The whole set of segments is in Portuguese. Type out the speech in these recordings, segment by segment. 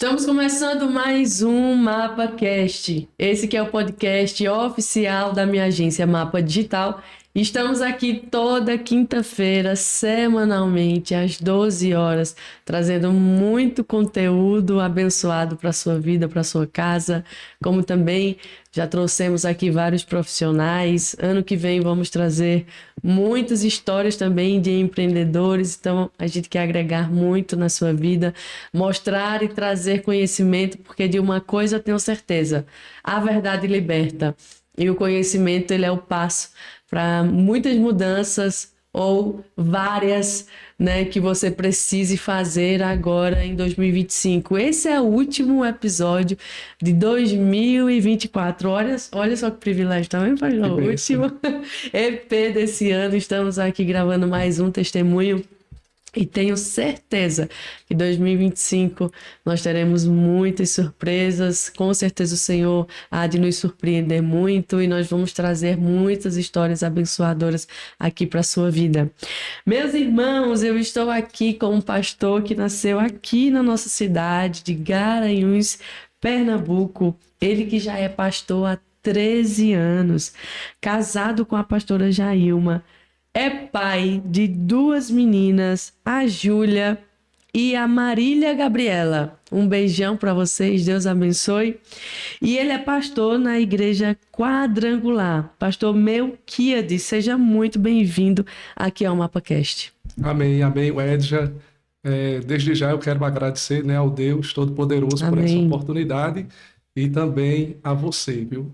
Estamos começando mais um MapaCast. Esse que é o podcast oficial da minha agência Mapa Digital. Estamos aqui toda quinta-feira, semanalmente, às 12 horas, trazendo muito conteúdo abençoado para a sua vida, para a sua casa, como também já trouxemos aqui vários profissionais. Ano que vem vamos trazer muitas histórias também de empreendedores, então a gente quer agregar muito na sua vida, mostrar e trazer conhecimento, porque de uma coisa eu tenho certeza, a verdade liberta. E o conhecimento, ele é o passo para muitas mudanças ou várias, né, que você precise fazer agora em 2025. Esse é o último episódio de 2024. Olha só que privilégio também, pai. O último EP desse ano. Estamos aqui gravando mais um testemunho. E tenho certeza que em 2025 nós teremos muitas surpresas. Com certeza o Senhor há de nos surpreender muito e nós vamos trazer muitas histórias abençoadoras aqui para a sua vida. Meus irmãos, eu estou aqui com um pastor que nasceu aqui na nossa cidade de Garanhuns, Pernambuco. Ele que já é pastor há 13 anos, casado com a pastora Jailma. É pai de duas meninas, a Júlia e a Marília Gabriela. Um beijão para vocês, Deus abençoe. E ele é pastor na Igreja Quadrangular. Pastor Melquiades, seja muito bem-vindo aqui ao MapaCast. Amém, amém, Edja. Desde já eu quero agradecer, né, ao Deus Todo-Poderoso por essa oportunidade e também a você, viu?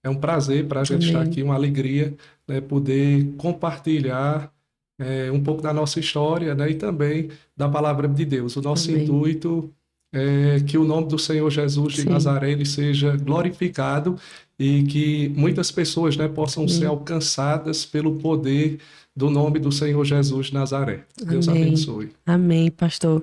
É um prazer para a gente estar aqui, uma alegria, né, poder compartilhar um pouco da nossa história, né, e também da palavra de Deus. O nosso intuito é que o nome do Senhor Jesus de Nazaré ele seja glorificado e que muitas pessoas, né, possam ser alcançadas pelo poder do nome do Senhor Jesus de Nazaré. Deus abençoe. Amém, pastor.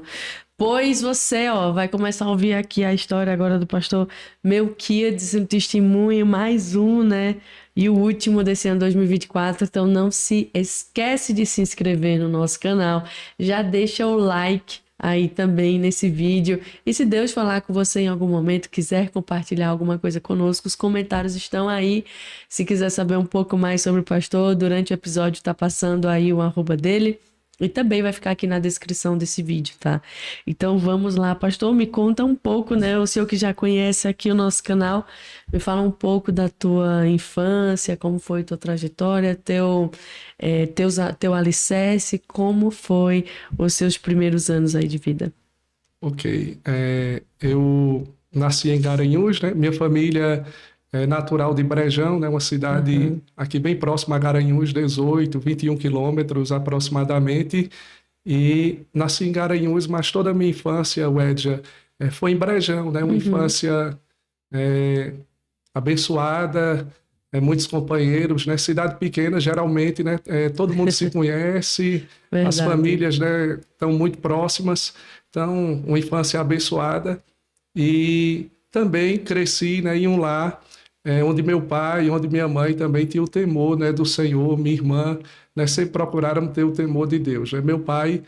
Pois você, vai começar a ouvir aqui a história agora do pastor Melquiades, um testemunho, mais um, né? E o último desse ano 2024. Então não se esquece de se inscrever no nosso canal. Já deixa o like aí também nesse vídeo. E se Deus falar com você em algum momento, quiser compartilhar alguma coisa conosco, os comentários estão aí. Se quiser saber um pouco mais sobre o pastor, durante o episódio tá passando aí o @ dele. E também vai ficar aqui na descrição desse vídeo, tá? Então vamos lá, pastor, me conta um pouco, né? O senhor que já conhece aqui o nosso canal, me fala um pouco da tua infância, como foi tua trajetória, teu alicerce, como foi os seus primeiros anos aí de vida. Ok, eu nasci em Garanhuns, né? Minha família é natural de Brejão, né? Uma cidade aqui bem próxima a Garanhuns, 21 quilômetros aproximadamente. E nasci em Garanhuns, mas toda a minha infância, Wedja, foi em Brejão, né? Uma infância abençoada, muitos companheiros, né? Cidade pequena, geralmente, né? Todo mundo se conhece, as famílias, né, estão muito próximas. Então, uma infância abençoada. E também cresci, né, em um lar onde meu pai, onde minha mãe também tinha o temor, né, do Senhor. Minha irmã, né, sempre procuraram ter o temor de Deus, né? Meu pai,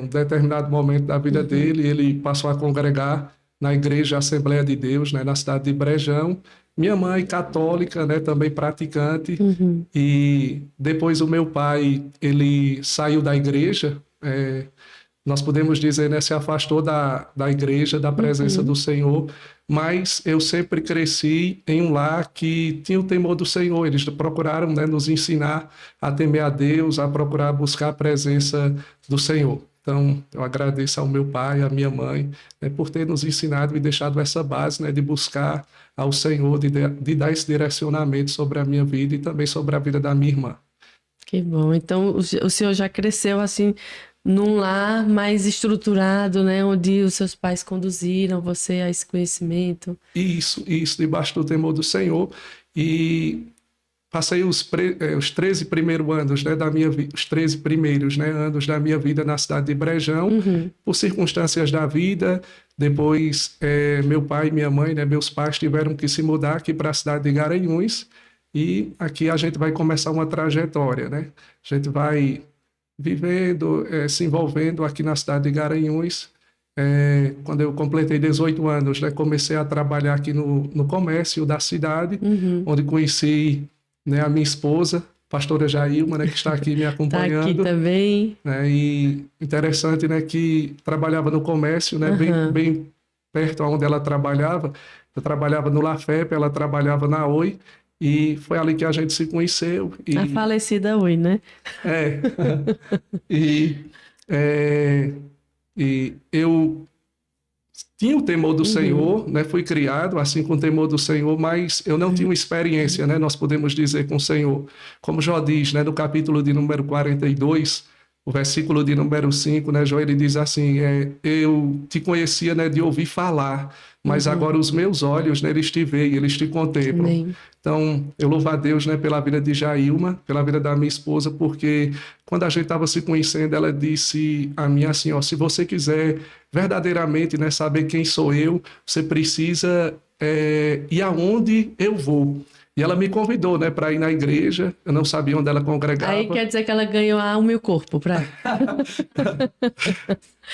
um determinado momento da vida dele, ele passou a congregar na Igreja Assembleia de Deus, né, na cidade de Brejão. Minha mãe, católica, né, também praticante. E depois o meu pai, ele saiu da igreja, nós podemos dizer, né, se afastou da igreja, da presença do Senhor, mas eu sempre cresci em um lar que tinha o temor do Senhor. Eles procuraram, né, nos ensinar a temer a Deus, a procurar buscar a presença do Senhor. Então, eu agradeço ao meu pai, à minha mãe, né, por ter nos ensinado e deixado essa base, né, de buscar ao Senhor, de dar esse direcionamento sobre a minha vida e também sobre a vida da minha irmã. Que bom. Então, o senhor já cresceu assim num lar mais estruturado, né? Onde os seus pais conduziram você a esse conhecimento. Isso, debaixo do temor do Senhor. E passei os 13 primeiros anos, né, os 13 primeiros, né, anos da minha vida na cidade de Brejão, por circunstâncias da vida. Depois, meu pai e minha mãe, né, meus pais tiveram que se mudar aqui para a cidade de Garanhuns. E aqui a gente vai começar uma trajetória, né? A gente vai vivendo, se envolvendo aqui na cidade de Garanhuns. quando eu completei 18 anos, né, comecei a trabalhar aqui no comércio da cidade, onde conheci, né, a minha esposa, pastora Jailma, né, que está aqui me acompanhando. Está aqui também. Né, e interessante, né, que trabalhava no comércio, né, bem perto onde ela trabalhava. Eu trabalhava no Lafep, ela trabalhava na Oi, e foi ali que a gente se conheceu. E, a falecida Oi, né? E, e eu tinha o temor do Senhor, né? Fui criado assim com o temor do Senhor, mas eu não tinha uma experiência, né? Nós podemos dizer com o Senhor. Como Jó diz, né? No capítulo de número 42, o versículo de número 5, né? Jó, ele diz assim, eu te conhecia, né? De ouvir falar, mas agora os meus olhos, né? Eles te veem, eles te contemplam. Amém. Então, eu louvo a Deus, né, pela vida de Jailma, pela vida da minha esposa, porque quando a gente estava se conhecendo, ela disse a mim assim, ó, se você quiser verdadeiramente, né, saber quem sou eu, você precisa ir aonde eu vou. E ela me convidou, né, para ir na igreja. Eu não sabia onde ela congregava. Aí quer dizer que ela ganhou a alma e o corpo para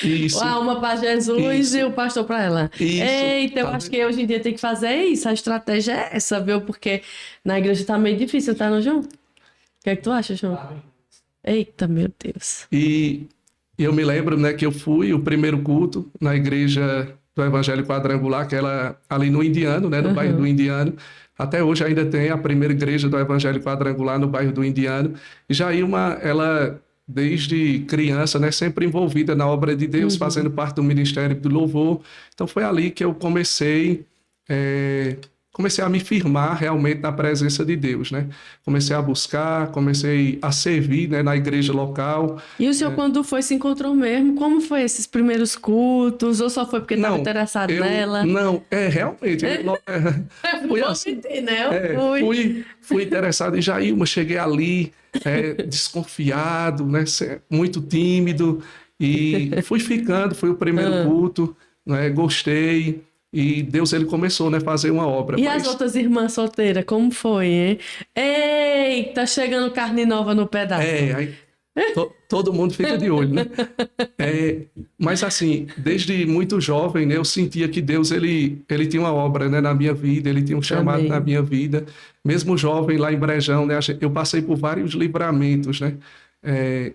Isso. A alma para Jesus isso. E o pastor para ela. Isso. Eita, eu acho que hoje em dia tem que fazer isso. A estratégia é essa, viu? Porque na igreja tá meio difícil, tá, não, João? O que é que tu acha, João? Eita, meu Deus. E eu me lembro, né, que eu fui o primeiro culto na igreja do Evangelho Quadrangular, que ela ali no Indiano, né, no bairro do Indiano. Até hoje ainda tem a primeira igreja do Evangelho Quadrangular no bairro do Indiano. E Jailma, ela, desde criança, né, sempre envolvida na obra de Deus, fazendo parte do Ministério do Louvor. Então foi ali que eu comecei a me firmar realmente na presença de Deus, né? Comecei a buscar, comecei a servir, né, na igreja local. E o senhor, quando foi, se encontrou mesmo? Como foi esses primeiros cultos? Ou só foi porque estava interessado nela? Não, realmente. Fui assim, né? Fui interessado em Jailma, cheguei ali desconfiado, né, muito tímido, e fui ficando, foi o primeiro culto, né, gostei. E Deus, ele começou, né, a fazer uma obra. E as outras irmãs solteiras, como foi, hein? Eita, chegando carne nova no pedaço. Aí todo mundo fica de olho, né? Mas assim, desde muito jovem, né, eu sentia que Deus, ele tinha uma obra, né, na minha vida, ele tinha um chamado na minha vida. Mesmo jovem lá em Brejão, né, eu passei por vários livramentos, né?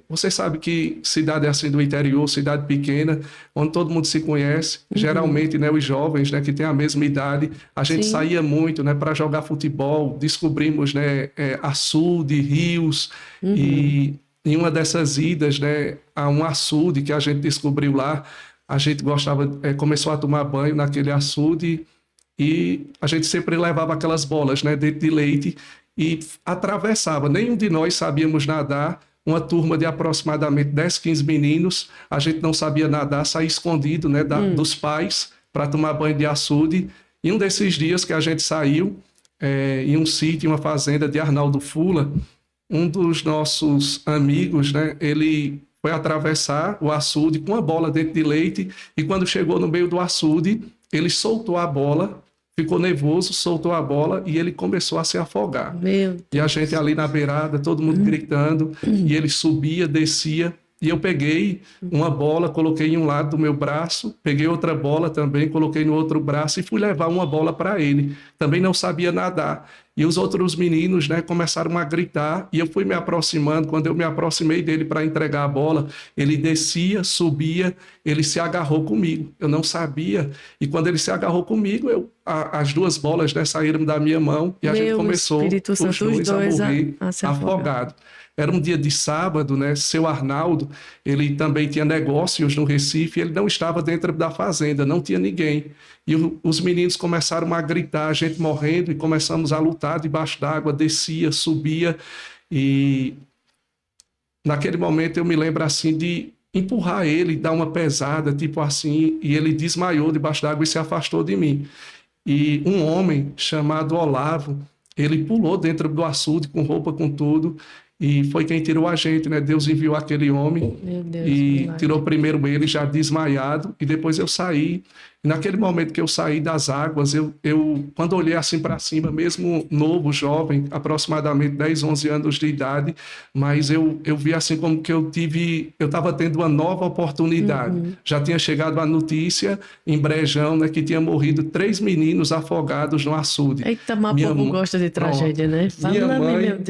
Você sabe que cidade assim do interior, cidade pequena, onde todo mundo se conhece, geralmente, né, os jovens, né, que têm a mesma idade, a gente saía muito, né, para jogar futebol, descobrimos, né, açude, rios, e em uma dessas idas, né, a um açude que a gente descobriu lá, a gente começou a tomar banho naquele açude e a gente sempre levava aquelas bolas, né, de leite e atravessava. Nenhum de nós sabíamos nadar. Uma turma de aproximadamente 10, 15 meninos, a gente não sabia nadar, saía escondido, né, dos pais para tomar banho de açude. E um desses dias que a gente saiu, em um sítio, em uma fazenda de Arnaldo Fula, um dos nossos amigos, né, ele foi atravessar o açude com uma bola dentro de leite e quando chegou no meio do açude, ele soltou a bola, ficou nervoso, soltou a bola e ele começou a se afogar. Meu Deus. E a gente ali na beirada, todo mundo gritando, e ele subia, descia, e eu peguei uma bola, coloquei em um lado do meu braço, peguei outra bola também, coloquei no outro braço e fui levar uma bola para ele. Também não sabia nadar. E os outros meninos, né, começaram a gritar e eu fui me aproximando. Quando eu me aproximei dele para entregar a bola, ele descia, subia, ele se agarrou comigo. Eu não sabia. E quando ele se agarrou comigo, as duas bolas, né, saíram da minha mão e a gente começou os dois a morrer afogado. Era um dia de sábado, né? Seu Arnaldo, ele também tinha negócios no Recife, ele não estava dentro da fazenda, não tinha ninguém. E os meninos começaram a gritar, a gente morrendo, e começamos a lutar debaixo d'água, descia, subia. E naquele momento eu me lembro assim de empurrar ele, dar uma pesada, tipo assim, e ele desmaiou debaixo d'água e se afastou de mim. E um homem chamado Olavo, ele pulou dentro do açude com roupa, com tudo, e foi quem tirou a gente, né? Deus enviou aquele homem e tirou primeiro ele já desmaiado, e depois eu saí, E naquele momento que eu saí das águas, quando olhei assim para cima, mesmo novo, jovem, aproximadamente 10, 11 anos de idade, mas eu vi assim como que eu estava tendo uma nova oportunidade. Já tinha chegado a notícia em Brejão, né, que tinha morrido 3 meninos afogados no açude. Eita, mas o povo gosta de tragédia, né?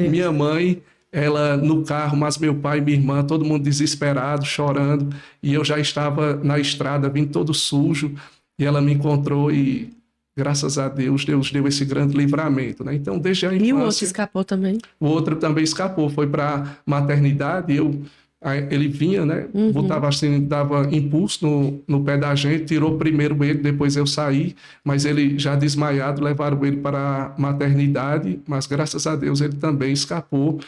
Minha mãe, ela no carro, mas meu pai e minha irmã, todo mundo desesperado, chorando, e eu já estava na estrada, vindo todo sujo, e ela me encontrou e, graças a Deus, Deus deu esse grande livramento, né? Então, desde a infância... E o outro escapou também? O outro também escapou, foi para maternidade, ele vinha, né? Botava assim, dava impulso no pé da gente, tirou primeiro ele, depois eu saí, mas ele já desmaiado, levaram ele para a maternidade, mas graças a Deus ele também escapou,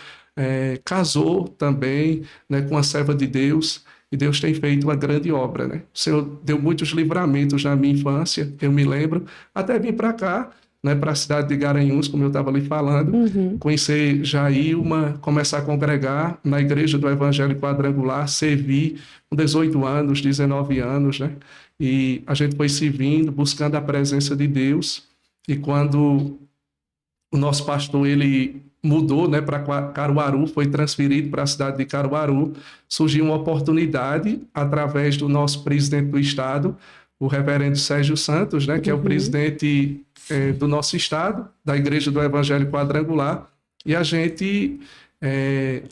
casou também, né, com a serva de Deus, e Deus tem feito uma grande obra, né? O Senhor deu muitos livramentos na minha infância, eu me lembro, até vim para cá, né, para a cidade de Garanhuns, como eu estava ali falando, conhecer Jailma, começar a congregar na Igreja do Evangelho Quadrangular, servir com 18 anos, 19 anos, né? E a gente foi servindo, buscando a presença de Deus, e quando o nosso pastor, ele mudou, né, para Caruaru, foi transferido para a cidade de Caruaru, surgiu uma oportunidade através do nosso presidente do estado, o reverendo Sérgio Santos, né, que é o presidente do nosso estado, da Igreja do Evangelho Quadrangular, e a gente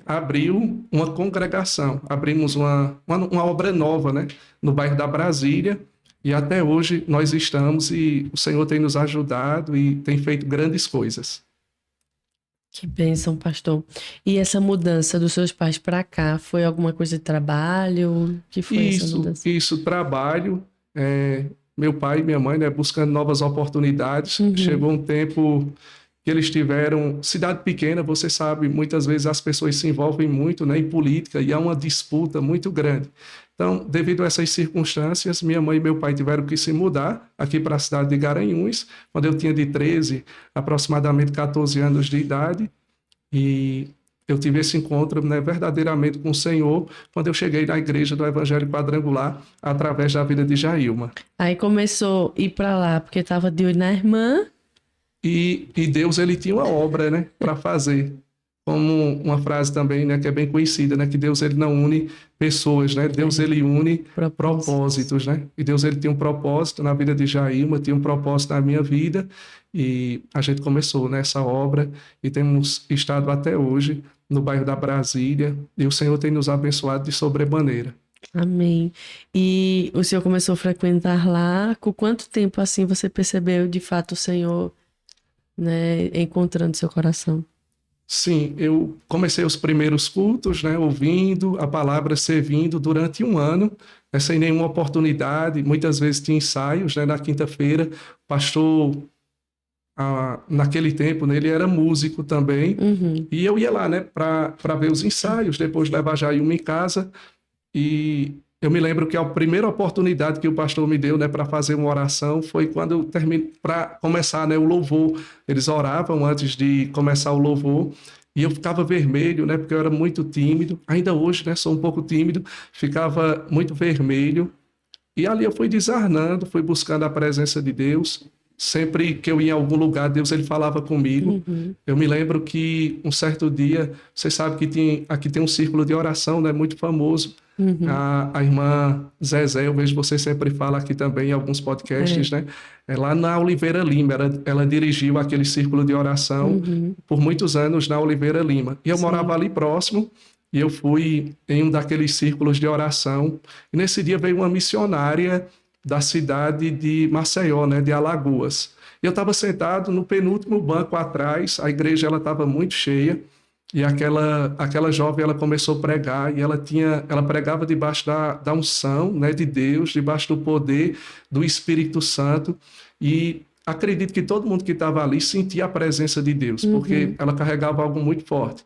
abriu uma congregação, abrimos uma obra nova, né, no bairro da Brasília, e até hoje nós estamos, e o Senhor tem nos ajudado e tem feito grandes coisas. Que bênção, pastor. E essa mudança dos seus pais para cá, foi alguma coisa de trabalho? Que foi essa mudança? Isso, trabalho. Meu pai e minha mãe, né, buscando novas oportunidades. Chegou um tempo que eles tiveram... Cidade pequena, você sabe, muitas vezes as pessoas se envolvem muito, né, em política, e há uma disputa muito grande. Então, devido a essas circunstâncias, minha mãe e meu pai tiveram que se mudar aqui para a cidade de Garanhuns, quando eu tinha de 13, aproximadamente 14 anos de idade, e eu tive esse encontro, né, verdadeiramente com o Senhor quando eu cheguei na Igreja do Evangelho Quadrangular através da vida de Jailma. Aí começou a ir para lá porque estava de olho na irmã. E Deus, ele tinha uma obra, né, para fazer. Como uma frase também, né, que é bem conhecida, né, que Deus, ele não une pessoas, né, Deus, ele une propósitos, né, e Deus, ele tinha um propósito na vida de Jailma, tinha um propósito na minha vida, e a gente começou nessa obra e temos estado até hoje no bairro da Brasília, e o Senhor tem nos abençoado de sobremaneira. Amém. E o senhor começou a frequentar lá, com quanto tempo assim você percebeu de fato o Senhor, né, encontrando seu coração? Sim, eu comecei os primeiros cultos, né, ouvindo a palavra, servindo durante 1 ano, né, sem nenhuma oportunidade, muitas vezes tinha ensaios, né, na quinta-feira, o pastor, naquele tempo, né, ele era músico também, e eu ia lá, né, para ver os ensaios, depois levar Jailma em casa, e eu me lembro que a primeira oportunidade que o pastor me deu, né, para fazer uma oração foi quando eu terminei, para começar, né, o louvor. Eles oravam antes de começar o louvor e eu ficava vermelho, né, porque eu era muito tímido. Ainda hoje, né, sou um pouco tímido, ficava muito vermelho. E ali eu fui desarnando, fui buscando a presença de Deus. Sempre que eu ia em algum lugar, Deus, ele falava comigo. Eu me lembro que um certo dia, você sabe que aqui tem um círculo de oração, né, muito famoso. A irmã Zezé, eu vejo você sempre fala aqui também em alguns podcasts, né? Lá na Oliveira Lima, ela dirigiu aquele círculo de oração por muitos anos na Oliveira Lima. E eu morava ali próximo, e eu fui em um daqueles círculos de oração. E nesse dia veio uma missionária da cidade de Maceió, né, de Alagoas. E eu estava sentado no penúltimo banco atrás, a igreja estava muito cheia, e aquela jovem, ela começou a pregar, e ela pregava debaixo da unção, né, de Deus, debaixo do poder do Espírito Santo, e acredito que todo mundo que estava ali sentia a presença de Deus, porque ela carregava algo muito forte.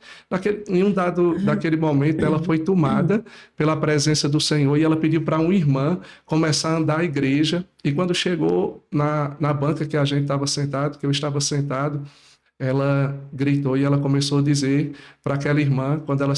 Em um daquele momento, ela foi tomada pela presença do Senhor, e ela pediu para uma irmã começar a andar à igreja, e quando chegou na banca que a gente estava sentado, que eu estava sentado, ela gritou e ela começou a dizer para aquela irmã, quando ela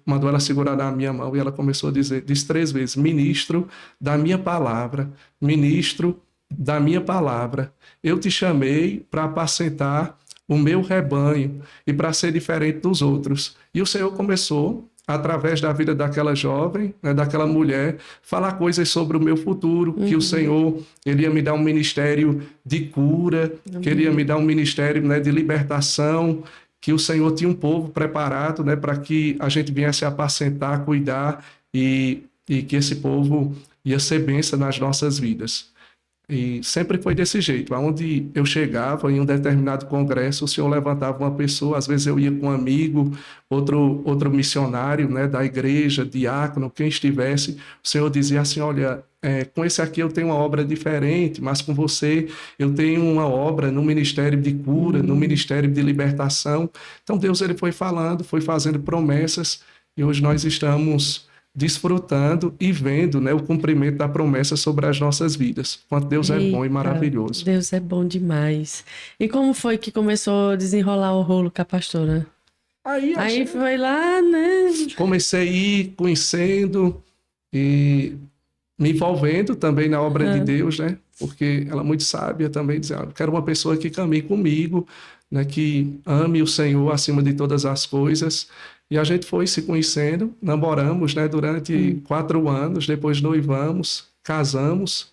mandou ela segurar na minha mão, e ela começou a dizer, disse 3 vezes, ministro da minha palavra, ministro da minha palavra, eu te chamei para apacentar o meu rebanho e para ser diferente dos outros. E o Senhor começou, através da vida daquela jovem, né, daquela mulher, falar coisas sobre o meu futuro, que o Senhor, ele ia me dar um ministério de cura, que ele ia me dar um ministério, né, de libertação, que o Senhor tinha um povo preparado, né, para que a gente viesse apacentar, cuidar e que esse povo ia ser bênção nas nossas vidas. E sempre foi desse jeito. Aonde eu chegava, em um determinado congresso, o Senhor levantava uma pessoa, às vezes eu ia com um amigo, outro missionário, né, da igreja, diácono, quem estivesse, o Senhor dizia assim, olha, com esse aqui eu tenho uma obra diferente, mas com você eu tenho uma obra no ministério de cura, no ministério de libertação. Então Deus, ele foi falando, foi fazendo promessas, e hoje nós estamos desfrutando e vendo, né, o cumprimento da promessa sobre as nossas vidas. Quanto Deus é bom e maravilhoso. Deus é bom demais. E como foi que começou a desenrolar o rolo com a pastora? Aí foi lá, né? Comecei a ir conhecendo e me envolvendo também na obra de Deus, né? Porque ela é muito sábia também, diz, quero uma pessoa que caminhe comigo, né, que ame o Senhor acima de todas as coisas. E a gente foi se conhecendo, namoramos, né, durante 4 anos, depois noivamos, casamos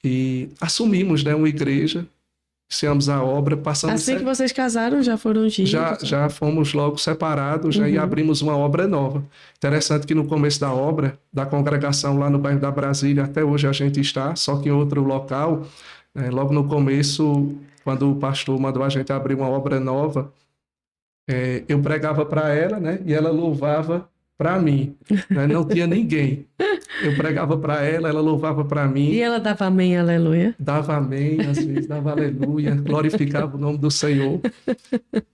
e assumimos, né, uma igreja, iniciamos a obra, passamos... Assim que vocês casaram, já foram juntos? Já fomos logo separados, né, e abrimos uma obra nova. Interessante que no começo da obra, da congregação lá no bairro da Brasília, até hoje a gente está, só que em outro local, né, logo no começo, quando o pastor mandou a gente abrir uma obra nova, eu pregava para ela, né? E ela louvava para mim, né? Não tinha ninguém. Eu pregava para ela, ela louvava para mim. E ela dava amém, aleluia? Dava amém, às vezes dava aleluia, glorificava o nome do Senhor.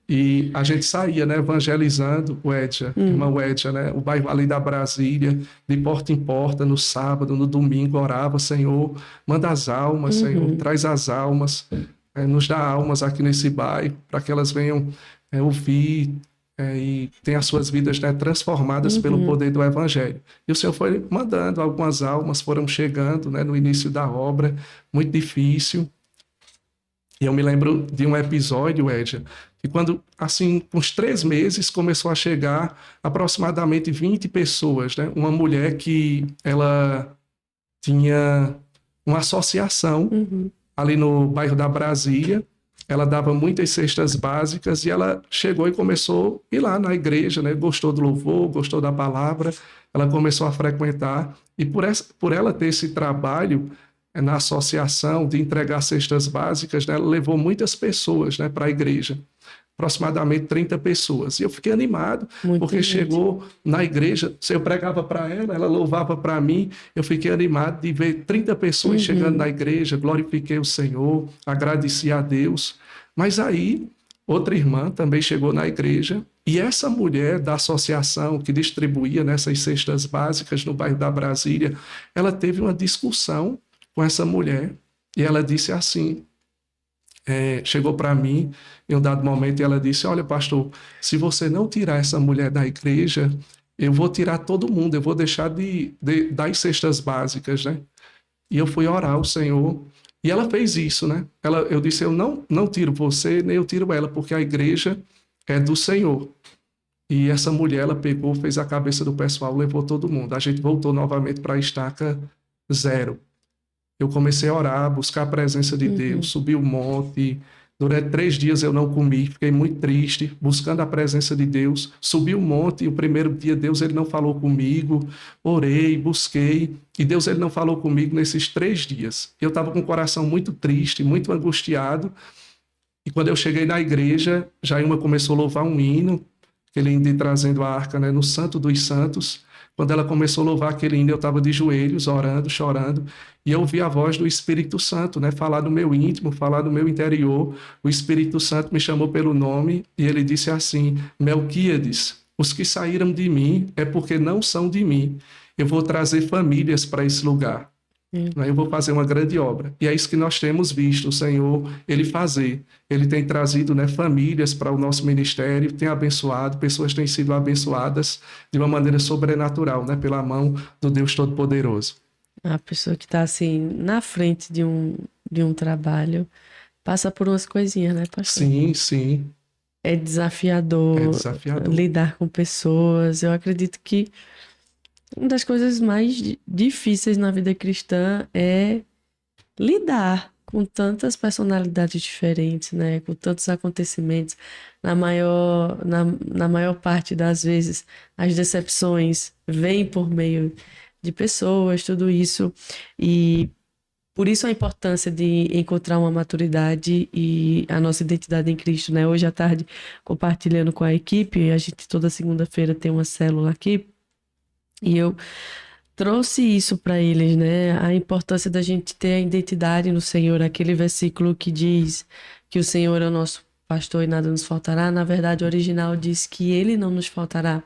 E a gente saía, né? Evangelizando o Edja, irmão Edja, né? O bairro ali da Brasília, de porta em porta, no sábado, no domingo, orava, Senhor, manda as almas, Senhor, traz as almas, nos dá almas aqui nesse bairro, para que elas venham ouvir e ter as suas vidas, né, transformadas pelo poder do Evangelho. E o Senhor foi mandando, algumas almas foram chegando, né, no início da obra, muito difícil. E eu me lembro de um episódio, Edja, que quando, assim, com uns 3 meses, começou a chegar aproximadamente 20 pessoas, né? Uma mulher que ela tinha uma associação ali no bairro da Brasília. Ela dava muitas cestas básicas e ela chegou e começou a ir lá na igreja, né? Gostou do louvor, gostou da palavra, ela começou a frequentar. E por ela ter esse trabalho na associação de entregar cestas básicas, né? Ela levou muitas pessoas, né, para a igreja, aproximadamente 30 pessoas. E eu fiquei animado, porque chegou na igreja, eu pregava para ela, ela louvava para mim, eu fiquei animado de ver 30 pessoas chegando na igreja, glorifiquei o Senhor, agradeci a Deus. Mas aí, outra irmã também chegou na igreja, e essa mulher da associação que distribuía nessas cestas básicas no bairro da Brasília, ela teve uma discussão com essa mulher, e ela disse assim, chegou para mim em um dado momento e ela disse, olha, pastor, se você não tirar essa mulher da igreja, eu vou tirar todo mundo, eu vou deixar de dar as cestas básicas, né? E eu fui orar ao Senhor, e ela fez isso, né? Eu disse, eu não tiro você, nem eu tiro ela, porque a igreja é do Senhor. E essa mulher, ela pegou, fez a cabeça do pessoal, levou todo mundo. A gente voltou novamente para a estaca 0. Eu comecei a orar, buscar a presença de Deus, subi o monte. Durante 3 dias eu não comi, fiquei muito triste, buscando a presença de Deus. Subi o monte e o primeiro dia Deus ele não falou comigo. Orei, busquei e Deus ele não falou comigo nesses 3 dias. Eu estava com o coração muito triste, muito angustiado. E quando eu cheguei na igreja, Jailma começou a louvar um hino, aquele hino de Trazendo a Arca, né, no Santo dos Santos. Quando ela começou a louvar aquele hino, eu estava de joelhos, orando, chorando, e eu ouvi a voz do Espírito Santo, né, falar do meu íntimo, falar do meu interior. O Espírito Santo me chamou pelo nome e ele disse assim, Melquíades, os que saíram de mim é porque não são de mim. Eu vou trazer famílias para esse lugar. né? Eu vou fazer uma grande obra. E é isso que nós temos visto o Senhor, Ele fazer. Ele tem trazido, né, famílias para o nosso ministério, tem abençoado, pessoas têm sido abençoadas de uma maneira sobrenatural, né, pela mão do Deus Todo-Poderoso. A pessoa que está assim na frente de um trabalho passa por umas coisinhas, né, pastor? Sim, sim. É desafiador, lidar com pessoas. Eu acredito que uma das coisas mais difíceis na vida cristã é lidar com tantas personalidades diferentes, né? Com tantos acontecimentos. Na maior parte das vezes, as decepções vêm por meio de pessoas, tudo isso. E por isso a importância de encontrar uma maturidade e a nossa identidade em Cristo, né? Hoje à tarde, compartilhando com a equipe, a gente toda segunda-feira tem uma célula aqui, e eu trouxe isso para eles, né? A importância da gente ter a identidade no Senhor, aquele versículo que diz que o Senhor é o nosso pastor e nada nos faltará. Na verdade, o original diz que Ele não nos faltará.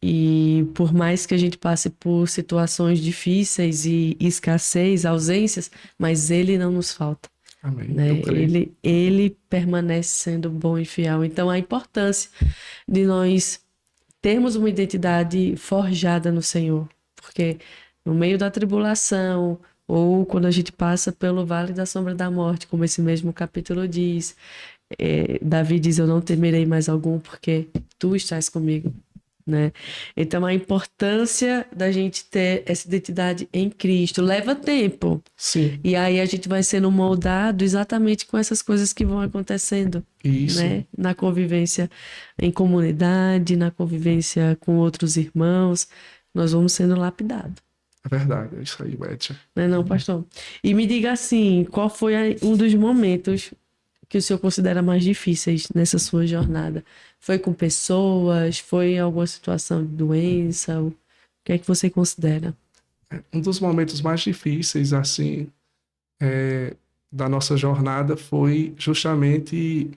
E por mais que a gente passe por situações difíceis e escassez, ausências, mas Ele não nos falta. Amém. Né? Ele permanece sendo bom e fiel. Então, a importância de nós termos uma identidade forjada no Senhor. Porque no meio da tribulação, ou quando a gente passa pelo vale da sombra da morte, como esse mesmo capítulo diz, Davi diz, eu não temerei mais algum, porque tu estás comigo. Né? Então a importância da gente ter essa identidade em Cristo leva tempo. Sim. E aí a gente vai sendo moldado exatamente com essas coisas que vão acontecendo. Isso. Né? Na convivência em comunidade, na convivência com outros irmãos, nós vamos sendo lapidados. É verdade, é isso aí, Edson. Não é não, pastor? E me diga assim, qual foi um dos momentos que o senhor considera mais difíceis nessa sua jornada? Foi com pessoas? Foi em alguma situação de doença? O que é que você considera? Um dos momentos mais difíceis, assim, da nossa jornada foi justamente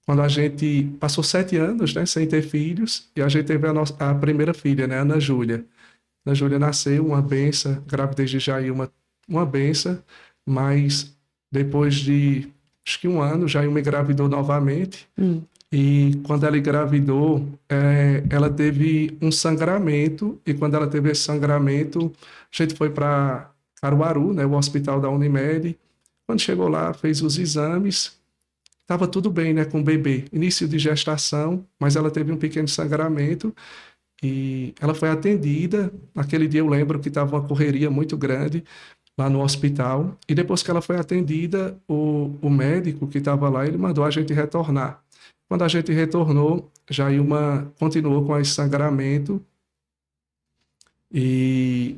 quando a gente passou 7 anos, né, sem ter filhos, e a gente teve a primeira filha, né, Ana Júlia. Ana Júlia nasceu, uma benção, gravidez de Jair, uma benção, mas depois de acho que 1 ano, Jair me engravidou novamente. E quando ela engravidou, ela teve um sangramento. E quando ela teve esse sangramento, a gente foi para Caruaru, né, o hospital da Unimed. Quando chegou lá, fez os exames. Estava tudo bem, né, com o bebê. Início de gestação, mas ela teve um pequeno sangramento. E ela foi atendida. Naquele dia eu lembro que estava uma correria muito grande lá no hospital, e depois que ela foi atendida, o médico que estava lá, ele mandou a gente retornar. Quando a gente retornou, Jailma continuou com esse sangramento, e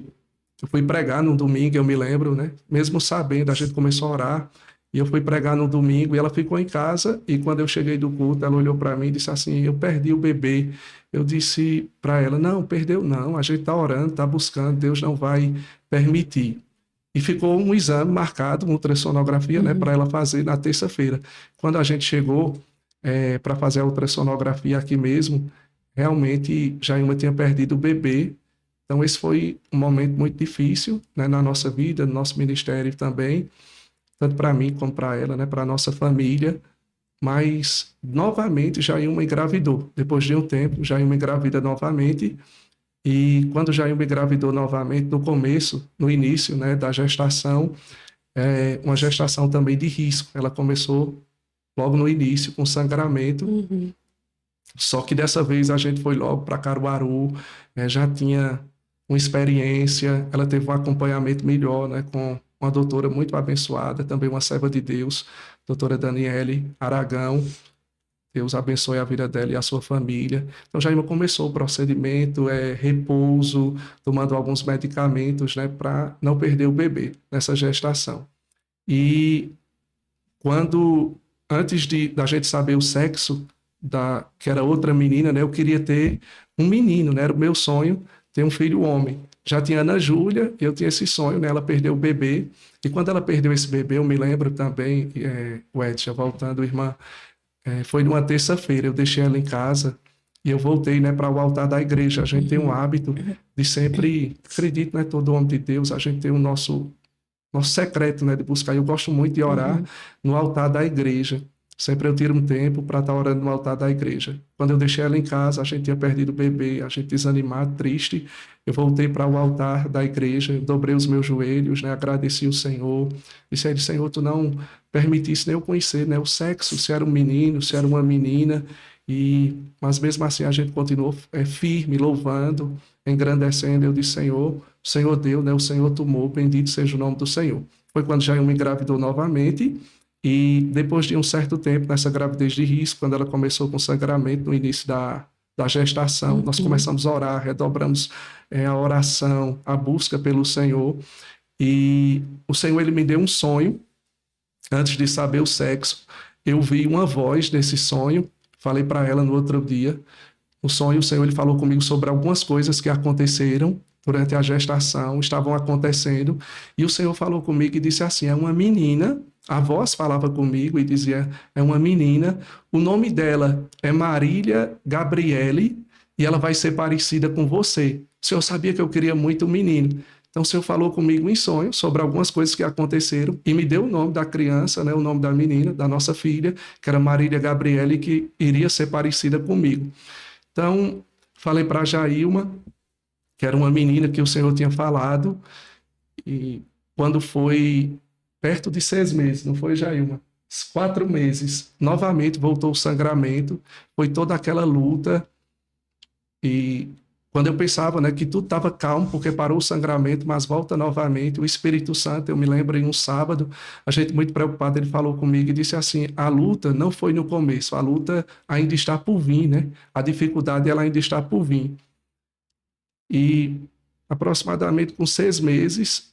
eu fui pregar no domingo, eu me lembro, né? Mesmo sabendo, a gente começou a orar, e eu fui pregar no domingo, e ela ficou em casa, e quando eu cheguei do culto, ela olhou para mim e disse assim, eu perdi o bebê. Eu disse para ela, não, perdeu não, a gente está orando, está buscando, Deus não vai permitir. E ficou um exame marcado, uma ultrassonografia, né, para ela fazer na terça-feira. Quando a gente chegou para fazer a ultrassonografia aqui mesmo, realmente Jailma tinha perdido o bebê. Então esse foi um momento muito difícil, né, na nossa vida, no nosso ministério também, tanto para mim como para ela, né, para a nossa família. Mas novamente Jailma engravidou. Depois de um tempo, Jailma engravida novamente. E quando Jailma engravidou novamente, no início, né, da gestação, uma gestação também de risco. Ela começou logo no início com sangramento. Só que dessa vez a gente foi logo para Caruaru, já tinha uma experiência, ela teve um acompanhamento melhor, né, com uma doutora muito abençoada, também uma serva de Deus, doutora Daniele Aragão. Deus abençoe a vida dela e a sua família. Então, Jailma começou o procedimento, repouso, tomando alguns medicamentos, né, para não perder o bebê nessa gestação. E antes da gente saber o sexo que era outra menina, né, eu queria ter um menino, né, era o meu sonho ter um filho homem. Já tinha Ana Júlia, e eu tinha esse sonho, né, ela perdeu o bebê. E quando ela perdeu esse bebê, eu me lembro também, o Edson, voltando, irmã, foi numa terça-feira, eu deixei ela em casa E eu voltei, né, para o altar da igreja. A gente tem um hábito de sempre, acredito, né, todo homem de Deus, a gente tem o nosso secreto, né, de buscar. Eu gosto muito de orar no altar da igreja. Sempre eu tiro um tempo para estar orando no altar da igreja. Quando eu deixei ela em casa, a gente tinha perdido o bebê, a gente desanimado, triste. Eu voltei para o altar da igreja, dobrei os meus joelhos, né, agradeci o Senhor. Disse a ele: Senhor, tu não permitisse nem eu conhecer, né, o sexo, se era um menino, se era uma menina. Mas mesmo assim a gente continuou firme, louvando, engrandecendo. Eu disse: Senhor, o Senhor deu, né, o Senhor tomou, bendito seja o nome do Senhor. Foi quando Jailma engravidou novamente. E depois de um certo tempo, nessa gravidez de risco, quando ela começou com sangramento no início da gestação, nós começamos a orar, redobramos a oração, a busca pelo Senhor. E o Senhor, ele me deu um sonho, antes de saber o sexo. Eu vi uma voz nesse sonho, falei para ela no outro dia. O sonho, o Senhor, ele falou comigo sobre algumas coisas que aconteceram durante a gestação, estavam acontecendo. E o Senhor falou comigo e disse assim: é uma menina. A voz falava comigo e dizia: é uma menina, o nome dela é Marília Gabriele e ela vai ser parecida com você. O Senhor sabia que eu queria muito um menino. Então o Senhor falou comigo em sonho sobre algumas coisas que aconteceram e me deu o nome da criança, né, o nome da menina, da nossa filha, que era Marília Gabriele, que iria ser parecida comigo. Então falei para a Jailma, que era uma menina que o Senhor tinha falado, e quando foi perto de 6 meses, não foi, Jailma? 4 meses, novamente voltou o sangramento, foi toda aquela luta. E quando eu pensava, né, que tudo estava calmo, porque parou o sangramento, mas volta novamente, o Espírito Santo, eu me lembro em um sábado, a gente muito preocupado, ele falou comigo e disse assim: a luta não foi no começo, a luta ainda está por vir, né? A dificuldade, ela ainda está por vir. E aproximadamente com 6 meses,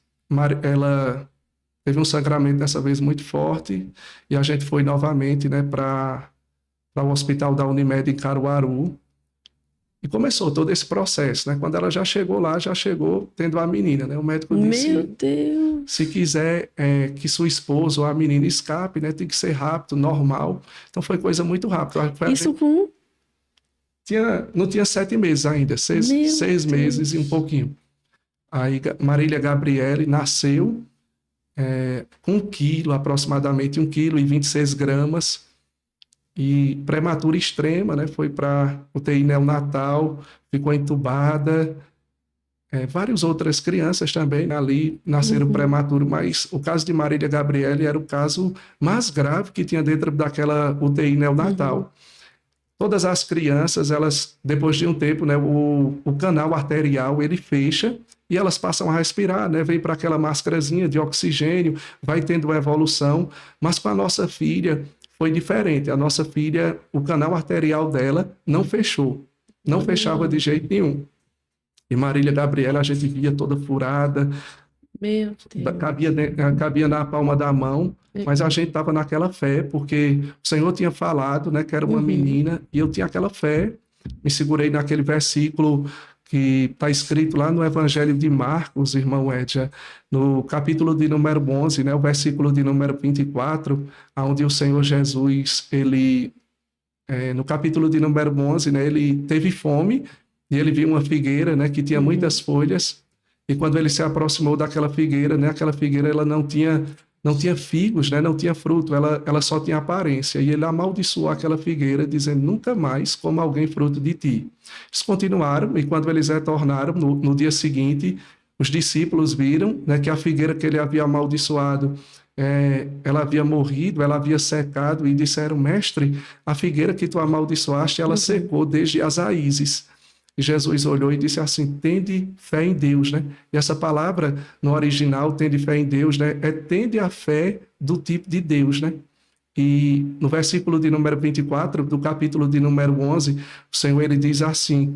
ela teve um sangramento dessa vez muito forte e a gente foi novamente, né, para o hospital da Unimed em Caruaru e começou todo esse processo, né? Quando ela já chegou lá, já chegou tendo a menina, né? O médico disse: Meu Deus! Se quiser que sua esposa ou a menina escape, né, tem que ser rápido, normal. Então foi coisa muito rápida. Isso com... Não tinha 7 meses ainda, 6 meses e um pouquinho. Aí Marília Gabriele nasceu com 1 quilo, aproximadamente 1 quilo e 26 gramas, e prematura extrema, né? Foi para UTI neonatal, ficou entubada. Várias outras crianças também ali nasceram prematuro, mas o caso de Marília Gabriele era o caso mais grave que tinha dentro daquela UTI neonatal. Todas as crianças, elas, depois de um tempo, né, o canal arterial, ele fecha e elas passam a respirar, né, vem para aquela máscarazinha de oxigênio, vai tendo evolução, mas com a nossa filha foi diferente. A nossa filha, o canal arterial dela não fechou, não fechava de jeito nenhum. E Marília Gabriela, a gente via toda furada, Meu Deus. cabia na palma da mão, mas a gente estava naquela fé, porque o Senhor tinha falado, né, que era uma menina, e eu tinha aquela fé. Me segurei naquele versículo que está escrito lá no Evangelho de Marcos, irmão Edja, no capítulo de número 11, né, o versículo de número 24, onde o Senhor Jesus, ele, no capítulo de número 11, né, ele teve fome, e ele viu uma figueira, né, que tinha muitas folhas, e quando ele se aproximou daquela figueira, né, aquela figueira ela não tinha figos, né, não tinha fruto, ela só tinha aparência. E ele amaldiçoou aquela figueira, dizendo: nunca mais coma alguém fruto de ti. Eles continuaram, e quando eles retornaram, no dia seguinte, os discípulos viram, né, que a figueira que ele havia amaldiçoado, ela havia morrido, ela havia secado, e disseram: mestre, a figueira que tu amaldiçoaste, ela secou desde as raízes. E Jesus olhou e disse assim: tende fé em Deus, né? E essa palavra no original, tende fé em Deus, né? Tende a fé do tipo de Deus, né? E no versículo de número 24, do capítulo de número 11, o Senhor, ele diz assim,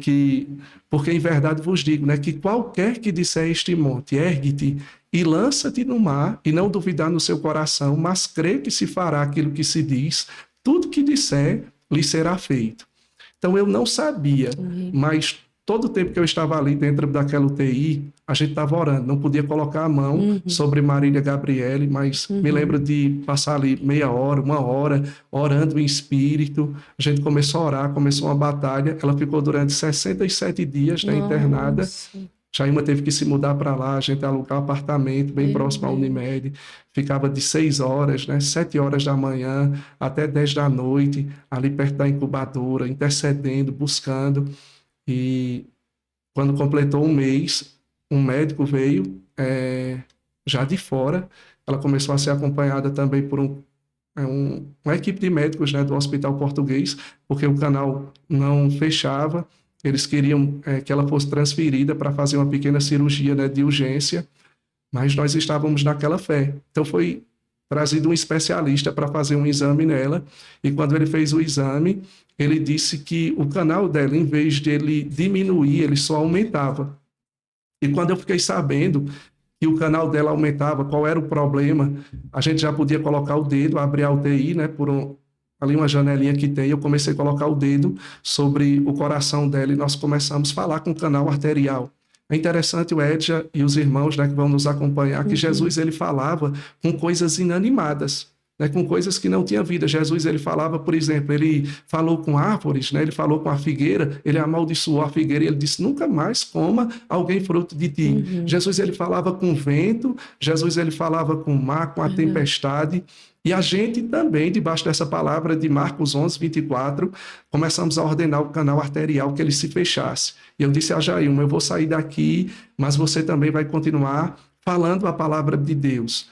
porque em verdade vos digo, né, que qualquer que disser este monte, ergue-te e lança-te no mar, e não duvidar no seu coração, mas crê que se fará aquilo que se diz, tudo que disser lhe será feito. Então eu não sabia, mas todo o tempo que eu estava ali dentro daquela UTI, a gente estava orando, não podia colocar a mão sobre Marília Gabriele, mas me lembro de passar ali meia hora, uma hora, orando em espírito. A gente começou a orar, começou uma batalha. Ela ficou durante 67 dias, né, internada. Jailma teve que se mudar para lá, a gente alugou um apartamento bem próximo à Unimed, ficava de 6 horas, né, 7 horas da manhã até 10 da noite, ali perto da incubadora, intercedendo, buscando. E quando completou um mês, um médico veio já de fora, ela começou a ser acompanhada também por uma equipe de médicos, né, do Hospital Português, porque o canal não fechava. Eles queriam que ela fosse transferida para fazer uma pequena cirurgia, né, de urgência, mas nós estávamos naquela fé. Então foi trazido um especialista para fazer um exame nela, e quando ele fez o exame, ele disse que o canal dela, em vez de ele diminuir, ele só aumentava. E quando eu fiquei sabendo que o canal dela aumentava, qual era o problema, a gente já podia colocar o dedo, abrir a UTI, né, ali uma janelinha que tem, eu comecei a colocar o dedo sobre o coração dela e nós começamos a falar com o canal arterial. É interessante o Edja e os irmãos, né, que vão nos acompanhar, que Jesus ele falava com coisas inanimadas, né, com coisas que não tinham vida. Jesus ele falava, por exemplo, ele falou com árvores, né, ele falou com a figueira, ele amaldiçoou a figueira e ele disse, nunca mais coma alguém fruto de ti. Jesus ele falava com o vento, Jesus ele falava com o mar, com a tempestade. E a gente também, debaixo dessa palavra de Marcos 11, 24, começamos a ordenar o canal arterial que ele se fechasse. E eu disse a Jailma, eu vou sair daqui, mas você também vai continuar falando a palavra de Deus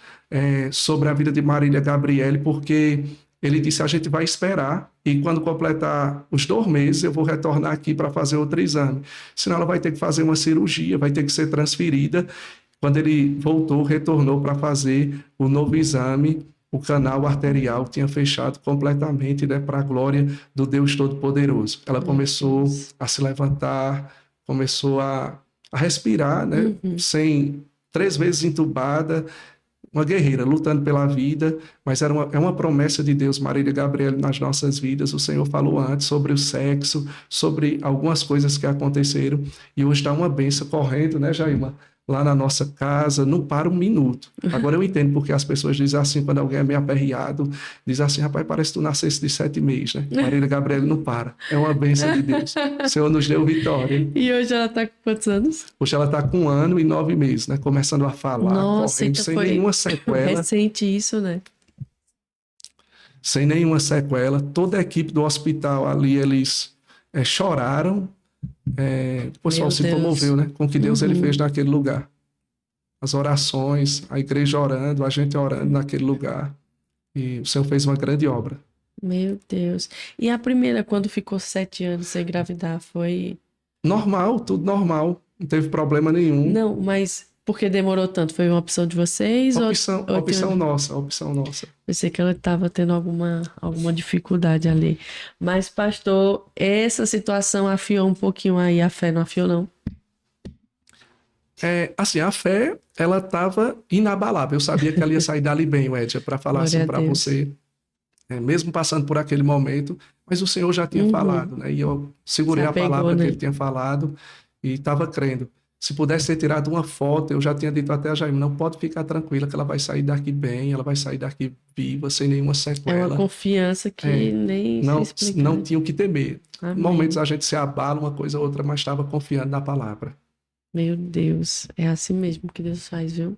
sobre a vida de Marília Gabriele, porque ele disse, a gente vai esperar e quando completar os 2 meses eu vou retornar aqui para fazer outro exame. Senão ela vai ter que fazer uma cirurgia, vai ter que ser transferida. Quando ele voltou, retornou para fazer o novo exame, o canal arterial tinha fechado completamente, né, para a glória do Deus Todo-Poderoso. Ela começou a se levantar, começou a respirar, né, 3 vezes entubada, uma guerreira, lutando pela vida, mas é uma promessa de Deus, Marília Gabriele, nas nossas vidas. O Senhor falou antes sobre o sexo, sobre algumas coisas que aconteceram, e hoje está uma bênção correndo, né, Jailma? Lá na nossa casa, não para um minuto. Agora eu entendo porque as pessoas dizem assim, quando alguém é meio aperreado, diz assim, rapaz, parece que tu nascesse de 7 meses, né? Marília Gabriele não para. É uma bênção de Deus. O Senhor nos deu vitória. E hoje ela tá com quantos anos? Hoje ela tá com 1 ano e 9 meses, né? Começando a falar, nossa, correndo, então sem nenhuma sequela. Recente isso, né? Sem nenhuma sequela. Toda a equipe do hospital ali, eles choraram. O pessoal se comoveu, né, com o que Deus ele fez naquele lugar. As orações, a igreja orando, a gente orando naquele lugar. E o Senhor fez uma grande obra. Meu Deus. E a primeira, quando ficou 7 anos sem engravidar, foi... Normal, tudo normal. Não teve problema nenhum. Não, mas porque demorou tanto? Foi uma opção de vocês? Opção nossa. Pensei que ela estava tendo alguma dificuldade ali. Mas, pastor, essa situação afiou um pouquinho aí a fé, não afiou, não? Assim, a fé, ela estava inabalável. Eu sabia que ela ia sair dali bem, Edja, para falar assim para você. Mesmo passando por aquele momento, mas o Senhor já tinha falado, né? E eu segurei a palavra que ele tinha falado e estava crendo. Se pudesse ter tirado uma foto, eu já tinha dito até a Jailma, não pode ficar tranquila que ela vai sair daqui bem, ela vai sair daqui viva, sem nenhuma sequela. É uma confiança que nem não, se explica. não tinha o que temer. Amém. Em momentos a gente se abala uma coisa ou outra, mas estava confiando na palavra. Meu Deus, é assim mesmo que Deus faz, viu?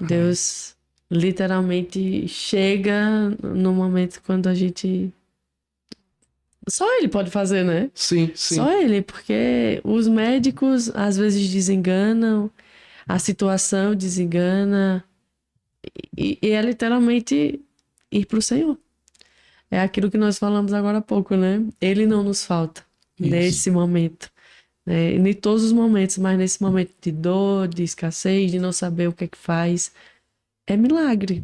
Deus literalmente chega no momento quando a gente... Só ele pode fazer, né? Sim. Só ele, porque os médicos às vezes desenganam, a situação desengana, e é literalmente ir para o Senhor. É aquilo que nós falamos agora há pouco, né? Ele não nos falta nesse momento. Né? Em todos os momentos, mas nesse momento de dor, de escassez, de não saber o que é que faz, é milagre.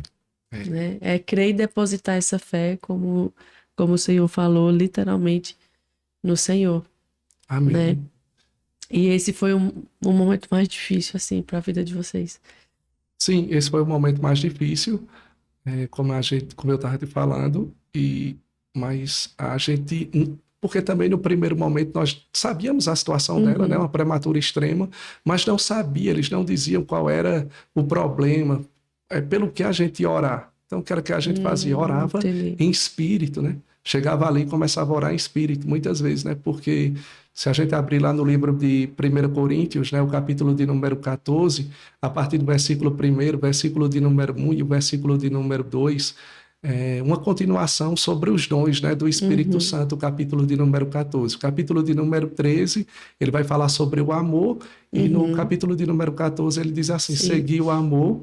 Né? É crer e depositar essa fé, como o Senhor falou, literalmente, no Senhor. Amém. Né? E esse foi um momento mais difícil, assim, para a vida de vocês. Sim, esse foi o momento mais difícil, como eu estava te falando, mas a gente porque também no primeiro momento nós sabíamos a situação dela, né? Uma prematura extrema, mas não sabia, eles não diziam qual era o problema, pelo que a gente ia orar. Então, o que era que a gente fazia? Orava em espírito, né? Chegava ali e começava a orar em espírito, muitas vezes, né? Porque se a gente abrir lá no livro de 1 Coríntios, né? O capítulo de número 14, a partir do versículo 1, versículo de número 1 e o versículo de número 2, uma continuação sobre os dons, né, do Espírito Santo, o capítulo de número 14. O capítulo de número 13, ele vai falar sobre o amor, e no capítulo de número 14 ele diz assim, segui o amor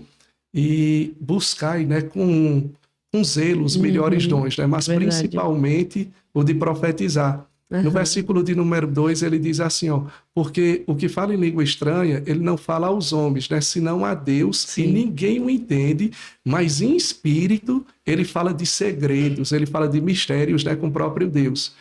e buscai, né, com zelo os melhores dons, né, mas principalmente o de profetizar. No versículo de número 2, ele diz assim, ó, porque o que fala em língua estranha, ele não fala aos homens, né, senão a Deus, e ninguém o entende, mas em espírito ele fala de segredos, ele fala de mistérios, né, com o próprio Deus.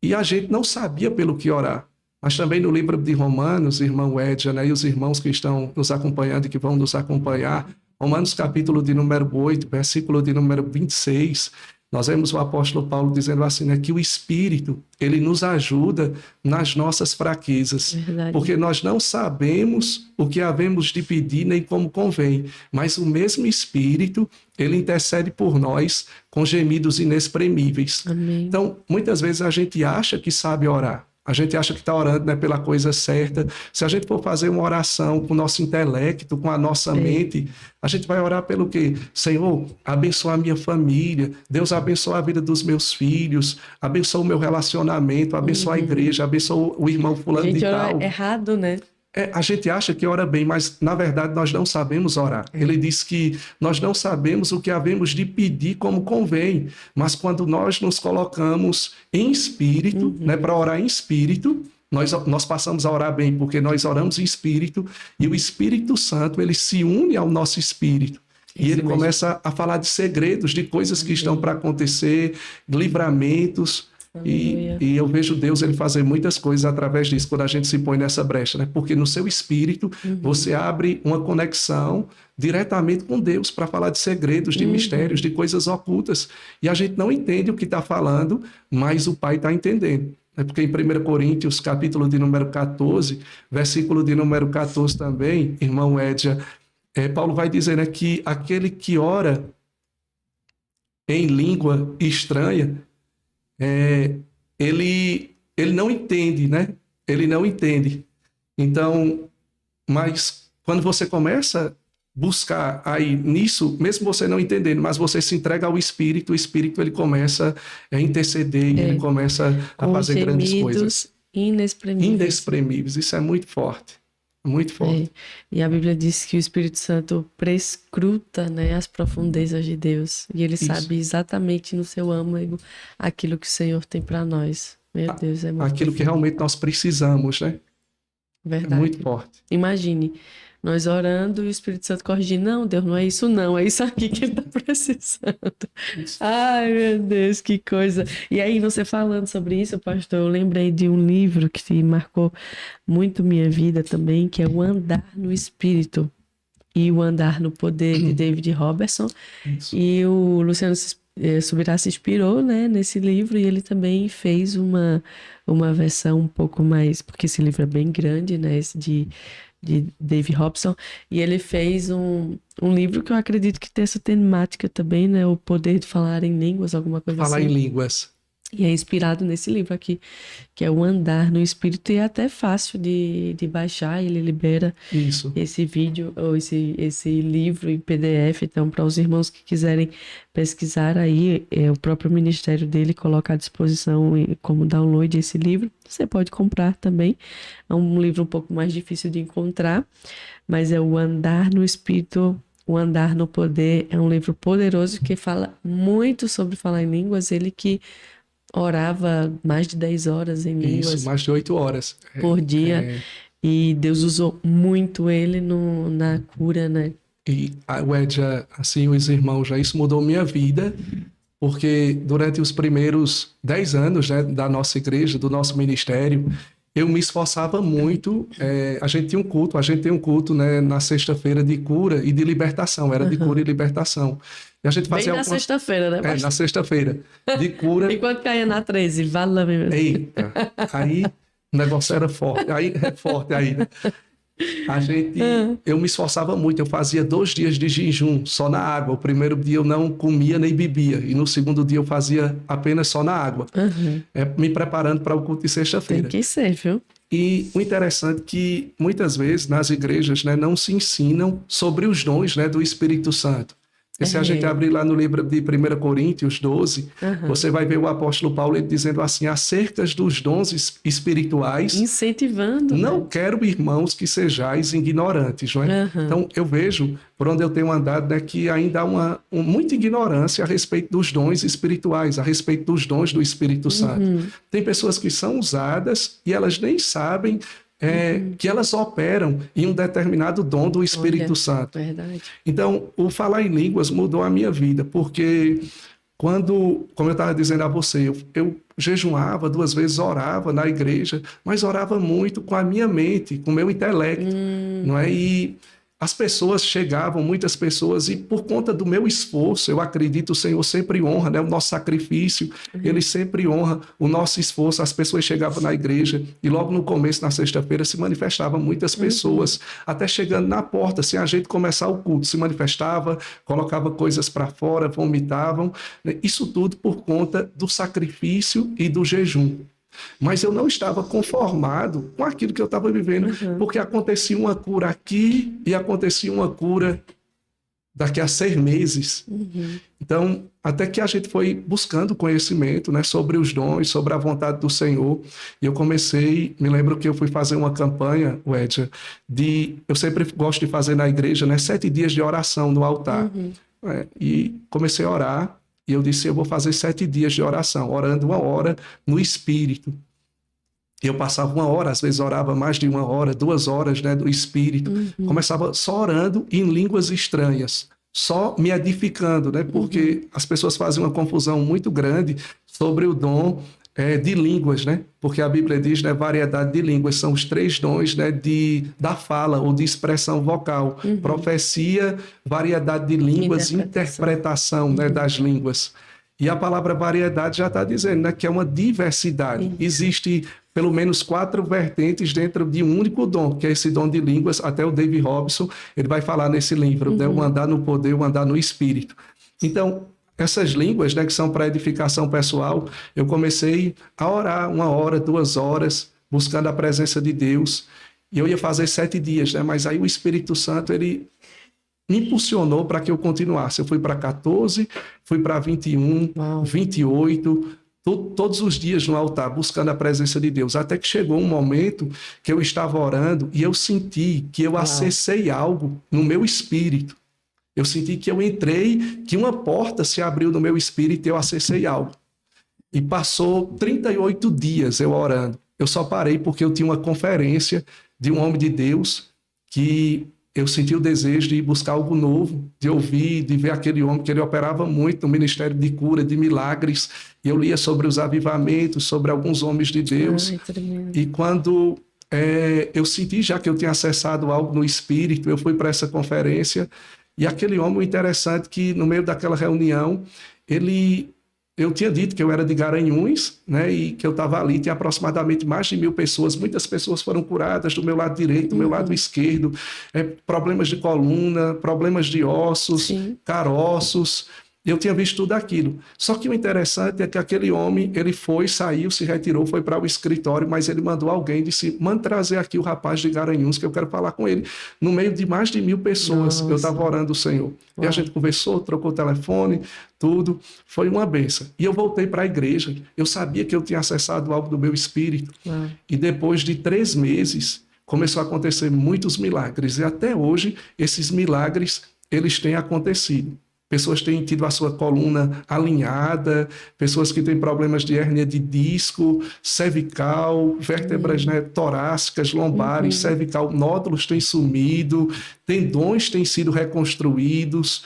E a gente não sabia pelo que orar. Mas também no livro de Romanos, irmão Edja, né, e os irmãos que estão nos acompanhando e que vão nos acompanhar, Romanos capítulo de número 8, versículo de número 26, nós vemos o apóstolo Paulo dizendo assim, né, que o Espírito, ele nos ajuda nas nossas fraquezas. Porque nós não sabemos o que havemos de pedir nem como convém, mas o mesmo Espírito, ele intercede por nós com gemidos inexprimíveis. Amém. Então, muitas vezes a gente acha que sabe orar. A gente acha que está orando, né, pela coisa certa. Se a gente for fazer uma oração com o nosso intelecto, com a nossa mente, a gente vai orar pelo quê? Senhor, abençoa a minha família, Deus abençoa a vida dos meus filhos, abençoa o meu relacionamento, abençoa a igreja, abençoa o irmão fulano de tal. A gente ora errado, né? A gente acha que ora bem, mas na verdade nós não sabemos orar. Ele diz que nós não sabemos o que havemos de pedir como convém, mas quando nós nos colocamos em espírito, né, para orar em espírito, nós passamos a orar bem, porque nós oramos em espírito e o Espírito Santo, ele se une ao nosso espírito. E ele começa a falar de segredos, de coisas que estão para acontecer, livramentos. E eu vejo Deus ele fazer muitas coisas através disso, quando a gente se põe nessa brecha, né? Porque no seu espírito você abre uma conexão diretamente com Deus para falar de segredos, de mistérios, de coisas ocultas. E a gente não entende o que está falando, mas o Pai está entendendo. É porque em 1 Coríntios, capítulo de número 14, versículo de número 14 também, irmão Edja, Paulo vai dizer, né, que aquele que ora em língua estranha, ele não entende, né? Ele não entende. Então, mas quando você começa a buscar aí nisso, mesmo você não entendendo, mas você se entrega ao Espírito, o Espírito ele começa a interceder e ele começa a fazer grandes coisas. Inexprimíveis. Isso é muito forte. Muito forte. E a Bíblia diz que o Espírito Santo prescruta, né, as profundezas de Deus. E ele sabe exatamente no seu âmago aquilo que o Senhor tem para nós. Meu Deus, é muito aquilo que realmente nós precisamos, né? Verdade. É muito forte. Imagine, nós orando e o Espírito Santo corrigindo. Não, Deus, não é isso não, é isso aqui que ele está precisando. Ai, meu Deus, que coisa. E aí, você falando sobre isso, pastor, eu lembrei de um livro que marcou muito minha vida também, que é O Andar no Espírito e O Andar no Poder, de David Robertson. Isso. E o Luciano Subirá se inspirou, né, nesse livro, e ele também fez uma versão um pouco mais, porque esse livro é bem grande, né, esse de David Robson, e ele fez um livro que eu acredito que tem essa temática também, né? O poder de falar em línguas, alguma coisa assim. Falar em línguas. E é inspirado nesse livro aqui, que é O Andar no Espírito, e é até fácil de baixar, ele libera esse vídeo, ou esse livro em PDF, então para os irmãos que quiserem pesquisar aí, o próprio ministério dele coloca à disposição como download esse livro, você pode comprar também, é um livro um pouco mais difícil de encontrar, mas é O Andar no Espírito, O Andar no Poder, é um livro poderoso que fala muito sobre falar em línguas, ele que orava mais de 10 horas em línguas. Isso, mais de 8 horas. Por dia. E Deus usou muito ele na cura, né? E o Edja, assim, os irmãos, já isso mudou minha vida, porque durante os primeiros 10 anos, né, da nossa igreja, do nosso ministério, eu me esforçava muito. A gente tem um culto, né, na sexta-feira de cura e de libertação, era de cura e libertação. E a gente fazia Bem na sexta-feira, né? na sexta-feira, de cura. E quando caía na 13, vale lá mesmo. Eita, aí o negócio era forte, aí é forte aí, né? Eu me esforçava muito, eu fazia 2 dias de jejum, só na água. O primeiro dia eu não comia nem bebia, e no segundo dia eu fazia apenas só na água, me preparando para o culto de sexta-feira. Tem que ser, viu? E o interessante é que muitas vezes nas igrejas, né, não se ensinam sobre os dons, né, do Espírito Santo. E se a gente abrir lá no livro de 1 Coríntios 12, você vai ver o apóstolo Paulo ele dizendo assim, acerca dos dons espirituais... Incentivando. Não, né? quero, irmãos, que sejais ignorantes, não é? Então, eu vejo, por onde eu tenho andado, né, que ainda há muita ignorância a respeito dos dons espirituais, a respeito dos dons do Espírito Santo. Tem pessoas que são usadas e elas nem sabem que elas operam em um determinado dom do Espírito Santo. Verdade. Então, o falar em línguas mudou a minha vida, porque como eu estava dizendo a você, eu jejuava 2 vezes, orava na igreja, mas orava muito com a minha mente, com o meu intelecto, não é? E as pessoas chegavam, muitas pessoas, e por conta do meu esforço, eu acredito, o Senhor sempre honra, né, o nosso sacrifício, Ele sempre honra o nosso esforço. As pessoas chegavam na igreja e logo no começo, na sexta-feira, se manifestavam muitas pessoas, até chegando na porta, sem a gente começar o culto, se manifestava, colocava coisas para fora, vomitavam, né? Isso tudo por conta do sacrifício e do jejum. Mas eu não estava conformado com aquilo que eu estava vivendo, porque acontecia uma cura aqui e acontecia uma cura daqui a 6 meses. Então, até que a gente foi buscando conhecimento, né, sobre os dons, sobre a vontade do Senhor, e eu comecei, me lembro que eu fui fazer uma campanha, Edja, eu sempre gosto de fazer na igreja, né, 7 dias de oração no altar. E comecei a orar, e eu disse, eu vou fazer 7 dias de oração, orando 1 hora no Espírito. Eu passava 1 hora, às vezes orava mais de 1 hora, 2 horas, né, do Espírito. Começava só orando em línguas estranhas, só me edificando, né, porque as pessoas fazem uma confusão muito grande sobre o dom de línguas, né? Porque a Bíblia diz, né, variedade de línguas, são os 3 dons, né, da fala ou de expressão vocal. Profecia, variedade de línguas, interpretação, né, das línguas. E a palavra variedade já está dizendo, né, que é uma diversidade. Existe pelo menos 4 vertentes dentro de um único dom, que é esse dom de línguas. Até o David Robson, ele vai falar nesse livro, né, o andar no poder, o andar no espírito. Então, essas línguas, né, que são para edificação pessoal, eu comecei a orar 1 hora, 2 horas, buscando a presença de Deus. E eu ia fazer 7 dias, né? Mas aí o Espírito Santo, ele me impulsionou para que eu continuasse. Eu fui para 14, fui para 21, 28, todos os dias no altar, buscando a presença de Deus. Até que chegou um momento que eu estava orando e eu senti que eu acessei algo no meu espírito. Eu senti que eu entrei, que uma porta se abriu no meu espírito e eu acessei algo. E passou 38 dias eu orando. Eu só parei porque eu tinha uma conferência de um homem de Deus que eu senti o desejo de buscar algo novo, de ouvir, de ver aquele homem que ele operava muito no ministério de cura, de milagres. E eu lia sobre os avivamentos, sobre alguns homens de Deus. E quando eu senti já que eu tinha acessado algo no espírito, eu fui para essa conferência. E aquele homem, o interessante que no meio daquela reunião, eu tinha dito que eu era de Garanhuns, né, e que eu estava ali, tinha aproximadamente mais de 1000 pessoas, muitas pessoas foram curadas do meu lado direito, do meu lado esquerdo, problemas de coluna, problemas de ossos, caroços. Eu tinha visto tudo aquilo. Só que o interessante é que aquele homem, ele saiu, se retirou, foi para o escritório, mas ele mandou alguém, disse, manda trazer aqui o rapaz de Garanhuns, que eu quero falar com ele. No meio de mais de 1000 pessoas, eu estava orando o Senhor. E a gente conversou, trocou o telefone, tudo. Foi uma bênção. E eu voltei para a igreja. Eu sabia que eu tinha acessado algo do meu espírito. E depois de 3 meses, começou a acontecer muitos milagres. E até hoje, esses milagres, eles têm acontecido. Pessoas têm tido a sua coluna alinhada, pessoas que têm problemas de hérnia de disco, cervical, vértebras, né, torácicas, lombares, cervical, nódulos têm sumido, tendões têm sido reconstruídos.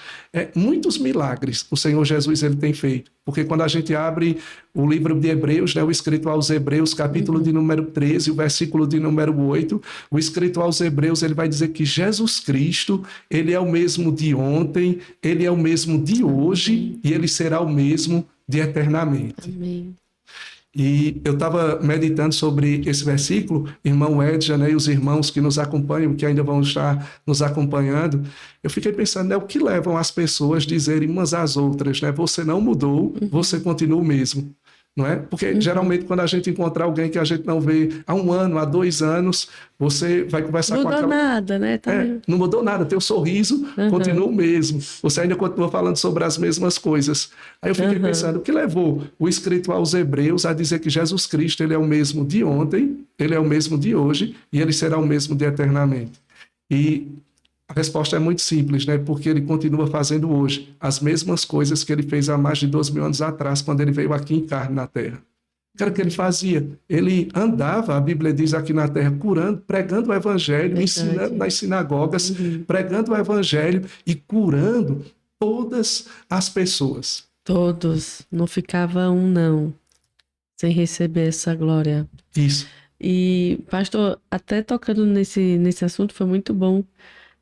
Muitos milagres o Senhor Jesus ele tem feito. Porque quando a gente abre o livro de Hebreus, né, o escrito aos Hebreus, capítulo de número 13, o versículo de número 8, o escrito aos Hebreus, ele vai dizer que Jesus Cristo, ele é o mesmo de ontem, ele é o mesmo de hoje e ele será o mesmo de eternamente. Amém. E eu estava meditando sobre esse versículo, irmão Edja, né, e os irmãos que nos acompanham, que ainda vão estar nos acompanhando, eu fiquei pensando, né, o que levam as pessoas a dizerem umas às outras, né, você não mudou, você continua o mesmo. Não é? Porque geralmente quando a gente encontrar alguém que a gente não vê há 1 ano, há 2 anos, você vai conversar com aquela... Não mudou nada, né? Não mudou nada, teu sorriso continua o mesmo. Você ainda continua falando sobre as mesmas coisas. Aí eu fiquei pensando, o que levou o escrito aos Hebreus a dizer que Jesus Cristo, ele é o mesmo de ontem, ele é o mesmo de hoje e ele será o mesmo de eternamente. E a resposta é muito simples, né? Porque ele continua fazendo hoje as mesmas coisas que ele fez há mais de 2.000 anos atrás, quando ele veio aqui em carne na Terra. O que era que ele fazia? Ele andava, a Bíblia diz aqui na Terra, curando, pregando o Evangelho, ensinando nas sinagogas, pregando o Evangelho e curando todas as pessoas. Todos. Não ficava um não, sem receber essa glória. Isso. E, pastor, até tocando nesse assunto, foi muito bom,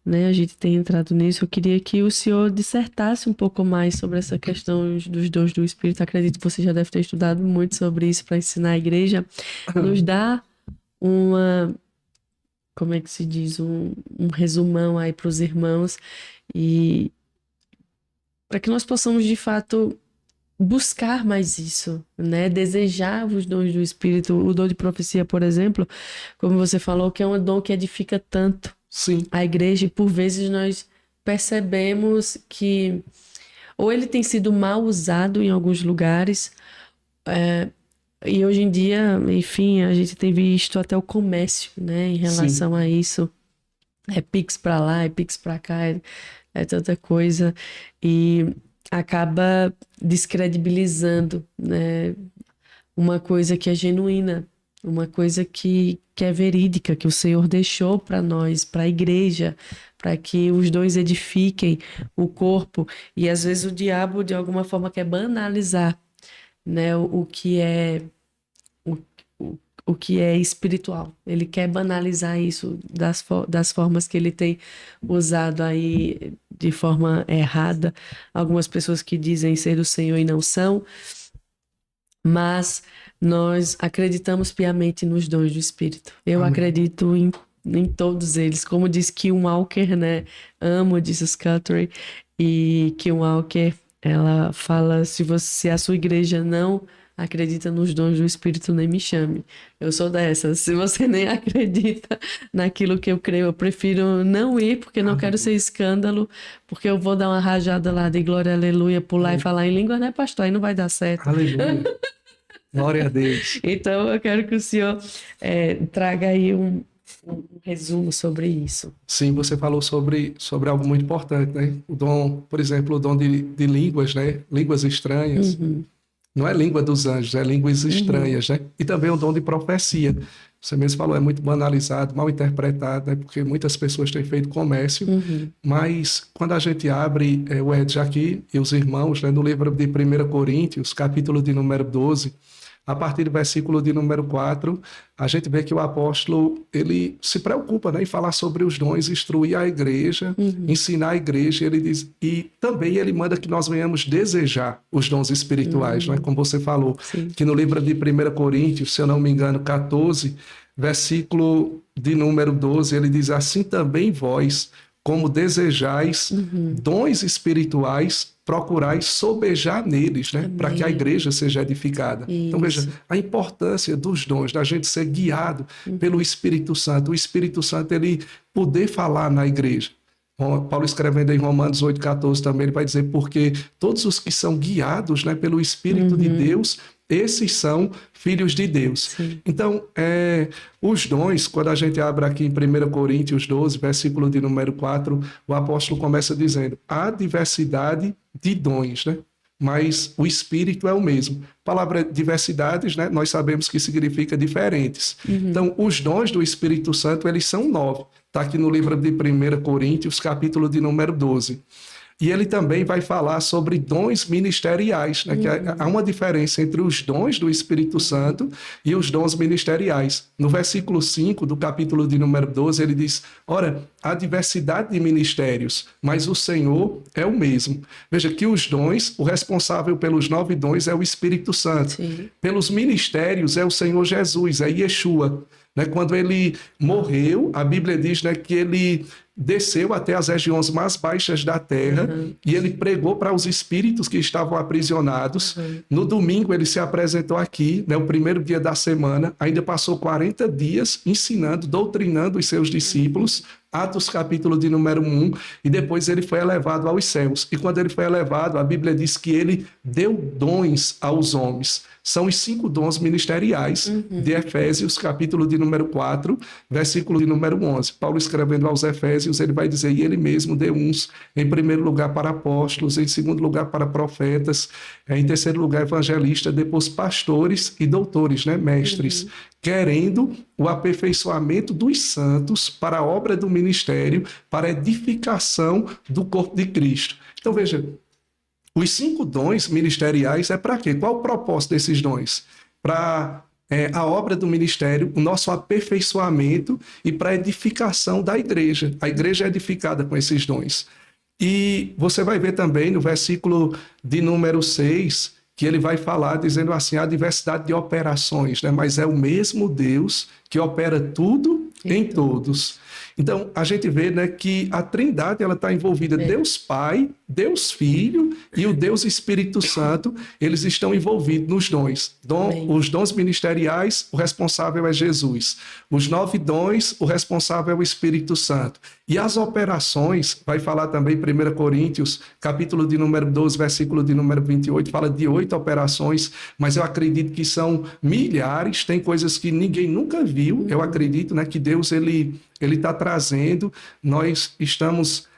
né, a gente tem entrado nisso. Eu queria que o senhor dissertasse um pouco mais sobre essa questão dos dons do Espírito. Acredito que você já deve ter estudado muito sobre isso para ensinar a igreja. Nos dá como é que se diz, um resumão aí para os irmãos, e para que nós possamos, de fato, buscar mais isso, né? Desejar os dons do Espírito. O dom de profecia, por exemplo, como você falou, que é um dom que edifica tanto. Sim. A igreja, e por vezes nós percebemos que ou ele tem sido mal usado em alguns lugares, e hoje em dia, enfim, a gente tem visto até o comércio, né, em relação a isso. É Pix para lá, é Pix para cá, é tanta coisa, e acaba descredibilizando, né, uma coisa que é genuína, uma coisa que é verídica, que o Senhor deixou para nós, para a igreja, para que os dons edifiquem o corpo. E às vezes o diabo, de alguma forma, quer banalizar, né, o que é espiritual. Ele quer banalizar isso das formas que ele tem usado aí de forma errada. Algumas pessoas que dizem ser do Senhor e não são, mas nós acreditamos piamente nos dons do Espírito. Eu acredito em todos eles. Como diz Kim Walker, né? Amo Jesus Guthrie. E Kim Walker, ela fala, se a sua igreja não acredita nos dons do Espírito, nem me chame. Eu sou dessas. Se você nem acredita naquilo que eu creio, eu prefiro não ir, porque não quero ser escândalo, porque eu vou dar uma rajada lá de glória, aleluia, pular e falar em língua, né, pastor? Aí não vai dar certo. Aleluia. Glória a Deus. Então, eu quero que o senhor traga aí um resumo sobre isso. Sim, você falou sobre algo muito importante, né? O dom, por exemplo, o dom de línguas, né? Línguas estranhas. Não é língua dos anjos, é línguas estranhas, né? E também o dom de profecia. Você mesmo falou, é muito banalizado, mal interpretado, né? Porque muitas pessoas têm feito comércio, mas quando a gente abre o Ed aqui e os irmãos, né, no livro de 1 Coríntios, capítulo de número 12, a partir do versículo de número 4, a gente vê que o apóstolo, ele se preocupa, né, em falar sobre os dons, instruir a igreja, ensinar a igreja, ele diz, e também ele manda que nós venhamos desejar os dons espirituais, né, como você falou, que no livro de 1 Coríntios, se eu não me engano, 14, versículo de número 12, ele diz, assim também vós, como desejais dons espirituais, procurai sobejar neles, né? Para que a igreja seja edificada. Isso. Então, veja, a importância dos dons, da gente ser guiado pelo Espírito Santo. O Espírito Santo, ele poder falar na igreja. Paulo escrevendo em Romanos 8,14 também, ele vai dizer, porque todos os que são guiados, né, pelo Espírito de Deus, esses são filhos de Deus. Sim. Então, os dons, quando a gente abre aqui em 1 Coríntios 12, versículo de número 4, o apóstolo começa dizendo, há diversidade de dons, né? Mas o Espírito é o mesmo. A palavra diversidades, né, nós sabemos que significa diferentes. Então, os dons do Espírito Santo, eles são 9. Está aqui no livro de 1 Coríntios, capítulo de número 12. E ele também vai falar sobre dons ministeriais, né? Que há uma diferença entre os dons do Espírito Santo e os dons ministeriais. No versículo 5 do capítulo de número 12, ele diz: ora, há diversidade de ministérios, mas o Senhor é o mesmo. Veja que os dons, o responsável pelos 9 dons é o Espírito Santo. Sim. Pelos ministérios é o Senhor Jesus, é Yeshua. Né? Quando ele morreu, a Bíblia diz, né, que ele desceu até as regiões mais baixas da terra e ele pregou para os espíritos que estavam aprisionados. No domingo ele se apresentou aqui, né, o primeiro dia da semana, ainda passou 40 dias ensinando, doutrinando os seus discípulos, Atos capítulo de número 1, e depois ele foi elevado aos céus. E quando ele foi elevado, a Bíblia diz que ele deu dons aos homens. São os 5 dons ministeriais de Efésios, capítulo de número 4, versículo de número 11. Paulo escrevendo aos Efésios, ele vai dizer: e ele mesmo deu uns, em primeiro lugar para apóstolos, em segundo lugar para profetas, em terceiro lugar evangelistas, depois pastores e doutores, né, mestres, querendo o aperfeiçoamento dos santos para a obra do ministério, para a edificação do corpo de Cristo. Então veja, os 5 dons ministeriais é para quê? Qual o propósito desses dons? Para a obra do ministério, o nosso aperfeiçoamento e para a edificação da igreja. A igreja é edificada com esses dons. E você vai ver também no versículo de número 6, que ele vai falar dizendo assim: a diversidade de operações, né? Mas é o mesmo Deus que opera tudo em todos. Então, a gente vê, né, que a Trindade está envolvida, Deus Pai, Deus Filho e o Deus Espírito Santo, eles estão envolvidos nos dons. Os dons ministeriais, o responsável é Jesus. Os 9 dons, o responsável é o Espírito Santo. E as operações, vai falar também 1 Coríntios, capítulo de número 12, versículo de número 28, fala de 8 operações, mas eu acredito que são milhares, tem coisas que ninguém nunca viu. Eu acredito, né, que Deus ele está trazendo, nós estamos,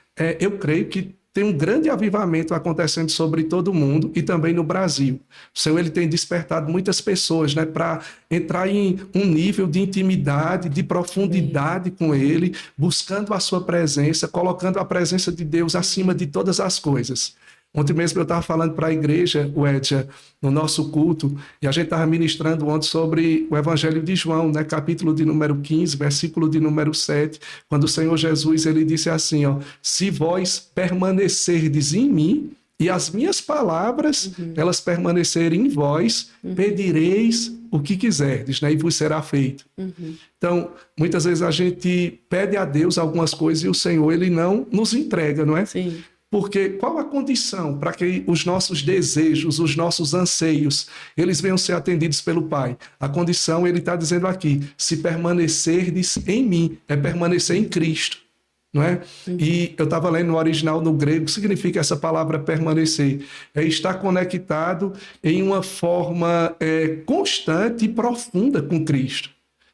eu creio que tem um grande avivamento acontecendo sobre todo o mundo e também no Brasil. O Senhor ele tem despertado muitas pessoas, né, para entrar em um nível de intimidade, de profundidade com Ele, buscando a sua presença, colocando a presença de Deus acima de todas as coisas. Ontem mesmo eu estava falando para a igreja, Edja, no nosso culto, e a gente estava ministrando ontem sobre o Evangelho de João, né, capítulo de número 15, versículo de número 7, quando o Senhor Jesus ele disse assim, ó: se vós permanecerdes em mim e as minhas palavras, elas permanecerem em vós, pedireis o que quiserdes, né, e vos será feito. Então, muitas vezes a gente pede a Deus algumas coisas e o Senhor ele não nos entrega, não é? Sim. Porque qual a condição para que os nossos desejos, os nossos anseios, eles venham ser atendidos pelo Pai? A condição, ele está dizendo aqui: se permanecerdes em mim, é permanecer em Cristo, não é? E eu estava lendo no original, no grego, o que significa essa palavra permanecer? É estar conectado em uma forma constante e profunda com Cristo.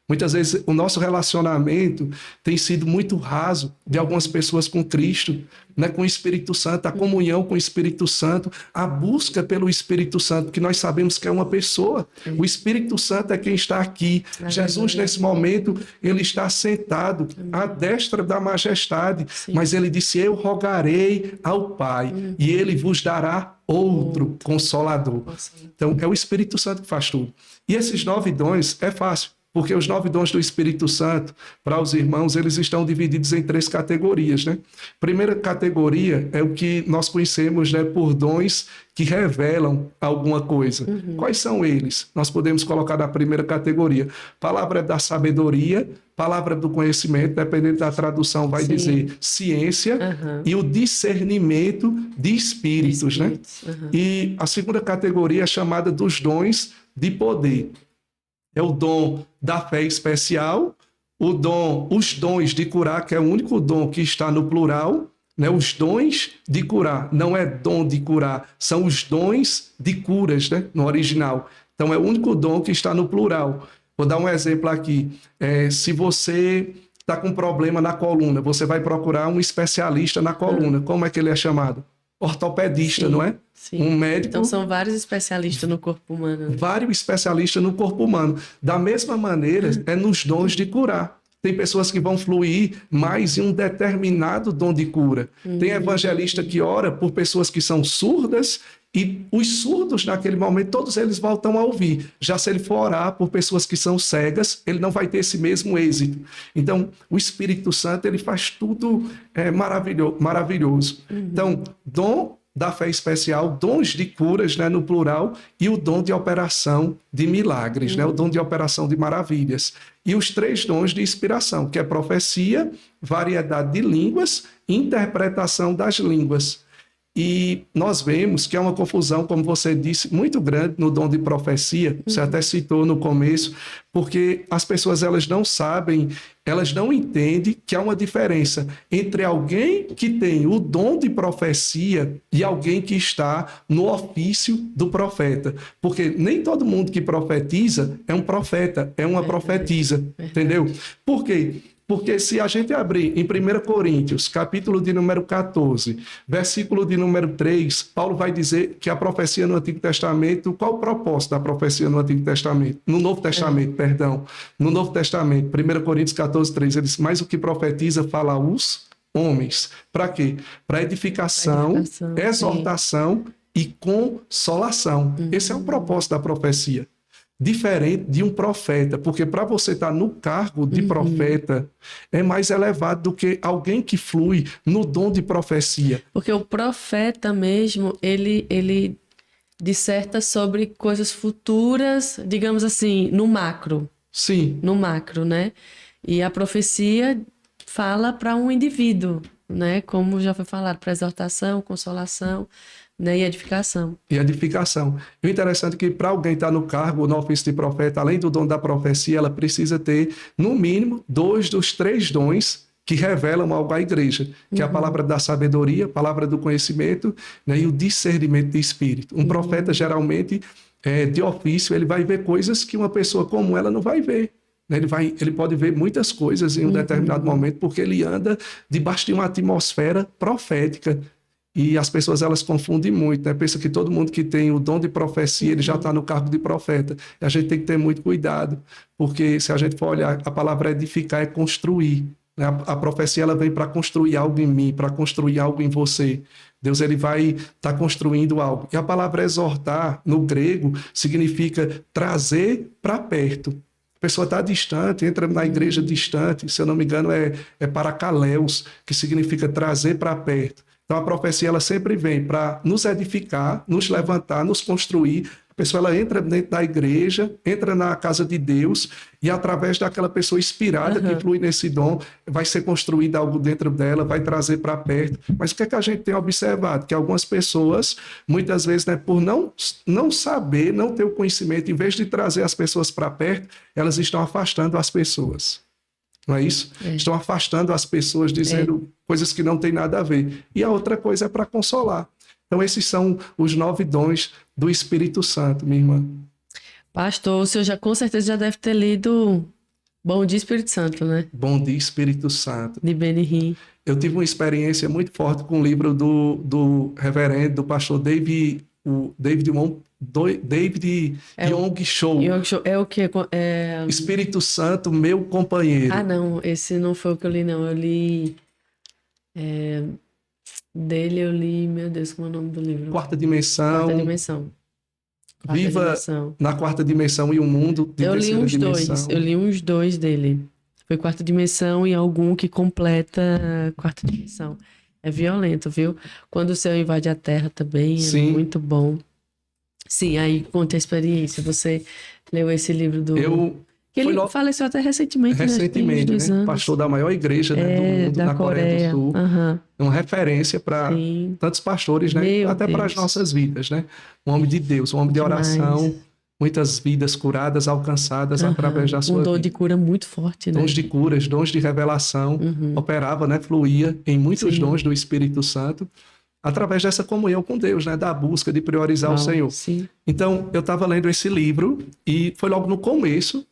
Muitas vezes o nosso relacionamento tem sido muito raso de algumas pessoas com Cristo, né, com o Espírito Santo, a comunhão com o Espírito Santo, a busca pelo Espírito Santo, que nós sabemos que é uma pessoa. O Espírito Santo é quem está aqui. Jesus, nesse momento, ele está sentado à destra da majestade, mas ele disse: eu rogarei ao Pai e ele vos dará outro Consolador. Então, é o Espírito Santo que faz tudo. E esses 9 dons é fácil. Porque os 9 dons do Espírito Santo, para os irmãos, eles estão divididos em 3 categorias, né? Primeira categoria é o que nós conhecemos, né, por dons que revelam alguma coisa. Quais são eles? Nós podemos colocar na primeira categoria: palavra da sabedoria, palavra do conhecimento, dependendo da tradução, vai dizer ciência, e o discernimento de espíritos, né? E a segunda categoria é chamada dos dons de poder. É o dom da fé especial, os dons de curar, que é o único dom que está no plural, né? Os dons de curar, não é dom de curar, são os dons de curas, né? No original. Então é o único dom que está no plural. Vou dar um exemplo aqui. Se você está com problema na coluna, você vai procurar um especialista na coluna. Como é que ele é chamado? Ortopedista, não é? Sim. Um médico. Então são vários especialistas no corpo humano. Vários especialistas no corpo humano. Da mesma maneira, é nos dons de curar. Tem pessoas que vão fluir mais em um determinado dom de cura. Tem evangelista que ora por pessoas que são surdas e os surdos, naquele momento, todos eles voltam a ouvir. Já se ele for orar por pessoas que são cegas, ele não vai ter esse mesmo êxito. Então, o Espírito Santo, ele faz tudo maravilhoso. Então, dom da fé especial, dons de curas, né, no plural, e o dom de operação de milagres, né, o dom de operação de maravilhas. E os 3 dons de inspiração, que é profecia, variedade de línguas e interpretação das línguas. E nós vemos que é uma confusão, como você disse, muito grande no dom de profecia, você até citou no começo, porque as pessoas elas não sabem, elas não entendem que há uma diferença entre alguém que tem o dom de profecia e alguém que está no ofício do profeta. Porque nem todo mundo que profetiza é um profeta, é uma profetisa, entendeu? Por quê? Porque se a gente abrir em 1 Coríntios, capítulo de número 14, versículo de número 3, Paulo vai dizer que a profecia no Antigo Testamento, qual o propósito da profecia no Antigo Testamento? No Novo Testamento, perdão. No Novo Testamento, 1 Coríntios 14, 3, ele diz, mas o que profetiza fala aos homens. Para quê? Para edificação, exortação e consolação. Esse é o propósito da profecia. Diferente de um profeta, porque para você estar no cargo de profeta é mais elevado do que alguém que flui no dom de profecia. Porque o profeta mesmo, ele disserta sobre coisas futuras, digamos assim, no macro. Sim. No macro, né? E a profecia fala para um indivíduo, né? Como já foi falado, para exortação, consolação, né? E edificação. E edificação. E o interessante é que para alguém estar no cargo, no ofício de profeta, além do dom da profecia, ela precisa ter, no mínimo, 2 dos 3 dons que revelam algo à igreja, que é a palavra da sabedoria, a palavra do conhecimento, né? E o discernimento de espírito. Um profeta, geralmente, de ofício, ele vai ver coisas que uma pessoa como ela não vai ver. Ele pode ver muitas coisas em um determinado momento, porque ele anda debaixo de uma atmosfera profética. E as pessoas, elas confundem muito, né? Pensa que todo mundo que tem o dom de profecia, ele já está no cargo de profeta. E a gente tem que ter muito cuidado, porque se a gente for olhar, a palavra edificar é construir, né? A profecia, ela vem para construir algo em mim, para construir algo em você. Deus, ele vai estar construindo algo. E a palavra exortar, no grego, significa trazer para perto. A pessoa está distante, entra na igreja distante, se eu não me engano é paracaleus, que significa trazer para perto. Então a profecia ela sempre vem para nos edificar, nos levantar, nos construir. A pessoa ela entra dentro da igreja, entra na casa de Deus e através daquela pessoa inspirada que flui nesse dom, vai ser construído algo dentro dela, vai trazer para perto. Mas o que é que a gente tem observado? Que algumas pessoas, muitas vezes, né, por não saber, não ter o conhecimento, em vez de trazer as pessoas para perto, elas estão afastando as pessoas. Não é isso? Estão afastando as pessoas, dizendo coisas que não têm nada a ver. E a outra coisa é para consolar. Então, esses são os 9 dons do Espírito Santo, minha irmã. Pastor, o senhor com certeza já deve ter lido Bom Dia Espírito Santo, né? Bom Dia Espírito Santo. De Benihim. Eu tive uma experiência muito forte com o livro do reverendo, do pastor David Yong Show. É o quê? Espírito Santo, meu companheiro. Ah, não. Esse não foi o que eu li, não. Eu li... Dele eu li... Meu Deus, como é o nome do livro? Quarta Dimensão. Quarta Dimensão. Viva na Quarta Dimensão e o Mundo de Terceira Dimensão. Eu li uns 2 dele. Foi Quarta Dimensão e algum que completa Quarta Dimensão. É violento, viu? Quando o céu invade a Terra também, Sim. É muito bom. Sim, aí conta a experiência. Você leu esse livro do... Ele faleceu até recentemente, né? Pastor da maior igreja, né, do mundo, na Coreia do Sul. É uma referência para tantos pastores, né? Até para as nossas vidas, né? Um homem de Deus, um homem de oração, muitas vidas curadas, alcançadas através da sua vida. Um dom de cura muito forte, né? Dons de curas, dons de revelação, operava, né? Fluía em muitos dons do Espírito Santo, através dessa comunhão com Deus, né? Da busca de priorizar o Senhor. Sim. Então, eu estava lendo esse livro e foi logo no começo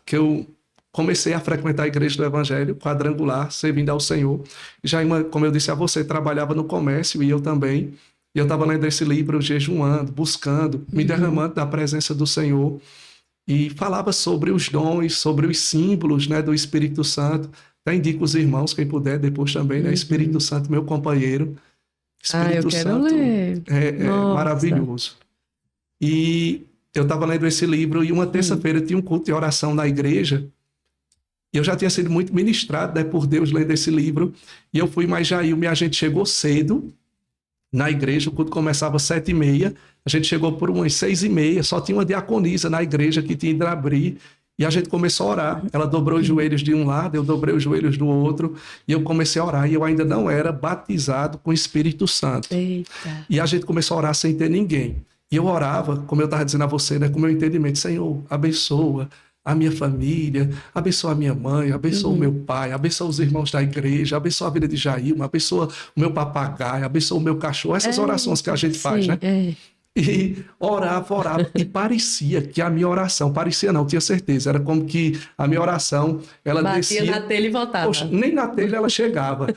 que eu comecei a frequentar a igreja do Evangelho, quadrangular, servindo ao Senhor. Já, como eu disse a você, trabalhava no comércio e eu também. E eu estava lendo esse livro, jejuando, buscando, me derramando da presença do Senhor. e falava sobre os dons, sobre os símbolos, né, do Espírito Santo. Até indico os irmãos, quem puder, depois também, né? Espírito Santo, meu companheiro. Espírito eu quero Santo ler. é maravilhoso. E eu estava lendo esse livro e uma terça-feira tinha um culto de oração na igreja. E eu já tinha sido muito ministrado, né, por Deus lendo esse livro. E eu fui, mas Jailme, a gente chegou cedo na igreja, o culto começava às 7h30. A gente chegou por umas 6h30, só tinha uma diaconisa na igreja que tinha ido abrir. E a gente começou a orar. Ela dobrou os joelhos de um lado, eu dobrei os joelhos do outro. E eu comecei a orar. E eu ainda não era batizado com o Espírito Santo. Eita. E a gente começou a orar sem ter ninguém. E eu orava, como eu estava dizendo a você, né, com o meu entendimento. Senhor, abençoa a minha família, abençoa a minha mãe, abençoa o meu pai, abençoa os irmãos da igreja, abençoa a vida de Jailma, abençoa o meu papagaio, abençoa o meu cachorro. Essas orações que a gente faz, né? E orava, e parecia que a minha oração, parecia não, tinha certeza, era como que a minha oração, ela batia descia... na telha e voltava. Poxa, nem na telha ela chegava,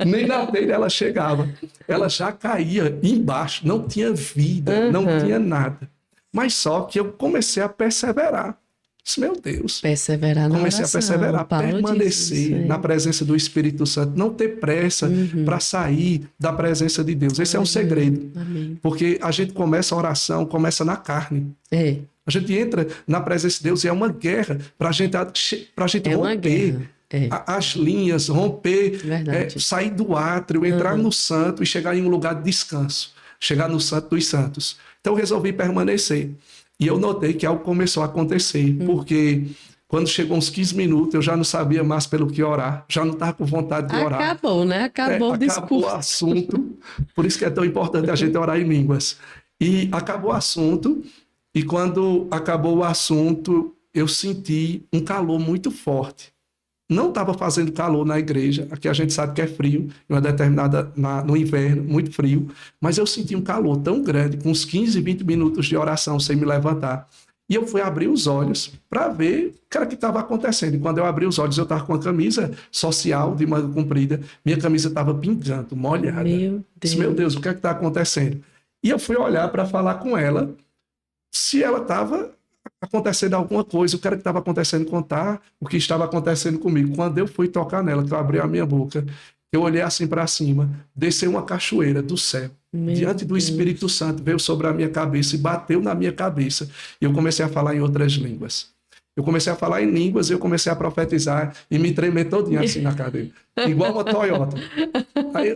nem na telha ela chegava, ela já caía embaixo, não tinha vida, não tinha nada, mas só que eu comecei a perseverar. Meu Deus, perseverar na comecei oração, a perseverar, permanecer na presença do Espírito Santo, não ter pressa para sair da presença de Deus. Esse é um segredo. Amém. Porque a gente começa a oração, começa na carne. A gente entra na presença de Deus e é uma guerra para a gente romper as linhas, romper, sair do átrio, entrar no santo e chegar em um lugar de descanso, chegar no santo dos santos. Então eu resolvi permanecer. E eu notei que algo começou a acontecer, porque quando chegou uns 15 minutos, eu já não sabia mais pelo que orar, já não estava com vontade de orar. Acabou, né? Acabou o discurso. Acabou o assunto, por isso que é tão importante a gente orar em línguas. E acabou o assunto, e quando acabou o assunto, eu senti um calor muito forte. Não estava fazendo calor na igreja, aqui a gente sabe que é frio, em uma determinada, no inverno, muito frio, mas eu senti um calor tão grande, com uns 15, 20 minutos de oração sem me levantar. E eu fui abrir os olhos para ver o que era que estava acontecendo. E quando eu abri os olhos, eu estava com a camisa social de manga comprida, minha camisa estava pingando, molhada. Meu Deus, o que é que está acontecendo? E eu fui olhar para falar com ela se ela estava acontecendo alguma coisa, o que era que estava acontecendo, contar o que estava acontecendo comigo. Quando eu fui tocar nela, que eu abri a minha boca, eu olhei assim para cima, desceu uma cachoeira do céu, diante do Espírito Santo, veio sobre a minha cabeça e bateu na minha cabeça. E eu comecei a falar em outras línguas. Eu comecei a falar em línguas, eu comecei a profetizar e me tremer todinho assim na cadeira, igual uma Toyota. Aí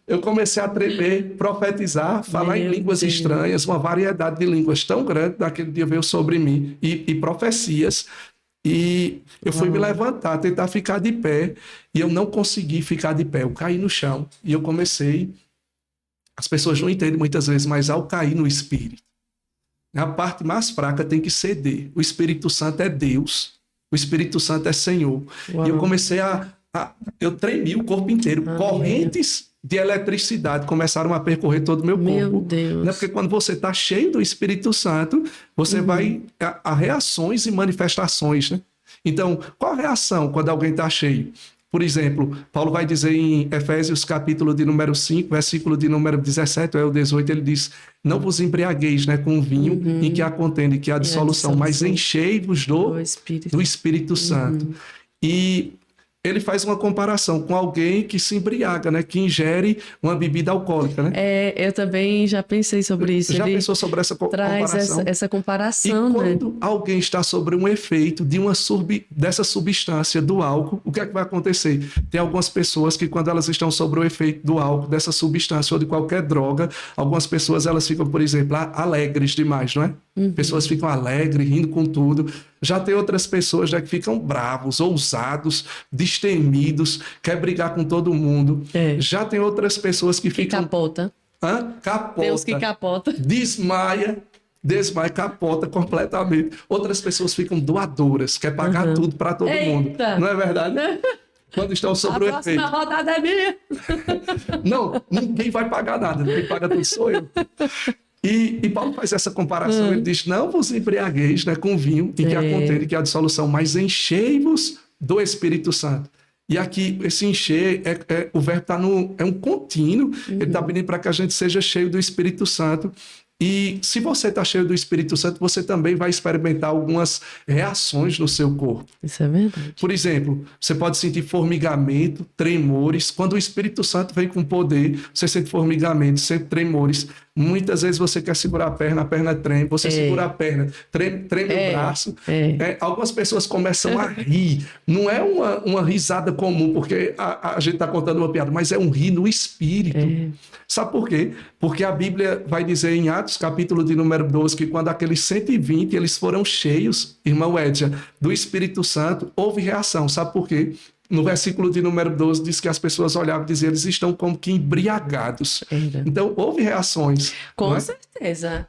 eu comecei a tremer, profetizar, falar em línguas estranhas, uma variedade de línguas tão grande, naquele dia veio sobre mim, e profecias. E eu fui me levantar, tentar ficar de pé, e eu não consegui ficar de pé. Eu caí no chão e eu comecei... As pessoas não entendem muitas vezes, mas ao cair no Espírito, a parte mais fraca tem que ceder. O Espírito Santo é Deus. O Espírito Santo é Senhor. E eu comecei eu tremi o corpo inteiro. Correntes de eletricidade começaram a percorrer todo o meu corpo. Meu Deus. Né? Porque quando você está cheio do Espírito Santo, você vai a reações e manifestações. Né? Então, qual a reação quando alguém está cheio? Por exemplo, Paulo vai dizer em Efésios capítulo de número 5, versículo de número 17 ou 18, ele diz: não vos embriagueis, né, com vinho em que há contenda e que há dissolução, mas enchei-vos do Espírito Santo. E ele faz uma comparação com alguém que se embriaga, né, que ingere uma bebida alcoólica. Né? Eu também já pensei sobre isso. Já pensou sobre essa comparação? Traz essa comparação. E quando alguém está sobre um efeito dessa substância do álcool, o que é que vai acontecer? Tem algumas pessoas que quando elas estão sobre o efeito do álcool, dessa substância ou de qualquer droga, algumas pessoas elas ficam, por exemplo, alegres demais, não é? Pessoas ficam alegres, rindo com tudo. Já tem outras pessoas que ficam bravos, ousados, destemidos, quer brigar com todo mundo. Já tem outras pessoas que ficam... capota. Capota. Tem uns que capota. Desmaia, capota completamente. Outras pessoas ficam doadoras, quer pagar tudo para todo mundo. Não é verdade? Quando estão sobre o efeito. A próxima rodada é minha. Não, ninguém vai pagar nada. Quem paga tudo sou eu. E Paulo faz essa comparação, ele diz, não vos embriagueis, né, com vinho em que há contenda e que há dissolução, mas enchei-vos do Espírito Santo. E aqui, esse encher, o verbo está é um contínuo, ele está pedindo para que a gente seja cheio do Espírito Santo. E se você está cheio do Espírito Santo, você também vai experimentar algumas reações no seu corpo. Isso é verdade. Por exemplo, você pode sentir formigamento, tremores. Quando o Espírito Santo vem com poder, você sente formigamento, sente tremores. Muitas vezes você quer segurar a perna treme, você segura a perna, treme o braço. Algumas pessoas começam a rir. Não é uma risada comum, porque a gente está contando uma piada, mas é um rir no espírito. Sabe por quê? Porque a Bíblia vai dizer em Atos, capítulo de número 12, que quando aqueles 120 eles foram cheios, irmão Edja, do Espírito Santo, houve reação. Sabe por quê? No versículo de número 12 diz que as pessoas olhavam e diziam, eles estão como que embriagados. Então, houve reações. Com certeza.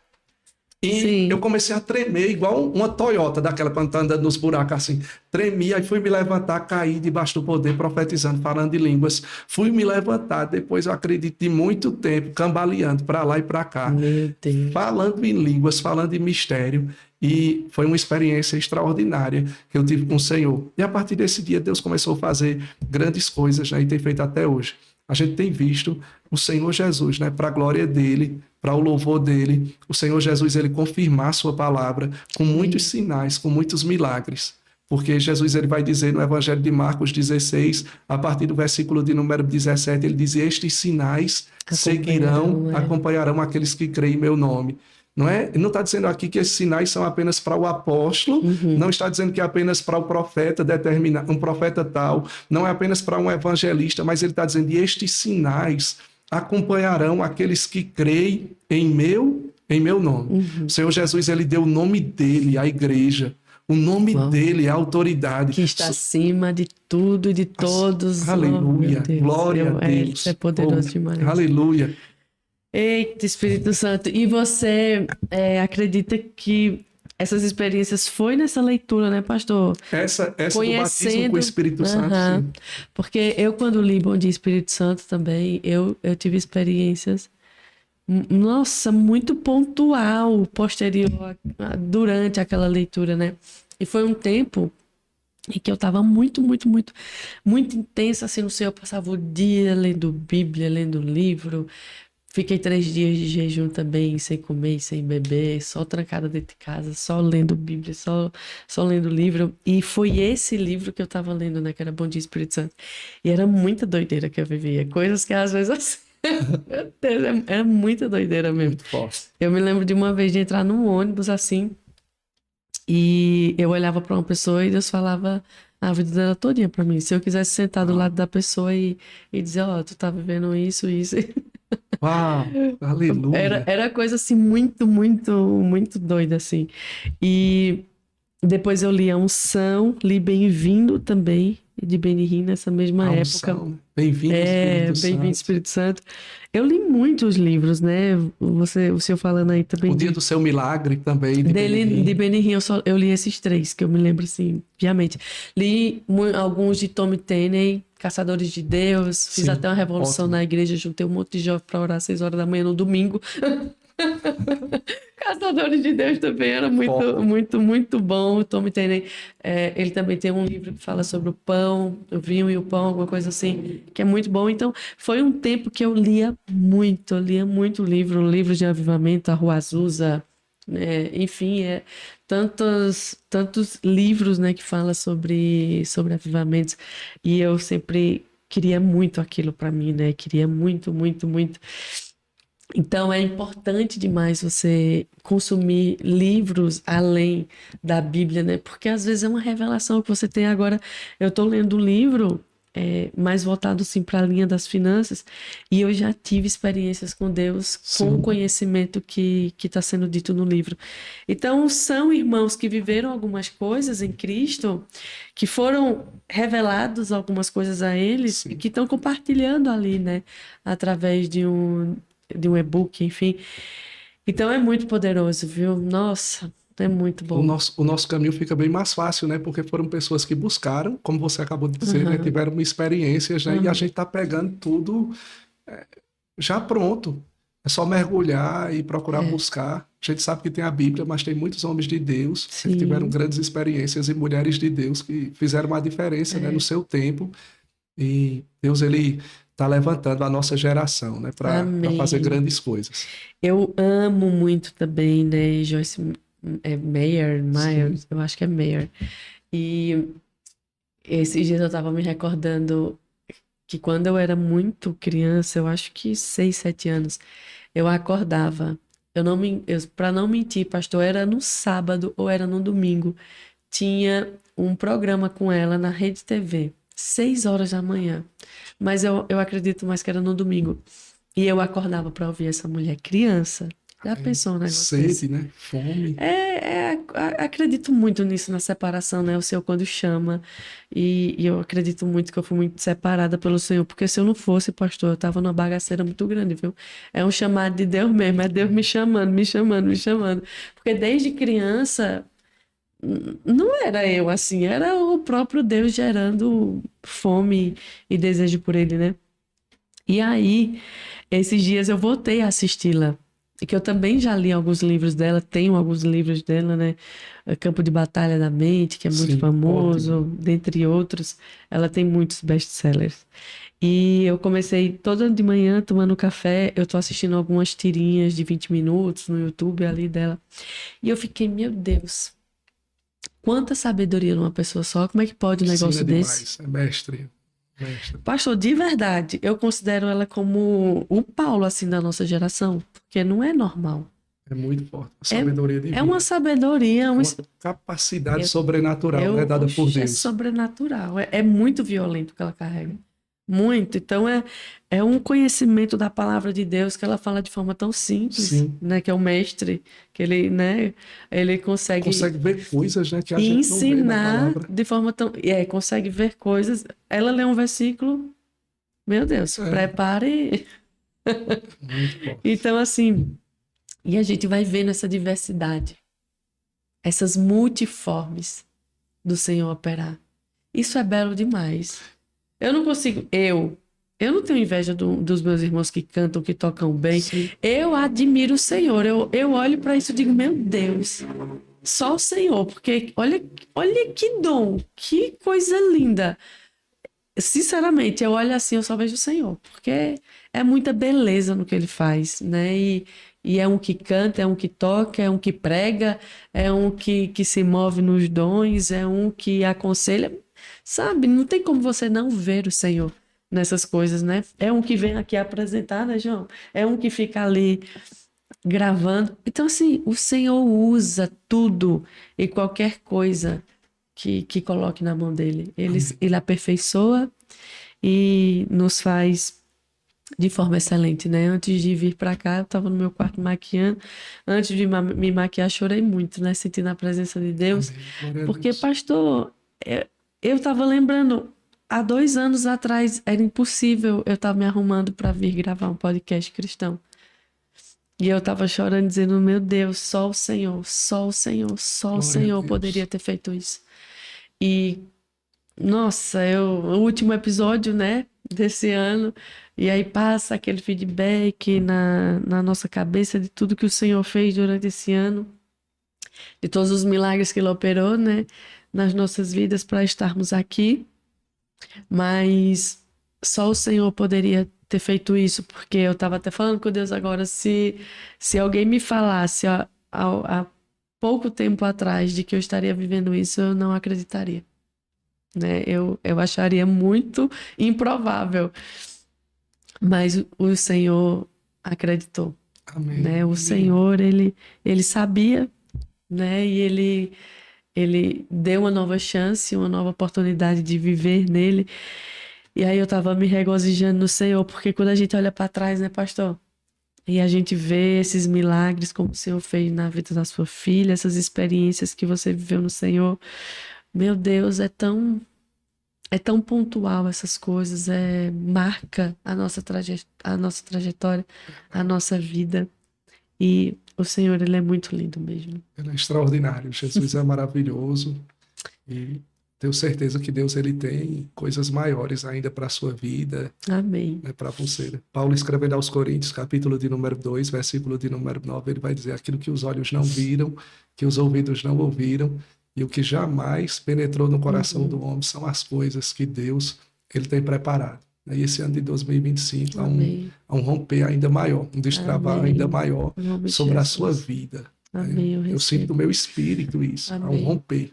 E sim, eu comecei a tremer igual uma Toyota daquela, quando tá andando nos buracos assim. Tremi, aí fui me levantar, caí debaixo do poder, profetizando, falando de línguas. Fui me levantar, depois eu acredito de muito tempo, cambaleando para lá e para cá. Meu Deus. Falando em línguas, falando em mistério. E foi uma experiência extraordinária que eu tive com o Senhor. E a partir desse dia, Deus começou a fazer grandes coisas, né, e tem feito até hoje. A gente tem visto o Senhor Jesus, né, para a glória dele, para o louvor dele, o Senhor Jesus, ele confirmar a sua palavra com muitos sinais, com muitos milagres. Porque Jesus, ele vai dizer no Evangelho de Marcos 16, a partir do versículo de número 17, ele diz, estes sinais acompanharão aqueles que creem em meu nome. Não é? Ele não está dizendo aqui que esses sinais são apenas para o apóstolo, não está dizendo que é apenas para o profeta determinado, um profeta tal, não é apenas para um evangelista, mas ele está dizendo, e estes sinais acompanharão aqueles que creem em meu nome. O Senhor Jesus, ele deu o nome dele à igreja. O nome dele é a autoridade. Que está acima de tudo e de todos. Aleluia. Glória a Deus. Isso é poderoso demais. Aleluia. Eita, Espírito Santo. E você acredita que essas experiências foi nessa leitura, né, pastor? Essa do batismo com o Espírito Santo, sim. Porque eu, quando li Bom Dia Espírito Santo também, eu tive experiências, nossa, muito pontual, posterior, durante aquela leitura, né? E foi um tempo em que eu estava muito intensa, assim, no Senhor. Eu passava o dia lendo Bíblia, lendo livro. Fiquei 3 dias de jejum também, sem comer, sem beber, só trancada dentro de casa, só lendo Bíblia, só lendo livro. E foi esse livro que eu estava lendo, né? Que era Bom Dia Espírito Santo. E era muita doideira que eu vivia. Coisas que às vezes assim... Meu Deus, era muita doideira mesmo. Muito forte. Eu me lembro de uma vez de entrar num ônibus assim, e eu olhava para uma pessoa e Deus falava a vida dela todinha para mim. Se eu quisesse sentar do lado da pessoa e dizer, ó, tu tá vivendo isso. Uau, aleluia. Era coisa assim muito doida assim. E depois eu li A Unção, li Bem-vindo também, de Benny Hinn, nessa mesma época. Bem-vindo, Espírito Santo. Bem-vindo, Espírito Santo. Eu li muitos livros, né? O senhor falando aí também. O Dia do Seu Milagre também, de Benny Hinn, eu li esses 3, que eu me lembro assim, obviamente. Li alguns de Tommy Tenney, Caçadores de Deus. Fiz até uma revolução na igreja, juntei um monte de jovens para orar às 6 horas da manhã no domingo. Caçadores de Deus também era muito bom. O Tommy Tenney, ele também tem um livro que fala sobre o pão, o vinho e o pão, alguma coisa assim, que é muito bom. Então, foi um tempo que eu lia muito livros de avivamento, a Rua Azusa, enfim, tantos livros, né, que falam sobre avivamentos. E eu sempre queria muito aquilo para mim, né? Queria muito. Então, é importante demais você consumir livros além da Bíblia, né? Porque às vezes é uma revelação que você tem agora. Eu estou lendo um livro mais voltado, sim, para a linha das finanças, e eu já tive experiências com Deus, com o conhecimento que está sendo dito no livro. Então, são irmãos que viveram algumas coisas em Cristo, que foram revelados algumas coisas a eles, e que estão compartilhando ali, né? Através de um e-book, enfim. Então é muito poderoso, viu? Nossa, é muito bom. O nosso caminho fica bem mais fácil, né? Porque foram pessoas que buscaram, como você acabou de dizer, né? Tiveram experiências, né? E a gente tá pegando tudo já pronto. É só mergulhar e procurar buscar. A gente sabe que tem a Bíblia, mas tem muitos homens de Deus que tiveram grandes experiências e mulheres de Deus que fizeram uma diferença, né? No seu tempo. E Deus, ele está levantando a nossa geração, né, para fazer grandes coisas. Eu amo muito também, né, Joyce Meyer, eu acho que é Meyer. E esses dias eu estava me recordando que quando eu era muito criança, eu acho que 6, 7 anos, eu acordava. Para não mentir, pastor, era no sábado ou era no domingo. Tinha um programa com ela na Rede TV, 6 horas da manhã. Mas eu acredito mais que era no domingo. E eu acordava para ouvir essa mulher criança. Já pensou um negócio Sede, desse? né? Fome. Acredito muito nisso, na separação, né? O Senhor quando chama. E eu acredito muito que eu fui muito separada pelo Senhor. Porque se eu não fosse, pastor, eu tava numa bagaceira muito grande, viu? É um chamado de Deus mesmo. É Deus me chamando, me chamando, me chamando. Porque desde criança, não era eu assim. Era o próprio Deus gerando fome e desejo por ele, né? E aí, esses dias eu voltei a assisti-la. E que eu também já li alguns livros dela, tenho alguns livros dela, né? Campo de Batalha da Mente, que é muito famoso, dentre outros. Ela tem muitos best-sellers. E eu comecei toda de manhã tomando café, eu tô assistindo algumas tirinhas de 20 minutos no YouTube ali dela. E eu fiquei, meu Deus, quanta sabedoria numa pessoa só, como é que pode um negócio desse? É mestre. Pastor, de verdade, eu considero ela como o Paulo, assim, da nossa geração, porque não é normal. É muito forte. A sabedoria divina. É uma sabedoria, uma capacidade sobrenatural, né, dada por Deus. É sobrenatural. É muito violento o que ela carrega. Muito. Então, é um conhecimento da palavra de Deus que ela fala de forma tão simples, né? Que é o mestre, que ele, né? Ele consegue ver coisas, né? Que a gente não vê na palavra. de forma tão... consegue ver coisas. Ela lê um versículo, meu Deus, prepare. Muito bom. Então, assim, e a gente vai vendo essa diversidade, essas multiformes do Senhor operar. Isso é belo demais. Eu não consigo, eu não tenho inveja dos meus irmãos que cantam, que tocam bem. Sim. Eu admiro o Senhor. Eu olho para isso e digo, meu Deus, só o Senhor, porque olha que dom, que coisa linda. Sinceramente, eu olho assim, eu só vejo o Senhor, porque é muita beleza no que ele faz, né? E é um que canta, é um que toca, é um que prega, é um que se move nos dons, é um que aconselha. Sabe, não tem como você não ver o Senhor nessas coisas, né? É um que vem aqui apresentar, né, João? É um que fica ali gravando. Então, assim, o Senhor usa tudo e qualquer coisa que coloque na mão dele. Ele aperfeiçoa e nos faz de forma excelente, né? Antes de vir para cá, eu estava no meu quarto maquiando. Antes de me maquiar, chorei muito, né? Sentindo a presença de Deus. Porque, pastor, eu estava lembrando, há 2 anos atrás, era impossível eu estar me arrumando para vir gravar um podcast cristão. E eu estava chorando, dizendo, meu Deus, só o Senhor, só o Senhor, só o Senhor poderia ter feito isso. E, nossa, o último episódio, né, desse ano, e aí passa aquele feedback na nossa cabeça de tudo que o Senhor fez durante esse ano, de todos os milagres que Ele operou, né, nas nossas vidas para estarmos aqui. Mas só o Senhor poderia ter feito isso, porque eu estava até falando com Deus agora, se alguém me falasse há pouco tempo atrás de que eu estaria vivendo isso, eu não acreditaria. Né? Eu acharia muito improvável. Mas o Senhor acreditou. Amém. Né? O Senhor, ele sabia, né? E ele deu uma nova chance, uma nova oportunidade de viver nele. E aí eu estava me regozijando no Senhor, porque quando a gente olha para trás, né, pastor? E a gente vê esses milagres como o Senhor fez na vida da sua filha, essas experiências que você viveu no Senhor. Meu Deus, é tão pontual essas coisas, marca a nossa trajetória, a nossa vida. E o Senhor, Ele é muito lindo mesmo. Ele é extraordinário. Jesus é maravilhoso. E tenho certeza que Deus ele tem coisas maiores ainda para a sua vida. Amém. Né, para você. Paulo escrevendo aos Coríntios, capítulo de número 2, versículo de número 9, ele vai dizer aquilo que os olhos não viram, que os ouvidos não ouviram, e o que jamais penetrou no coração do homem são as coisas que Deus ele tem preparado. E esse ano de 2025 Amém. há um romper ainda maior, um destravar Amém. ainda maior Em nome de sobre a Jesus. sua vida. Amém. Eu sinto no meu espírito isso, há um Amém. romper.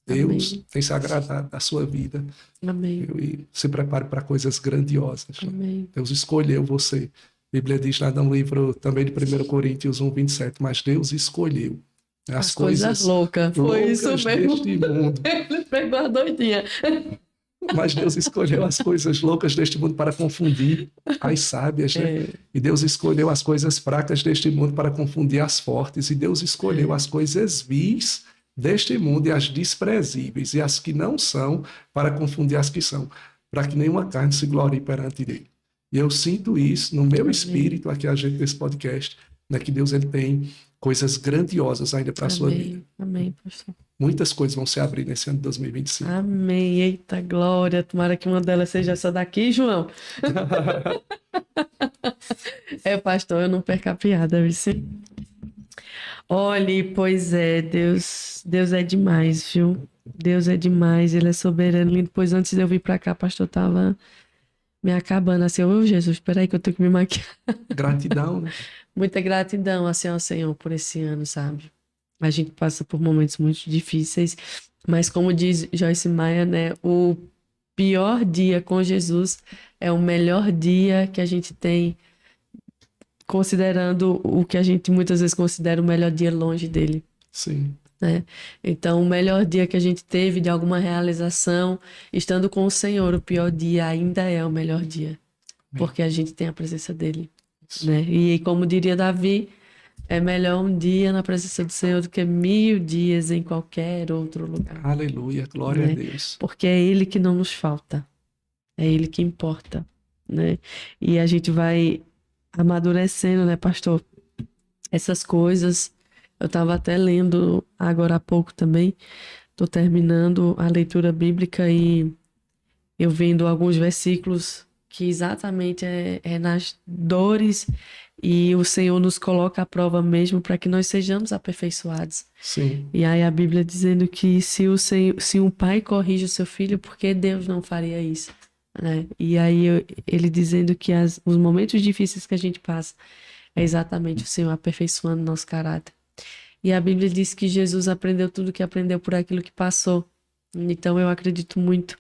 Deus Amém. tem se agradado da sua vida. Amém. E se prepare para coisas grandiosas. Amém. Deus escolheu você. A Bíblia diz lá no livro também de 1 Coríntios 1:27, mas Deus escolheu as coisas loucas. Foi isso loucas mesmo. deste mundo. Ele pegou a doidinha. Mas Deus escolheu as coisas loucas deste mundo para confundir as sábias, né? E Deus escolheu as coisas fracas deste mundo para confundir as fortes. E Deus escolheu as coisas vis deste mundo e as desprezíveis e as que não são para confundir as que são, para que nenhuma carne se glorie perante Ele. E eu sinto isso no meu espírito aqui, a gente desse podcast, né? Que Deus ele tem coisas grandiosas ainda para a sua vida. Amém, pastor. Muitas coisas vão se abrir nesse ano de 2025. Amém. Eita glória. Tomara que uma delas seja essa daqui, João. Pastor, eu não perco a piada, viu? Olhe, pois é, Deus é demais, viu? Deus é demais, Ele é soberano, lindo. Pois antes de eu vir pra cá, pastor tava me acabando assim. Ô Jesus, peraí que eu tenho que me maquiar. Gratidão, né? Muita gratidão, assim, ao Senhor por esse ano, sabe? A gente passa por momentos muito difíceis, mas como diz Joyce Meyer, né? O pior dia com Jesus é o melhor dia que a gente tem, considerando o que a gente muitas vezes considera o melhor dia longe dele. Sim. Né? Então, o melhor dia que a gente teve de alguma realização, estando com o Senhor, o pior dia ainda é o melhor dia, porque a gente tem a presença dele. Né? E como diria Davi, é melhor um dia na presença do Senhor do que 1000 dias em qualquer outro lugar. Aleluia, glória Né? a Deus. Porque é Ele que não nos falta, é Ele que importa. Né? E a gente vai amadurecendo, né, pastor? Essas coisas, eu estava até lendo agora há pouco também, estou terminando a leitura bíblica e eu vendo alguns versículos que exatamente é nas dores e o Senhor nos coloca à prova mesmo para que nós sejamos aperfeiçoados. Sim. E aí a Bíblia dizendo que se um pai corrige o seu filho, por que Deus não faria isso? Né? E aí ele dizendo que os momentos difíceis que a gente passa é exatamente o Senhor aperfeiçoando nosso caráter. E a Bíblia diz que Jesus aprendeu tudo que aprendeu por aquilo que passou. Então eu acredito muito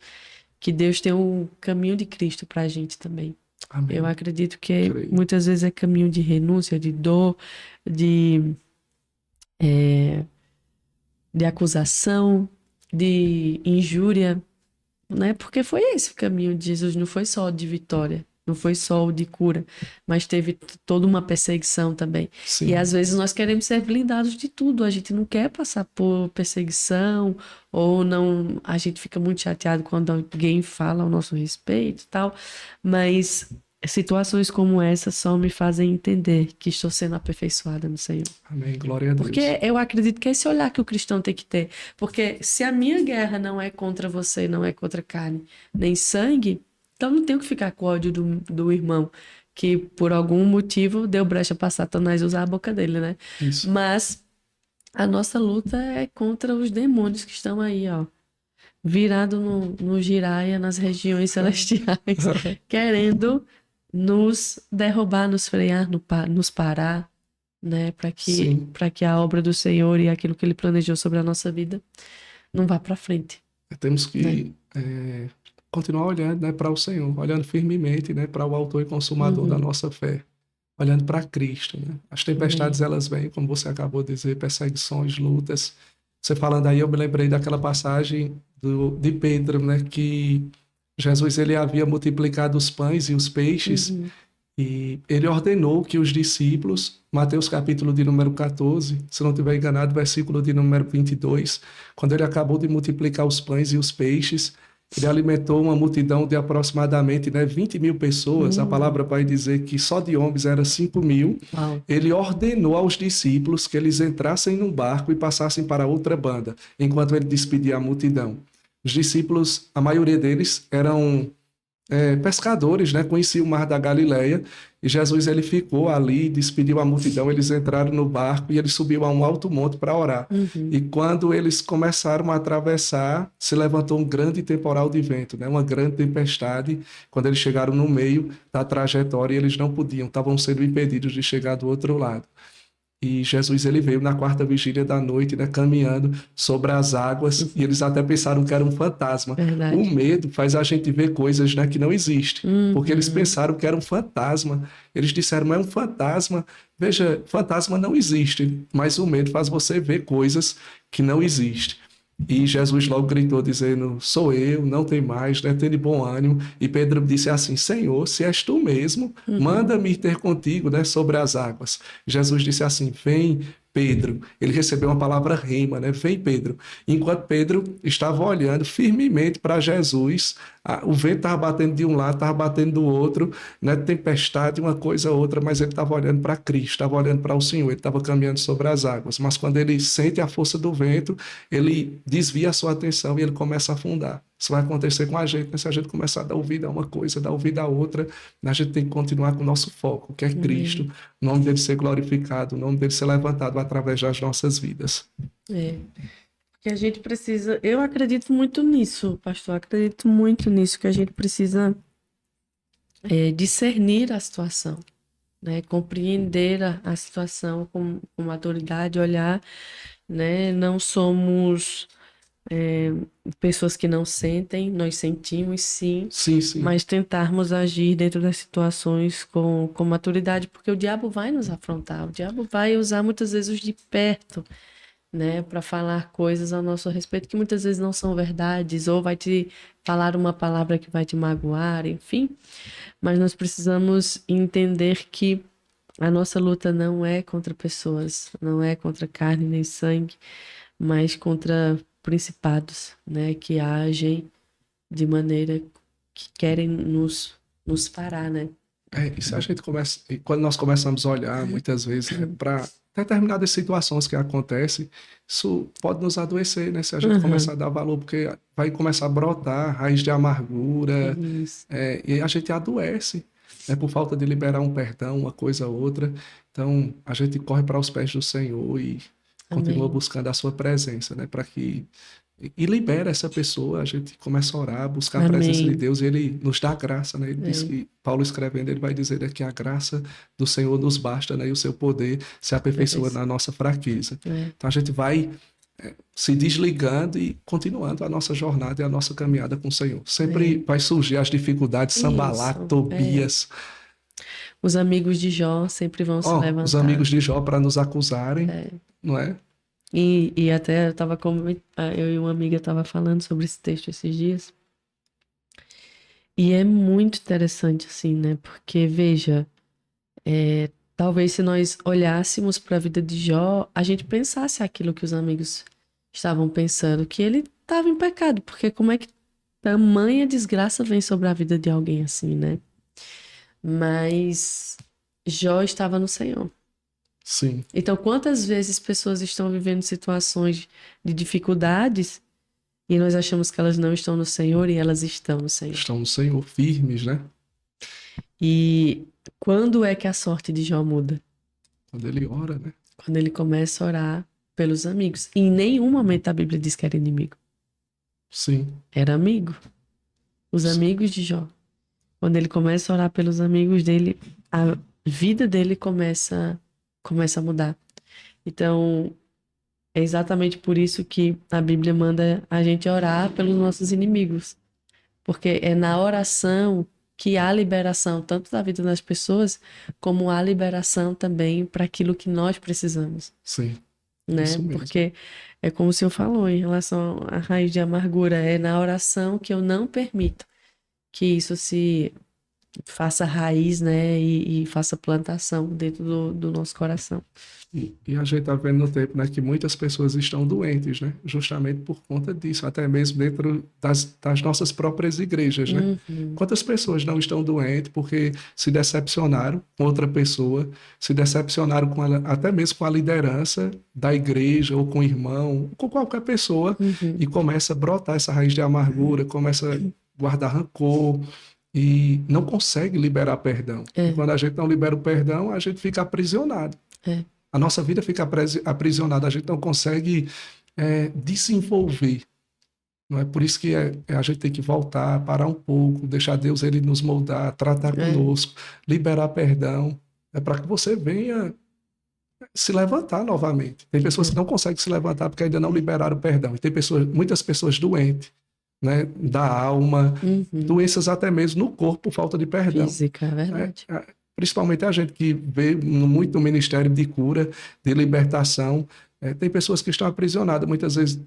que Deus tem um caminho de Cristo para a gente também. Amém. Eu acredito que muitas vezes é caminho de renúncia, de dor, de acusação, de injúria, né? Porque foi esse o caminho de Jesus, não foi só de vitória, não foi só o de cura, mas teve toda uma perseguição também. Sim. E às vezes nós queremos ser blindados de tudo, a gente não quer passar por perseguição, ou não, a gente fica muito chateado quando alguém fala ao nosso respeito e tal, mas situações como essa só me fazem entender que estou sendo aperfeiçoada no Senhor. Amém, glória a Deus. Porque eu acredito que é esse olhar que o cristão tem que ter. Porque se a minha guerra não é contra você, não é contra carne, nem sangue, então não tenho que ficar com ódio do irmão, que por algum motivo deu brecha para Satanás usar a boca dele, né? Isso. Mas a nossa luta é contra os demônios que estão aí, ó, virado no giraia, nas regiões celestiais, querendo nos derrubar, nos frear, nos parar, né? Para que a obra do Senhor e aquilo que Ele planejou sobre a nossa vida não vá para frente. Temos que continuar olhando, né, para o Senhor, olhando firmemente, né, para o autor e consumador da nossa fé, olhando para Cristo. Né? As tempestades, elas vêm, como você acabou de dizer, perseguições, lutas. Você falando aí, eu me lembrei daquela passagem de Pedro, né, que Jesus ele havia multiplicado os pães e os peixes e ele ordenou que os discípulos, Mateus capítulo de número 14, se não estiver enganado, versículo de número 22, quando ele acabou de multiplicar os pães e os peixes, ele alimentou uma multidão de aproximadamente 20.000 pessoas. A palavra vai dizer que só de homens era 5.000. Ele ordenou aos discípulos que eles entrassem num barco e passassem para outra banda, enquanto ele despedia a multidão. Os discípulos, a maioria deles eram pescadores, né, conheciam o Mar da Galileia, e Jesus ele ficou ali, despediu a multidão, eles entraram no barco e ele subiu a um alto monte para orar. Uhum. E quando eles começaram a atravessar, se levantou um grande temporal de vento, né, uma grande tempestade. Quando eles chegaram no meio da trajetória, eles não podiam, estavam sendo impedidos de chegar do outro lado. E Jesus ele veio na quarta vigília da noite, né, caminhando sobre as águas, e eles até pensaram que era um fantasma. Verdade. O medo faz a gente ver coisas, né, que não existem, porque eles Uhum. pensaram que era um fantasma. Eles disseram, mas é um fantasma. Veja, fantasma não existe, mas o medo faz você ver coisas que não existem. E Jesus logo gritou, dizendo, sou eu, não tem mais, né? Tenha de bom ânimo. E Pedro disse assim, Senhor, se és tu mesmo, manda-me ir ter contigo, né, sobre as águas. Jesus disse assim, vem, Pedro. Ele recebeu uma palavra rema, né? Vem, Pedro. Enquanto Pedro estava olhando firmemente para Jesus, o vento estava batendo de um lado, estava batendo do outro, né? Tempestade, uma coisa outra, mas ele estava olhando para Cristo, estava olhando para o Senhor, ele estava caminhando sobre as águas. Mas quando ele sente a força do vento, ele desvia a sua atenção e ele começa a afundar. Isso vai acontecer com a gente, né? Se a gente começar a dar ouvido a uma coisa, dar ouvido a outra, a gente tem que continuar com o nosso foco, que é Cristo, o nome dele ser glorificado, o nome dele ser levantado através das nossas vidas. Que a gente precisa, eu acredito muito nisso, pastor, acredito muito nisso, que a gente precisa discernir a situação, né? Compreender a situação com maturidade, olhar, né? Não somos pessoas que não sentem, nós sentimos sim, Sim, sim. mas tentarmos agir dentro das situações com maturidade, porque o diabo vai nos afrontar, o diabo vai usar muitas vezes os de perto, né, para falar coisas ao nosso respeito que muitas vezes não são verdades, ou vai te falar uma palavra que vai te magoar, enfim. Mas nós precisamos entender que a nossa luta não é contra pessoas, não é contra carne nem sangue, mas contra principados, né, que agem de maneira que querem nos parar, né? E se a gente começa, e quando nós começamos a olhar muitas vezes para determinadas situações que acontecem, isso pode nos adoecer, né? Se a gente começar a dar valor, porque vai começar a brotar raiz de amargura, e a gente adoece, né? Por falta de liberar um perdão, uma coisa ou outra. Então, a gente corre para os pés do Senhor e continua buscando a sua presença, né? Para que e libera essa pessoa, a gente começa a orar, buscar a presença de Deus e ele nos dá graça, né? Ele diz que, Paulo escrevendo, ele vai dizer que a graça do Senhor nos basta, né? E o seu poder se aperfeiçoa na nossa fraqueza. Então a gente vai se desligando e continuando a nossa jornada e a nossa caminhada com o Senhor. Sempre vai surgir as dificuldades, Sambalat, Tobias. Os amigos de Jó sempre vão se levantar. Os amigos de Jó para nos acusarem, não é? E até eu e uma amiga estava falando sobre esse texto esses dias. E é muito interessante, assim, né? Porque, veja, talvez se nós olhássemos para a vida de Jó, a gente pensasse aquilo que os amigos estavam pensando, que ele estava em pecado. Porque como é que tamanha desgraça vem sobre a vida de alguém assim, né? Mas Jó estava no Senhor. Sim. Então, quantas vezes pessoas estão vivendo situações de dificuldades e nós achamos que elas não estão no Senhor e elas estão no Senhor. Estão no Senhor, firmes, né? E quando é que a sorte de Jó muda? Quando ele ora, né? Quando ele começa a orar pelos amigos. E em nenhum momento a Bíblia diz que era inimigo. Sim. Era amigo. Os amigos de Jó. Quando ele começa a orar pelos amigos dele, a vida dele começa a mudar. Então, é exatamente por isso que a Bíblia manda a gente orar pelos nossos inimigos. Porque é na oração que há liberação, tanto da vida das pessoas, como há liberação também para aquilo que nós precisamos. Sim. Né? Isso mesmo. Porque é como o senhor falou em relação à raiz de amargura, é na oração que eu não permito que isso se faça raiz, né, e faça plantação dentro do nosso coração. E a gente está vendo no tempo, né, que muitas pessoas estão doentes, né, justamente por conta disso, até mesmo dentro das nossas próprias igrejas, né. Quantas pessoas não estão doentes porque se decepcionaram com outra pessoa, se decepcionaram até mesmo com a liderança da igreja ou com o irmão, com qualquer pessoa, e começa a brotar essa raiz de amargura, começa a guardar rancor. e não consegue liberar perdão. É. E quando a gente não libera o perdão, a gente fica aprisionado. É. A nossa vida fica aprisionada, a gente não consegue desenvolver. Não é por isso que a gente tem que voltar, parar um pouco, deixar Deus ele nos moldar, tratar conosco, liberar perdão, para que você venha se levantar novamente. Tem pessoas que não conseguem se levantar porque ainda não liberaram o perdão. E tem muitas pessoas doentes, né, da alma, doenças até mesmo no corpo por falta de perdão. Física, é verdade. Principalmente a gente que vê muito no ministério de cura, de libertação, tem pessoas que estão aprisionadas, muitas vezes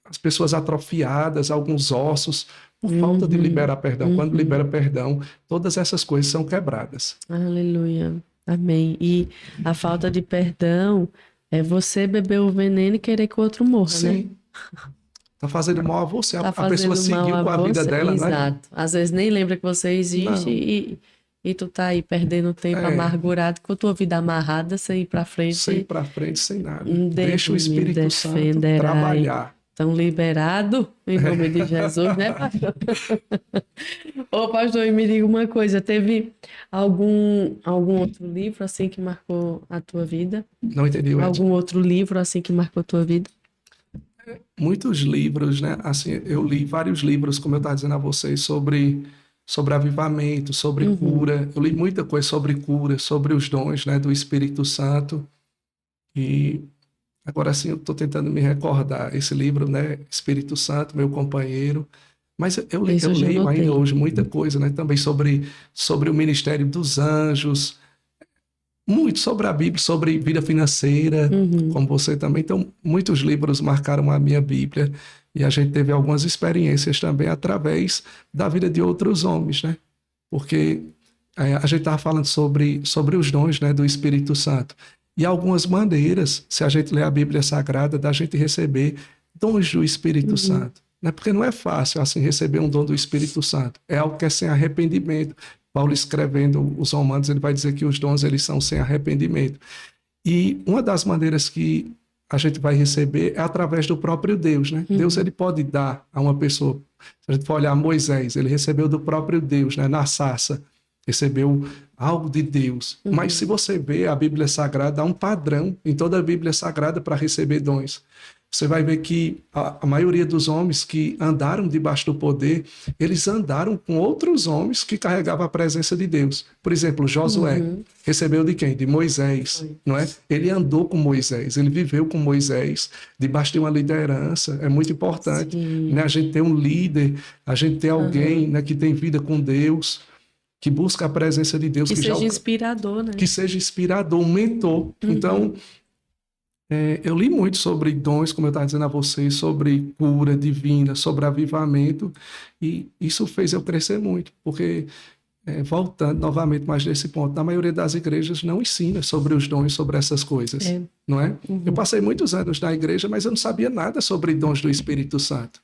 as pessoas atrofiadas, alguns ossos, por falta de liberar perdão. Quando libera perdão, todas essas coisas são quebradas. Aleluia. Amém. E a falta de perdão é você beber o veneno e querer que o outro morra, Sim. né? Tá fazendo mal a você. Tá A pessoa seguiu com a vida dela, exato. né? Exato. Às vezes nem lembra que você existe e tu tá aí perdendo tempo amargurado com a tua vida amarrada, sem ir pra frente. Sem ir pra frente, sem nada. Deixa o Espírito Santo defenderai. trabalhar. Estão liberados em nome de Jesus, né, pastor? Ô, pastor, e me diga uma coisa, teve algum outro livro assim que marcou a tua vida? Não entendi, Ed. Algum outro livro assim que marcou a tua vida? Muitos livros, né? Assim, eu li vários livros, como eu estava dizendo a vocês, sobre avivamento, sobre cura. Eu li muita coisa sobre cura, sobre os dons, né, do Espírito Santo. E agora sim eu estou tentando me recordar. Esse livro, né, Espírito Santo, meu companheiro. Mas eu leio ainda hoje muita coisa, né, também sobre o ministério dos anjos, muito sobre a Bíblia, sobre vida financeira, como você também. Então, muitos livros marcaram a minha Bíblia e a gente teve algumas experiências também através da vida de outros homens, né? Porque a gente estava falando sobre os dons, né, do Espírito Santo. E algumas maneiras, se a gente ler a Bíblia Sagrada, da gente receber dons do Espírito Santo. Né? Porque não é fácil assim receber um dom do Espírito Santo. É algo que é sem arrependimento. Paulo escrevendo os Romanos, ele vai dizer que os dons eles são sem arrependimento. E uma das maneiras que a gente vai receber é através do próprio Deus, né? Deus ele pode dar a uma pessoa. Se a gente for olhar Moisés, ele recebeu do próprio Deus, né? Na sarça, recebeu algo de Deus. Mas se você vê a Bíblia Sagrada, há um padrão em toda a Bíblia Sagrada para receber dons. Você vai ver que a maioria dos homens que andaram debaixo do poder, eles andaram com outros homens que carregavam a presença de Deus. Por exemplo, Josué recebeu de quem? De Moisés, não é? Ele andou com Moisés, ele viveu com Moisés, debaixo de uma liderança. É muito importante, né? A gente ter um líder, a gente ter alguém, né, que tem vida com Deus, que busca a presença de Deus. Que seja inspirador, né? Que seja inspirador, um mentor. Então, eu li muito sobre dons, como eu estava dizendo a vocês, sobre cura divina, sobre avivamento, e isso fez eu crescer muito, porque, voltando novamente mais nesse ponto, na maioria das igrejas não ensina sobre os dons, sobre essas coisas, não é? Eu passei muitos anos na igreja, mas eu não sabia nada sobre dons do Espírito Santo.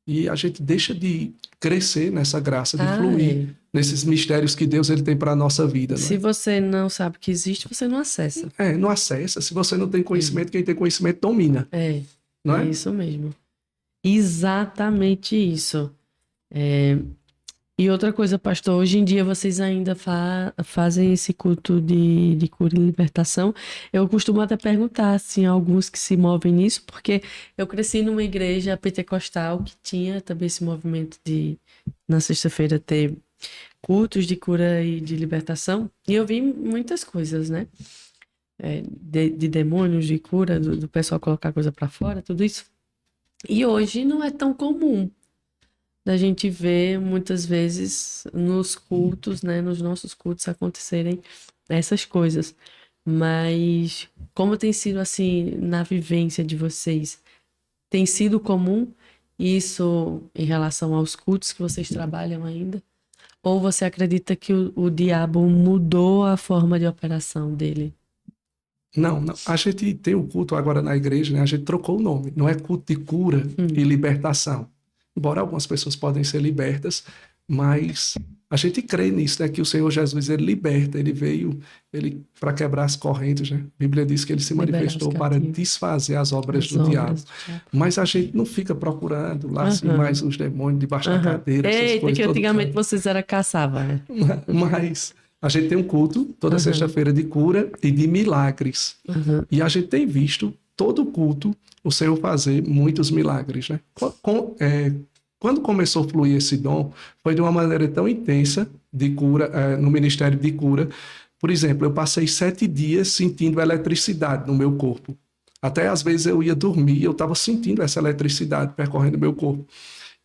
E a gente deixa de crescer nessa graça, de fluir nesses mistérios que Deus ele tem para a nossa vida. Se você não sabe que existe, você não acessa. Não acessa. Se você não tem conhecimento, quem tem conhecimento domina. Não é? É isso mesmo. Exatamente isso. E outra coisa, pastor, hoje em dia vocês ainda fazem esse culto de cura e libertação. Eu costumo até perguntar, assim, alguns que se movem nisso, porque eu cresci numa igreja pentecostal que tinha também esse movimento de, na sexta-feira, ter cultos de cura e de libertação. E eu vi muitas coisas, né? De demônios, de cura, do pessoal colocar coisa pra fora, tudo isso. E hoje não é tão comum da gente ver muitas vezes nos cultos, né, nos nossos cultos acontecerem essas coisas. Mas como tem sido assim na vivência de vocês? Tem sido comum isso em relação aos cultos que vocês trabalham ainda? Ou você acredita que o diabo mudou a forma de operação dele? Não. A gente tem o culto agora na igreja, né? A gente trocou o nome. Não é culto de cura e libertação. Embora algumas pessoas podem ser libertas, mas a gente crê nisso, né? Que o Senhor Jesus, ele liberta, ele veio para quebrar as correntes, né? A Bíblia diz que ele se manifestou para desfazer as obras do diabo. Mas a gente não fica procurando lá assim, mais os demônios debaixo da cadeira, essas Eita, coisas. que antigamente vocês eram caçava, né? Mas a gente tem um culto toda sexta-feira de cura e de milagres. E a gente tem visto todo culto o Senhor fazer muitos milagres, né? Quando começou a fluir esse dom, foi de uma maneira tão intensa de cura, no ministério de cura. Por exemplo, eu passei 7 dias sentindo eletricidade no meu corpo. Até às vezes eu ia dormir, eu estava sentindo essa eletricidade percorrendo o meu corpo.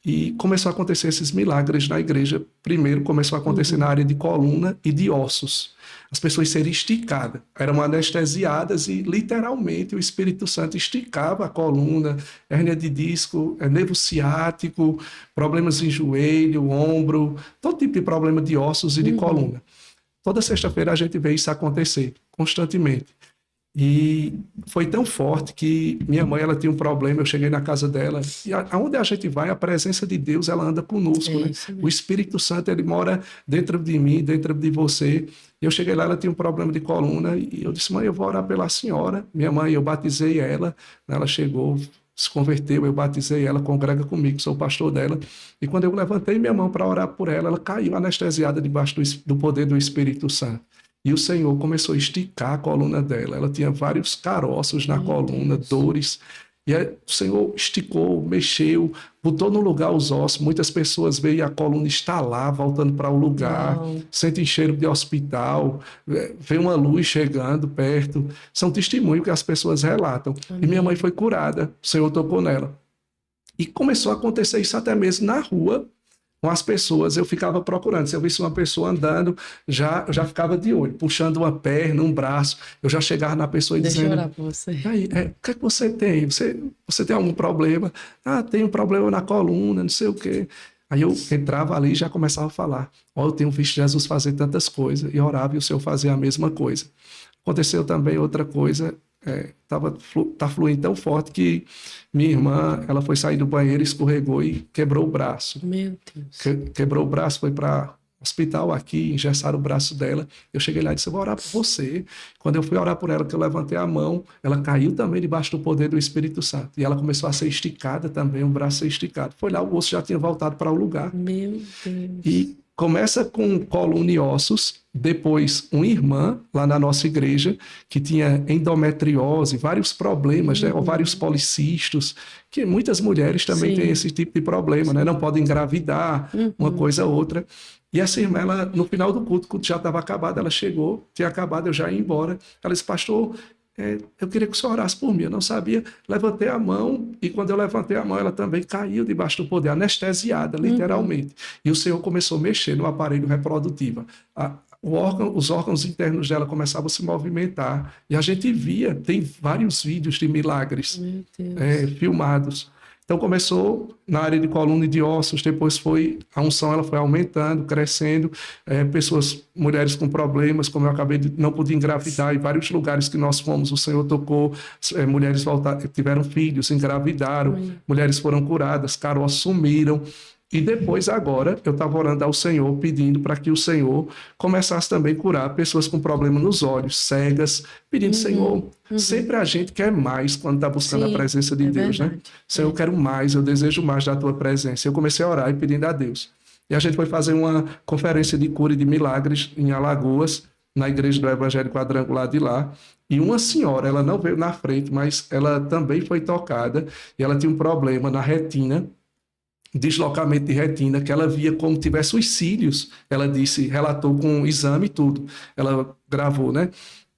E começou a acontecer esses milagres na igreja. Primeiro começou a acontecer na área de coluna e de ossos. As pessoas serem esticadas, eram anestesiadas e literalmente o Espírito Santo esticava a coluna, hérnia de disco, nervo ciático, problemas em joelho, ombro, todo tipo de problema de ossos e de coluna. Toda sexta-feira a gente vê isso acontecer constantemente. E foi tão forte que minha mãe, ela tinha um problema, eu cheguei na casa dela, e aonde a gente vai, a presença de Deus, ela anda conosco, né? O Espírito Santo, ele mora dentro de mim, dentro de você. Eu cheguei lá, ela tinha um problema de coluna, e eu disse, mãe, eu vou orar pela senhora. Minha mãe, eu batizei ela, ela chegou, se converteu, eu batizei ela, congrega comigo, sou o pastor dela. E quando eu levantei minha mão para orar por ela, ela caiu anestesiada debaixo do poder do Espírito Santo. E o Senhor começou a esticar a coluna dela. Ela tinha vários caroços na coluna, dores. E aí, o Senhor esticou, mexeu, botou no lugar os ossos. Muitas pessoas veem a coluna estalar, voltando para o lugar. Sentem cheiro de hospital. Vê uma luz chegando perto. São testemunhos que as pessoas relatam. Amém. E minha mãe foi curada. O Senhor tocou nela. E começou a acontecer isso até mesmo na rua. Com as pessoas, eu ficava procurando. Se eu visse uma pessoa andando, eu já ficava de olho, puxando uma perna, um braço. Eu já chegava na pessoa e dizendo... Deixa eu orar por você. Aí, o que é que você tem? Você tem algum problema? Ah, tenho um problema na coluna, não sei o quê. Aí eu entrava ali e já começava a falar. Eu tenho visto Jesus fazer tantas coisas. E orava e o Senhor fazia a mesma coisa. Aconteceu também outra coisa... tá fluindo tão forte que minha irmã, ela foi sair do banheiro, escorregou e quebrou o braço. Meu Deus. Quebrou o braço, foi para hospital aqui, engessaram o braço dela. Eu cheguei lá e disse, eu vou orar por você. Quando eu fui orar por ela, que eu levantei a mão, ela caiu também debaixo do poder do Espírito Santo. E ela começou a ser esticada também, o braço ser esticado. Foi lá, o osso já tinha voltado para o lugar. Meu Deus. E começa com coluna e ossos, depois uma irmã lá na nossa igreja que tinha endometriose, vários problemas, né? Vários policistos, que muitas mulheres também têm esse tipo de problema, né? Não podem engravidar, uma coisa ou outra. E essa irmã, ela, no final do culto, o culto já estava acabado, ela chegou, tinha acabado, eu já ia embora. Ela disse, pastor, eu queria que o senhor orasse por mim, eu não sabia. Levantei a mão, e quando eu levantei a mão, ela também caiu debaixo do poder, anestesiada, literalmente. E o Senhor começou a mexer no aparelho reprodutivo. Os órgãos internos dela começavam a se movimentar. E a gente via, tem vários vídeos de milagres filmados. Então começou na área de coluna e de ossos, depois a unção ela foi aumentando, crescendo, mulheres com problemas, como eu acabei de não poder engravidar, em vários lugares que nós fomos, o Senhor tocou, mulheres tiveram filhos, engravidaram, mulheres foram curadas, caroços sumiram. E depois, agora, eu estava orando ao Senhor, pedindo para que o Senhor começasse também a curar pessoas com problema nos olhos, cegas, pedindo, Senhor, sempre a gente quer mais quando está buscando a presença de Deus, verdade, né? Senhor, eu quero mais, eu desejo mais da tua presença. Eu comecei a orar e pedindo a Deus. E a gente foi fazer uma conferência de cura e de milagres em Alagoas, na igreja do Evangelho Quadrangular de lá. E uma senhora, ela não veio na frente, mas ela também foi tocada, e ela tinha um problema na retina, deslocamento de retina, que ela via como tivesse os cílios, ela disse, relatou com um exame e tudo, ela gravou, né?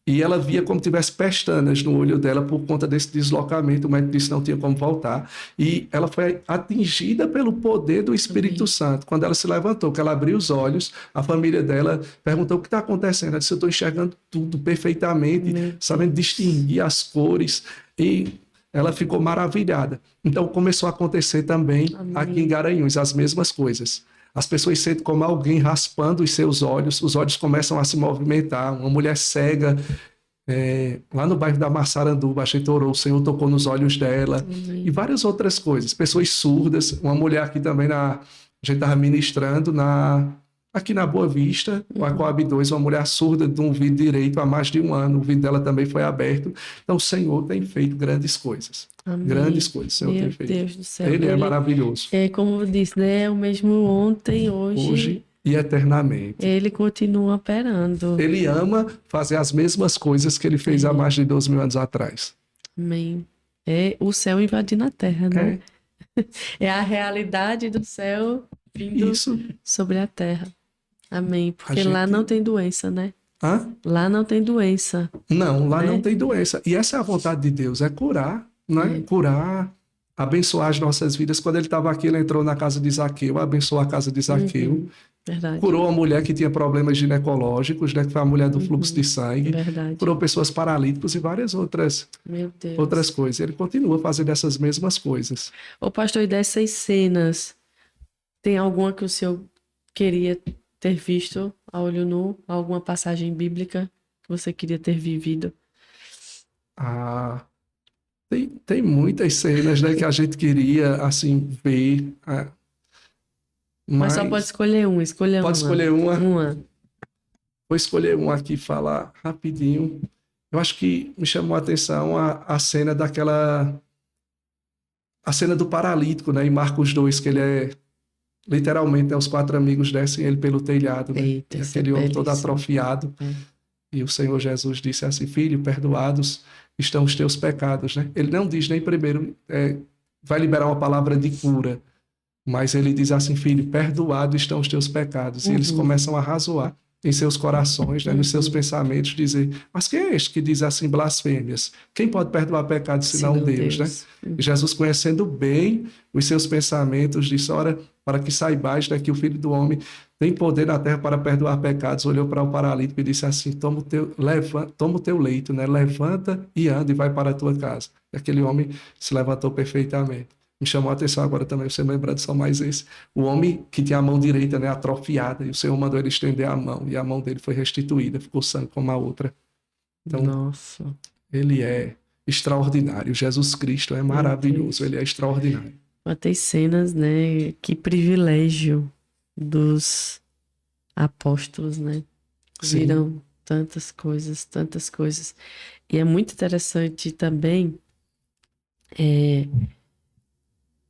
E ela via como tivesse pestanas no olho dela por conta desse deslocamento, o médico disse que não tinha como voltar, e ela foi atingida pelo poder do Espírito Santo. Quando ela se levantou, que ela abriu os olhos, a família dela perguntou o que está acontecendo, ela disse, eu estou enxergando tudo perfeitamente, sabendo distinguir as cores, e ela ficou maravilhada. Então começou a acontecer também aqui em Garanhuns, as mesmas coisas. As pessoas sentem como alguém raspando os seus olhos, os olhos começam a se movimentar. Uma mulher cega, lá no bairro da Massaranduba, a gente orou, o Senhor tocou nos olhos dela. E várias outras coisas. Pessoas surdas, uma mulher aqui também, a gente estava ministrando Aqui na Boa Vista, com a Coab 2, uma mulher surda de um ouvido direito há mais de 1 ano, o ouvido dela também foi aberto. Então, o Senhor tem feito grandes coisas. Amém. Grandes coisas o Senhor tem feito. Meu Deus do céu. Ele é maravilhoso. É como eu disse, né? É o mesmo ontem, hoje E eternamente. Ele continua operando. Ele ama fazer as mesmas coisas que ele fez há mais de 12 mil anos atrás. Amém. É o céu invadindo a terra, né? É a realidade do céu vindo sobre a terra. Amém. Porque lá não tem doença, né? Hã? Lá não tem doença. Não, lá não tem doença. E essa é a vontade de Deus, é curar, né? Curar, abençoar as nossas vidas. Quando ele estava aqui, ele entrou na casa de Zaqueu, abençoou a casa de Zaqueu. Verdade. Curou uma mulher que tinha problemas ginecológicos, né? Que foi a mulher do fluxo de sangue. Verdade. Curou pessoas paralíticas e várias outras coisas. Ele continua fazendo essas mesmas coisas. Ô pastor, e dessas cenas, tem alguma que o senhor queria ter visto a olho nu? Alguma passagem bíblica que você queria ter vivido? Tem muitas cenas, né, que a gente queria, assim, ver. Mas só pode escolher uma. Pode escolher uma? Uma. Vou escolher uma aqui e falar rapidinho. Eu acho que me chamou a atenção a cena a cena do paralítico, né, em Marcos 2, que ele é... Literalmente, né, os 4 amigos descem ele pelo telhado, né? Eita, e aquele homem todo atrofiado. E o Senhor Jesus disse assim: filho, perdoados estão os teus pecados, né? Ele não diz nem primeiro, vai liberar uma palavra de cura, mas ele diz assim: filho, perdoados estão os teus pecados. E eles começam a razoar em seus corações, né, nos seus pensamentos, dizer: mas quem é este que diz assim blasfêmias? Quem pode perdoar pecados senão Deus, né? E Jesus, conhecendo bem os seus pensamentos, disse: ora, para que saibais, né, que o Filho do Homem tem poder na terra para perdoar pecados. Olhou para o paralítico e disse assim: toma o teu leito, né? Levanta e anda e vai para a tua casa. E aquele homem se levantou perfeitamente. Me chamou a atenção agora também, você lembra só mais esse. O homem que tinha a mão direita, né, atrofiada, e o Senhor mandou ele estender a mão, e a mão dele foi restituída, ficou sã como a outra. Então, nossa, ele é extraordinário. Jesus Cristo é maravilhoso, ele é extraordinário. Tem cenas, né? Que privilégio dos apóstolos, né? Sim. Viram tantas coisas, tantas coisas. E é muito interessante também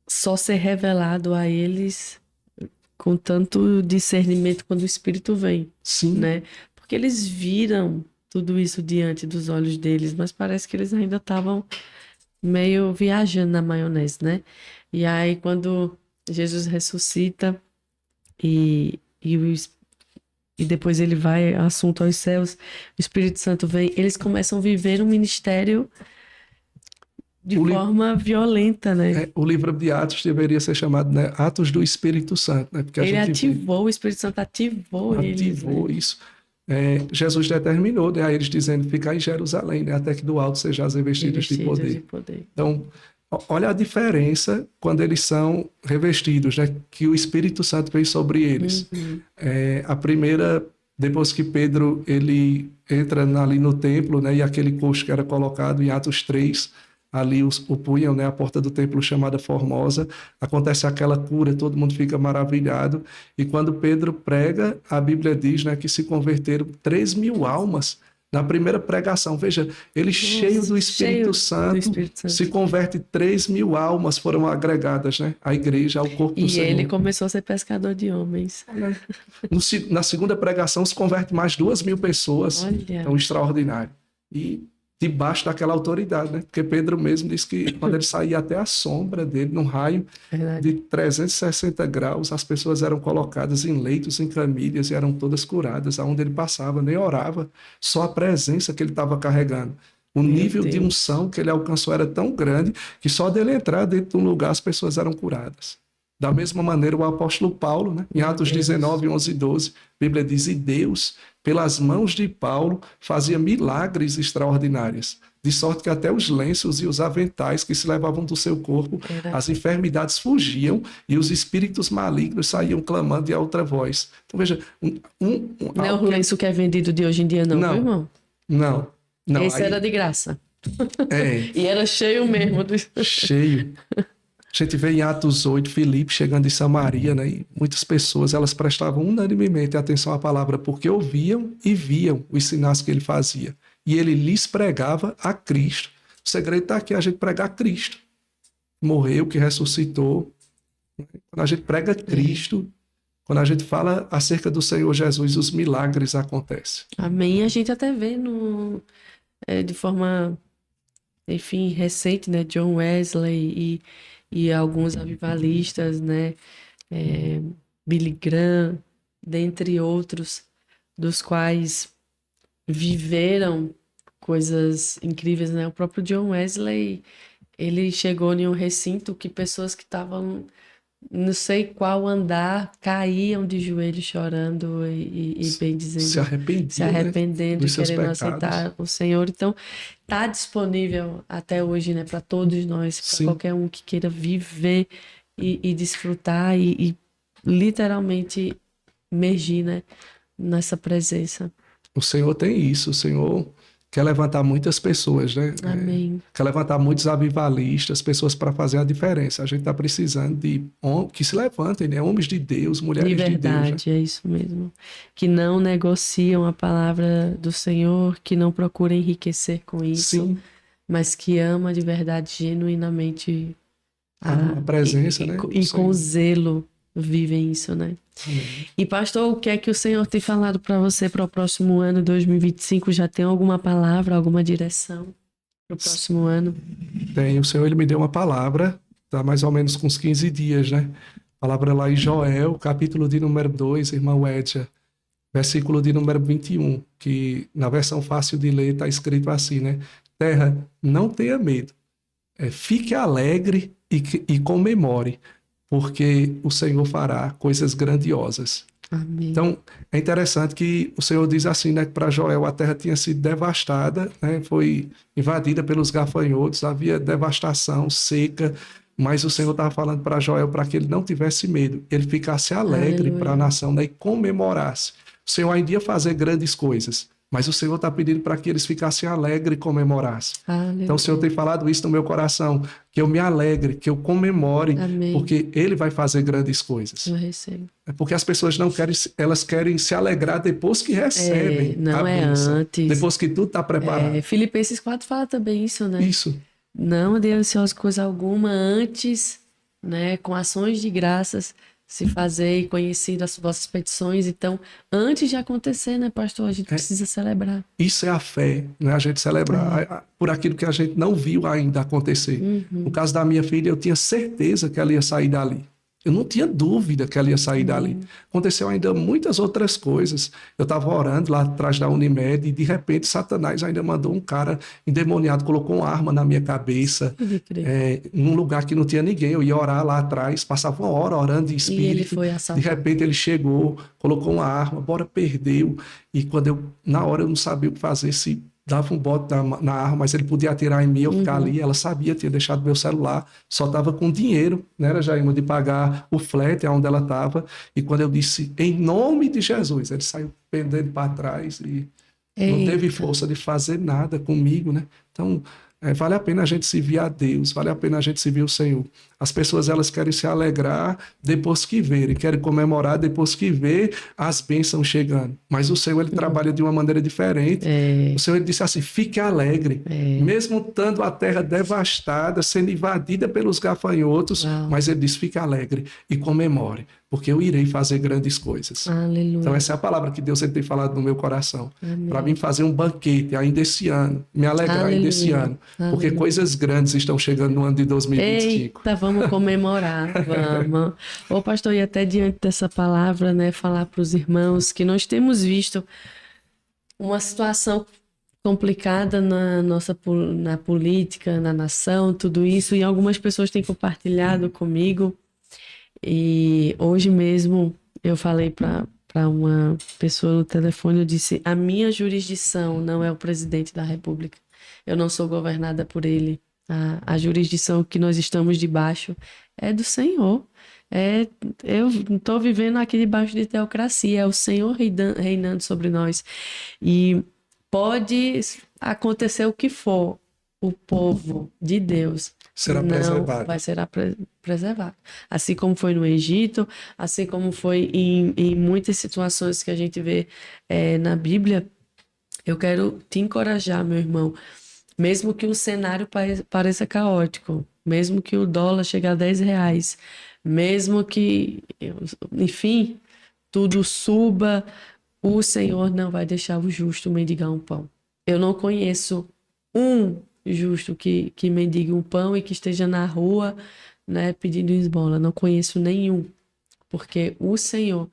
só ser revelado a eles com tanto discernimento quando o Espírito vem. Sim. Né? Porque eles viram tudo isso diante dos olhos deles, mas parece que eles ainda estavam meio viajando na maionese, né? E aí, quando Jesus ressuscita e depois ele vai assunto aos céus, o Espírito Santo vem, eles começam a viver um ministério de forma violenta, né? O livro de Atos deveria ser chamado, né, Atos do Espírito Santo, né? Porque ele ativou, o Espírito Santo ativou eles. Ativou, né? Isso. Jesus determinou, né, a eles dizendo: ficar em Jerusalém, né, até que do alto sejais revestidos de poder. Então, olha a diferença quando eles são revestidos, né, que o Espírito Santo vem sobre eles. A primeira, depois que Pedro ele entra ali no templo, né, e aquele coxo que era colocado em Atos 3, ali o punham, né, a porta do templo chamada Formosa, acontece aquela cura, todo mundo fica maravilhado, e quando Pedro prega, a Bíblia diz, né, que se converteram 3.000 almas na primeira pregação. Veja, ele cheio do Espírito Santo, se converte, 3.000 almas foram agregadas, né, à igreja, ao corpo do Senhor. E ele começou a ser pescador de homens. Na segunda pregação se converte mais 2.000 pessoas. Olha. Então, extraordinário. E debaixo daquela autoridade, né? Porque Pedro mesmo disse que quando ele saía até a sombra dele, num raio de 360 graus, as pessoas eram colocadas em leitos, em camilhas, e eram todas curadas. Aonde ele passava, nem orava, só a presença que ele estava carregando. O nível de unção que ele alcançou era tão grande que só dele entrar dentro de um lugar as pessoas eram curadas. Da mesma maneira, o apóstolo Paulo, né? Em Atos 19, 11 e 12, a Bíblia diz: e Deus, pelas mãos de Paulo, fazia milagres extraordinários, de sorte que até os lenços e os aventais que se levavam do seu corpo, as enfermidades fugiam e os espíritos malignos saíam clamando em outra voz. Então, veja... Não é o lenço que é vendido de hoje em dia, não, irmão? Não. Esse era de graça. E era cheio mesmo. Cheio. A gente vê em Atos 8, Filipe chegando em Samaria, né? E muitas pessoas, elas prestavam unanimemente atenção à palavra, porque ouviam e viam os sinais que ele fazia. E ele lhes pregava a Cristo. O segredo está aqui, a gente pregar Cristo. Morreu, que ressuscitou. Quando a gente prega Cristo, quando a gente fala acerca do Senhor Jesus, os milagres acontecem. Amém. A gente até vê de forma, enfim, recente, né? John Wesley e alguns avivalistas, né? Billy Graham, dentre outros, dos quais viveram coisas incríveis, né? O próprio John Wesley, ele chegou em um recinto que pessoas que estavam não sei qual andar caíam de joelhos chorando e bem dizendo, se arrependendo, né? querendo aceitar o Senhor. Então, está disponível até hoje, né, para todos nós, para qualquer um que queira viver e desfrutar e literalmente emergir, né, nessa presença. O Senhor tem isso, o Senhor quer levantar muitas pessoas, né? Amém. Quer levantar muitos avivalistas, pessoas para fazer a diferença. A gente está precisando de que se levantem, né? Homens de Deus, mulheres de Deus. De verdade, né? é isso mesmo. Que não negociam a palavra do Senhor, que não procuram enriquecer com isso, mas que ama de verdade, genuinamente a presença, né? E com zelo vivem isso, né? Amém. E pastor, o que é que o Senhor tem falado para você para o próximo ano, 2025? Já tem alguma palavra, alguma direção para o próximo ano? Tem, o Senhor ele me deu uma palavra, tá mais ou menos com uns 15 dias, né? Palavra lá em Joel, capítulo de número 2, irmã Edja, versículo de número 21, que na versão fácil de ler está escrito assim, né? Terra, não tenha medo, fique alegre e comemore, porque o Senhor fará coisas grandiosas. Amém. Então, é interessante que o Senhor diz assim, né, que para Joel a terra tinha sido devastada, né, foi invadida pelos gafanhotos, havia devastação, seca, mas o Senhor estava falando para Joel para que ele não tivesse medo, ele ficasse alegre para a nação, né, e comemorasse. O Senhor ainda ia fazer grandes coisas, mas o Senhor está pedindo para que eles ficassem alegres e comemorassem. Aleluia. Então o Senhor tem falado isso no meu coração, que eu me alegre, que eu comemore, Amém. porque Ele vai fazer grandes coisas. Eu recebo. É porque as pessoas não querem, elas querem se alegrar depois que recebem não a é bênção, antes. depois que tudo está preparado. Filipenses 4 fala também isso, né? Isso. Não ande ansioso coisa alguma, antes, né, com ações de graças, se fazer e conhecer as vossas petições. Então, antes de acontecer, né, pastor, a gente precisa celebrar. Isso é a fé, né? A gente celebrar por aquilo que a gente não viu ainda acontecer. No caso da minha filha, eu tinha certeza que ela ia sair dali. Eu não tinha dúvida que ela ia sair dali. Aconteceu ainda muitas outras coisas. Eu estava orando lá atrás da Unimed e, de repente, Satanás ainda mandou um cara endemoniado, colocou uma arma na minha cabeça, num lugar que não tinha ninguém. Eu ia orar lá atrás, passava uma hora orando em espírito. E ele foi assaltado. De repente, ele chegou, colocou uma arma, perdeu. E na hora eu não sabia o que fazer, se dava um bote na arma, mas ele podia atirar em mim, eu ficar ali. Ela sabia, tinha deixado meu celular, só estava com dinheiro, né, era Jaima, de pagar o flat onde ela estava. E quando eu disse, em nome de Jesus, ele saiu pendendo para trás e não teve força de fazer nada comigo, né? Então, vale a pena a gente servir a Deus, vale a pena a gente servir o Senhor. As pessoas, elas querem se alegrar depois que verem, querem comemorar depois que vê as bênçãos chegando. Mas o Senhor, ele trabalha de uma maneira diferente. O Senhor, ele disse assim, fique alegre, mesmo estando a terra devastada, sendo invadida pelos gafanhotos, mas ele disse, fique alegre e comemore, porque eu irei fazer grandes coisas. Aleluia. Então essa é a palavra que Deus tem falado no meu coração. Para mim fazer um banquete ainda esse ano, me alegrar ainda esse ano, porque coisas grandes estão chegando no ano de 2025. Eita, vamos comemorar, vamos. Ô pastor, e até diante dessa palavra, né, falar para os irmãos que nós temos visto uma situação complicada na política, na nação, tudo isso, e algumas pessoas têm compartilhado comigo. E hoje mesmo eu falei para uma pessoa no telefone, eu disse, a minha jurisdição não é o presidente da República, eu não sou governada por ele, a jurisdição que nós estamos debaixo é do Senhor. Eu estou vivendo aqui debaixo de teocracia, é o Senhor reinando sobre nós. E pode acontecer o que for, o povo de Deus será não preservado. vai ser preservado. Assim como foi no Egito, assim como foi em muitas situações que a gente vê na Bíblia, eu quero te encorajar, meu irmão, mesmo que o cenário pareça caótico, mesmo que o dólar chegue a R$ 10, mesmo que, enfim, tudo suba, o Senhor não vai deixar o justo mendigar um pão. Eu não conheço um justo que mendigue um pão e que esteja na rua, né, pedindo esmola. Não conheço nenhum, porque o Senhor,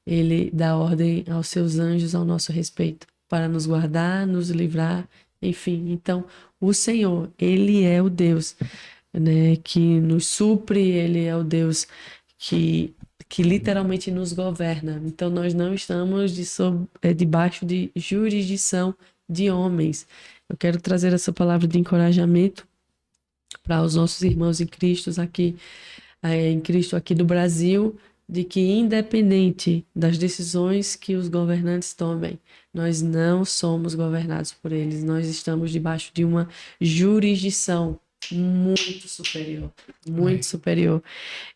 ele dá ordem aos seus anjos ao nosso respeito, para nos guardar, nos livrar, enfim. Então, o Senhor, ele é o Deus, né, que nos supre, ele é o Deus que literalmente nos governa. Então, nós não estamos debaixo de jurisdição de homens. Eu quero trazer essa palavra de encorajamento para os nossos irmãos em Cristo aqui do Brasil, de que independente das decisões que os governantes tomem, nós não somos governados por eles, nós estamos debaixo de uma jurisdição muito superior,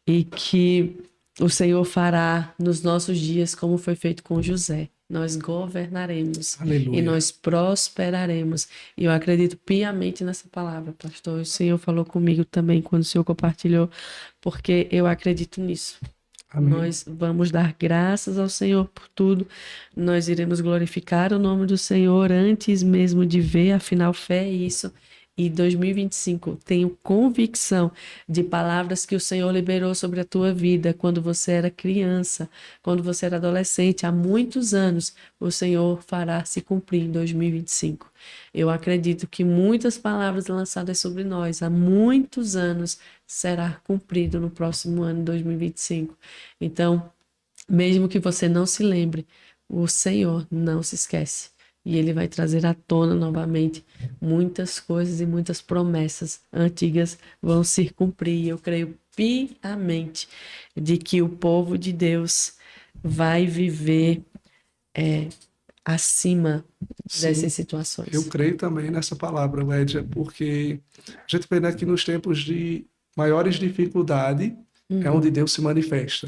e que o Senhor fará nos nossos dias como foi feito com José. Nós governaremos. Aleluia. E nós prosperaremos. E eu acredito piamente nessa palavra, pastor. O Senhor falou comigo também quando o Senhor compartilhou, porque eu acredito nisso. Amém. Nós vamos dar graças ao Senhor por tudo. Nós iremos glorificar o nome do Senhor antes mesmo de ver, afinal, fé é isso. E 2025, tenho convicção de palavras que o Senhor liberou sobre a tua vida quando você era criança, quando você era adolescente, há muitos anos, o Senhor fará se cumprir em 2025. Eu acredito que muitas palavras lançadas sobre nós há muitos anos será cumprido no próximo ano, 2025. Então, mesmo que você não se lembre, o Senhor não se esquece. E ele vai trazer à tona novamente muitas coisas e muitas promessas antigas vão se cumprir. Eu creio piamente de que o povo de Deus vai viver acima dessas situações. Eu creio também nessa palavra, Lédia, porque a gente vê aqui nos tempos de maiores dificuldades é onde Deus se manifesta.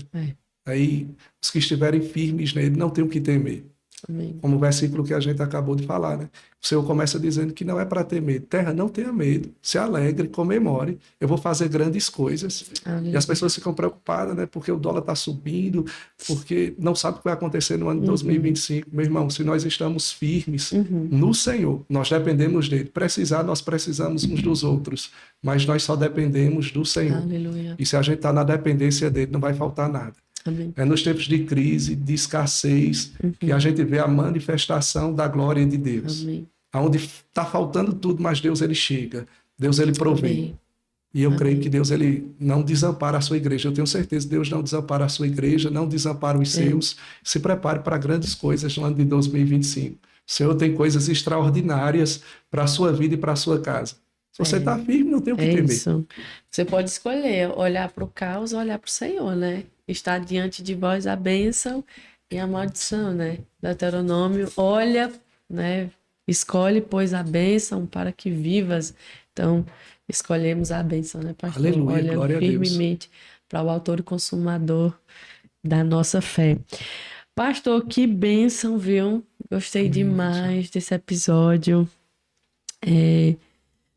Aí, os que estiverem firmes nele não têm o que temer. Amém. Como o versículo que a gente acabou de falar, né? O Senhor começa dizendo que não é para ter medo. Terra, não tenha medo. Se alegre, comemore. Eu vou fazer grandes coisas. Amém. E as pessoas ficam preocupadas, né? Porque o dólar está subindo, porque não sabe o que vai acontecer no ano de 2025. Meu irmão, se nós estamos firmes no Senhor, nós dependemos dele. Precisar, nós precisamos uns dos outros. Mas nós só dependemos do Senhor. Aleluia. E se a gente está na dependência dele, não vai faltar nada. Amém. É nos tempos de crise, de escassez, que a gente vê a manifestação da glória de Deus. Amém. Onde está faltando tudo, mas Deus ele chega. Deus ele provê. Amém. E eu creio que Deus ele não desampara a sua igreja. Eu tenho certeza que Deus não desampara a sua igreja, não desampara os seus. Se prepare para grandes coisas no ano de 2025. O Senhor tem coisas extraordinárias para a sua vida e para a sua casa. Se você está firme, não tem o que temer. Isso. Você pode escolher olhar para o caos ou olhar para o Senhor, né? Está diante de vós a bênção e a maldição, né? Deuteronômio, olha, né? Escolhe, pois, a bênção para que vivas. Então, escolhemos a bênção, né, pastor? Aleluia, glória firmemente para o autor e consumador da nossa fé. Pastor, que bênção, viu? Gostei demais desse episódio.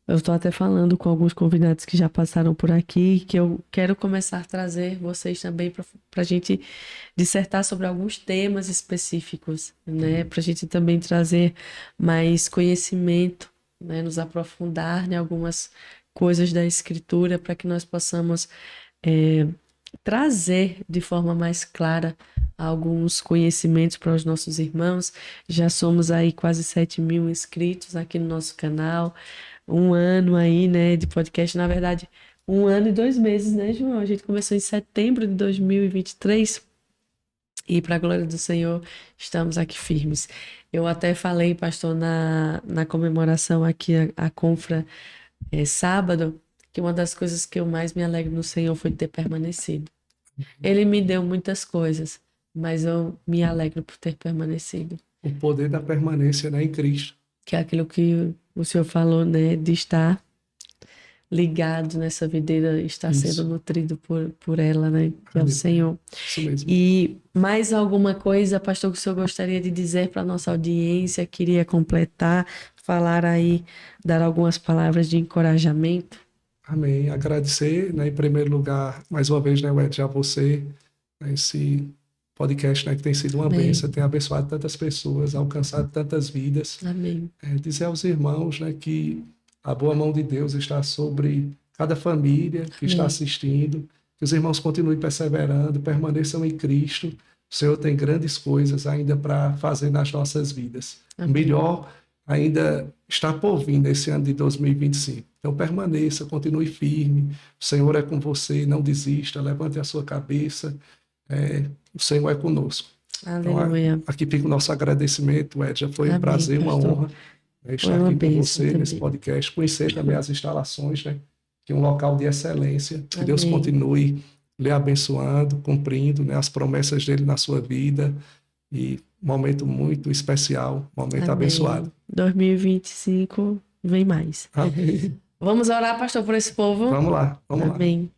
Eu estou até falando com alguns convidados que já passaram por aqui, que eu quero começar a trazer vocês também para a gente dissertar sobre alguns temas específicos, né? Para a gente também trazer mais conhecimento, né? Nos aprofundar em algumas coisas da Escritura, para que nós possamos trazer de forma mais clara alguns conhecimentos para os nossos irmãos. Já somos aí quase 7.000 inscritos aqui no nosso canal. 1 ano aí, né, de podcast. Na verdade, 1 ano e 2 meses, né, João? A gente começou em setembro de 2023 e, para a glória do Senhor, estamos aqui firmes. Eu até falei, pastor, na comemoração aqui, a confra sábado, que uma das coisas que eu mais me alegro no Senhor foi ter permanecido. Ele me deu muitas coisas, mas eu me alegro por ter permanecido. O poder da permanência, né, em Cristo. Que é aquilo que o Senhor falou, né, de estar ligado nessa videira, está Isso. sendo nutrido por ela, né? Que é o Senhor. Isso mesmo. E mais alguma coisa, pastor, que o senhor gostaria de dizer para a nossa audiência? Queria completar, falar aí, dar algumas palavras de encorajamento? Amém. Agradecer, né, em primeiro lugar, mais uma vez, né, Wed, a você, né, esse podcast, né, que tem sido uma Amém. bênção, tem abençoado tantas pessoas, alcançado tantas vidas. Amém. Dizer aos irmãos, né, que a boa mão de Deus está sobre cada família que está assistindo, que os irmãos continuem perseverando, permaneçam em Cristo. O Senhor tem grandes coisas ainda para fazer nas nossas vidas. Amém. O melhor ainda está por vir nesse ano de 2025. Então permaneça, continue firme. O Senhor é com você, não desista, levante a sua cabeça. O Senhor é conosco. Aleluia. Então, aqui fica o nosso agradecimento, Ed. Já foi um prazer, uma pastor. honra estar uma aqui com bênção você também. nesse podcast, conhecer também as instalações, né? Que é um local de excelência. Que Amém. Deus continue lhe abençoando, cumprindo, né, as promessas dele na sua vida. E um momento muito especial, um momento Amém. abençoado. 2025 vem mais. Amém. Vamos orar, pastor, por esse povo? Vamos lá, vamos lá. Amém.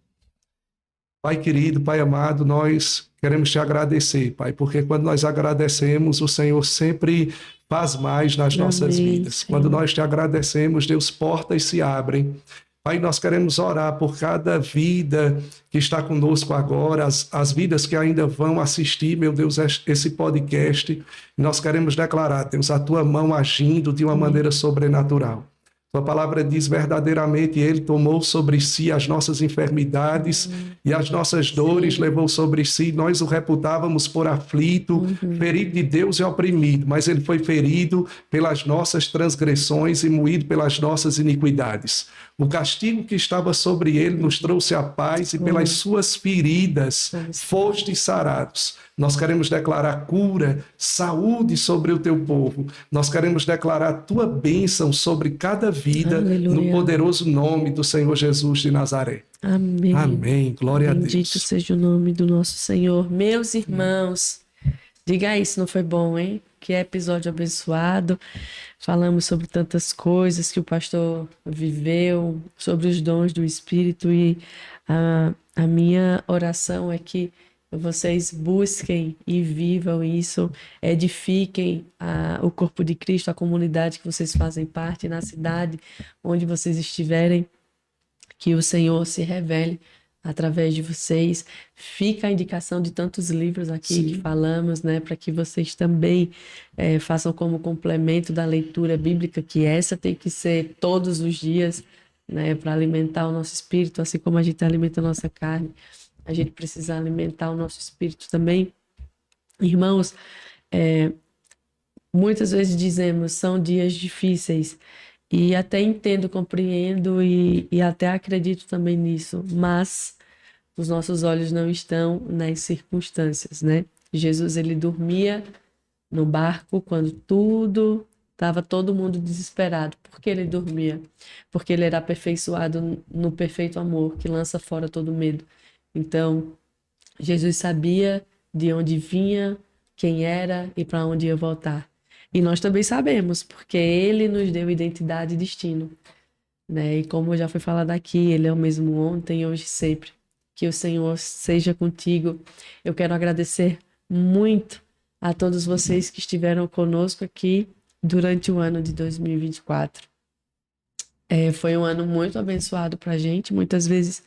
Pai querido, Pai amado, nós queremos te agradecer, Pai, porque quando nós agradecemos, o Senhor sempre faz mais nas nossas Amém, vidas. Senhor. Quando nós te agradecemos, Deus, portas se abrem. Pai, nós queremos orar por cada vida que está conosco agora, as vidas que ainda vão assistir, meu Deus, esse podcast. Nós queremos declarar, Deus, a tua mão agindo de uma maneira sobrenatural. Tua palavra diz verdadeiramente, ele tomou sobre si as nossas enfermidades e as nossas dores levou sobre si. Nós o reputávamos por aflito, ferido de Deus e oprimido, mas ele foi ferido pelas nossas transgressões e moído pelas nossas iniquidades. O castigo que estava sobre ele nos trouxe a paz e pelas suas feridas fostes sarados. Nós queremos declarar cura, saúde sobre o teu povo. Nós queremos declarar a tua bênção sobre cada vida, Aleluia. no poderoso nome do Senhor Jesus de Nazaré. Amém. Amém. Glória Bendito a Deus. seja o nome do nosso Senhor. Meus irmãos, diga aí se não foi bom, hein? Que episódio abençoado. Falamos sobre tantas coisas que o pastor viveu, sobre os dons do Espírito, e a minha oração é que vocês busquem e vivam isso, edifiquem o corpo de Cristo, a comunidade que vocês fazem parte, na cidade onde vocês estiverem, que o Senhor se revele através de vocês. Fica a indicação de tantos livros aqui que falamos, né, para que vocês também façam como complemento da leitura bíblica, que essa tem que ser todos os dias, né, para alimentar o nosso espírito, assim como a gente alimenta a nossa carne. A gente precisa alimentar o nosso espírito também. Irmãos, muitas vezes dizemos, são dias difíceis, e até entendo, compreendo e até acredito também nisso, mas os nossos olhos não estão nas circunstâncias, né? Jesus, ele dormia no barco quando estava todo mundo desesperado. Por que ele dormia? Porque ele era aperfeiçoado no perfeito amor, que lança fora todo medo. Então, Jesus sabia de onde vinha, quem era e para onde ia voltar. E nós também sabemos, porque ele nos deu identidade e destino, né? E como já foi falado aqui, ele é o mesmo ontem, hoje e sempre. Que o Senhor seja contigo. Eu quero agradecer muito a todos vocês que estiveram conosco aqui durante o ano de 2024. Foi um ano muito abençoado para a gente. Muitas vezes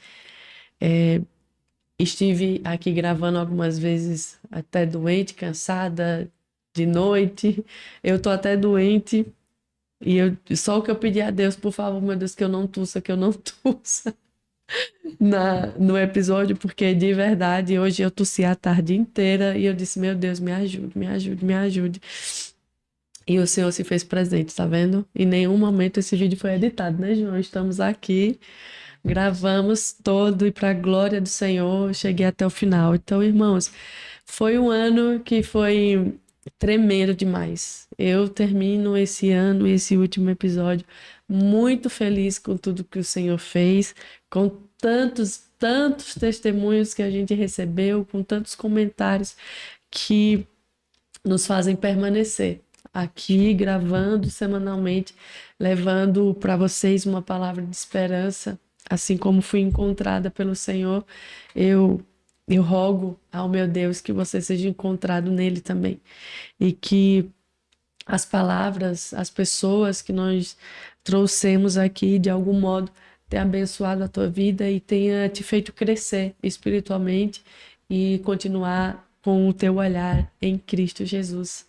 estive aqui gravando algumas vezes até doente, cansada, de noite. Eu tô até doente e só o que eu pedi a Deus, por favor, meu Deus, que eu não tussa no episódio, porque de verdade, hoje eu tossi a tarde inteira e eu disse, meu Deus, me ajude, me ajude, me ajude. E o Senhor se fez presente, tá vendo? Em nenhum momento esse vídeo foi editado, né, João? Estamos aqui, gravamos todo e para a glória do Senhor, cheguei até o final. Então, irmãos, foi um ano que foi tremendo demais. Eu termino esse ano, esse último episódio, muito feliz com tudo que o Senhor fez, com tantos testemunhos que a gente recebeu, com tantos comentários que nos fazem permanecer aqui, gravando semanalmente, levando para vocês uma palavra de esperança, assim como fui encontrada pelo Senhor, eu rogo ao meu Deus que você seja encontrado nele também. E que as palavras, as pessoas que nós trouxemos aqui, de algum modo, tenha abençoado a tua vida e tenha te feito crescer espiritualmente e continuar com o teu olhar em Cristo Jesus.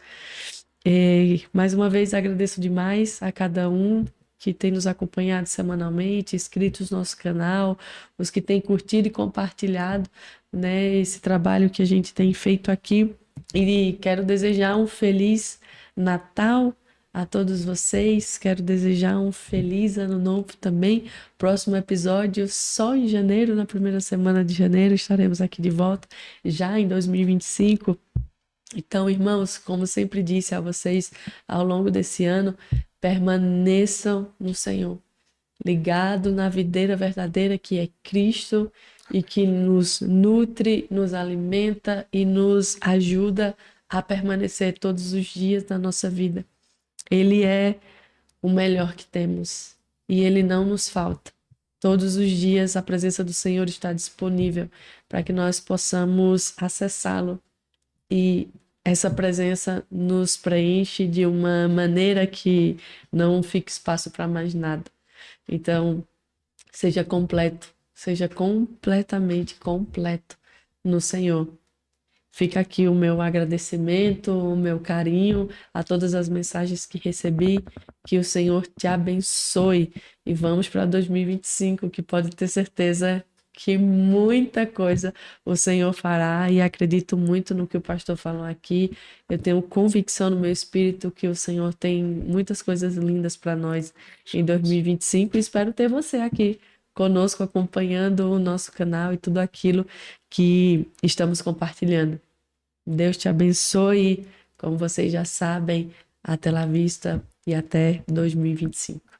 E, mais uma vez, agradeço demais a cada um que tem nos acompanhado semanalmente, inscritos no nosso canal, os que têm curtido e compartilhado, né, esse trabalho que a gente tem feito aqui. E quero desejar um feliz Natal a todos vocês. Quero desejar um feliz ano novo também. Próximo episódio, só em janeiro, na primeira semana de janeiro, estaremos aqui de volta, já em 2025. Então, irmãos, como sempre disse a vocês ao longo desse ano, permaneçam no Senhor, ligado na videira verdadeira que é Cristo e que nos nutre, nos alimenta e nos ajuda a permanecer todos os dias da nossa vida. Ele é o melhor que temos e ele não nos falta. Todos os dias a presença do Senhor está disponível para que nós possamos acessá-lo, e essa presença nos preenche de uma maneira que não fica espaço para mais nada. Então, seja completo, seja completamente completo no Senhor. Fica aqui o meu agradecimento, o meu carinho a todas as mensagens que recebi. Que o Senhor te abençoe. E vamos para 2025, que pode ter certeza que muita coisa o Senhor fará. E acredito muito no que o pastor falou aqui. Eu tenho convicção no meu espírito que o Senhor tem muitas coisas lindas para nós em 2025. E espero ter você aqui conosco, acompanhando o nosso canal e tudo aquilo que estamos compartilhando. Deus te abençoe. Como vocês já sabem, até lá vista e até 2025.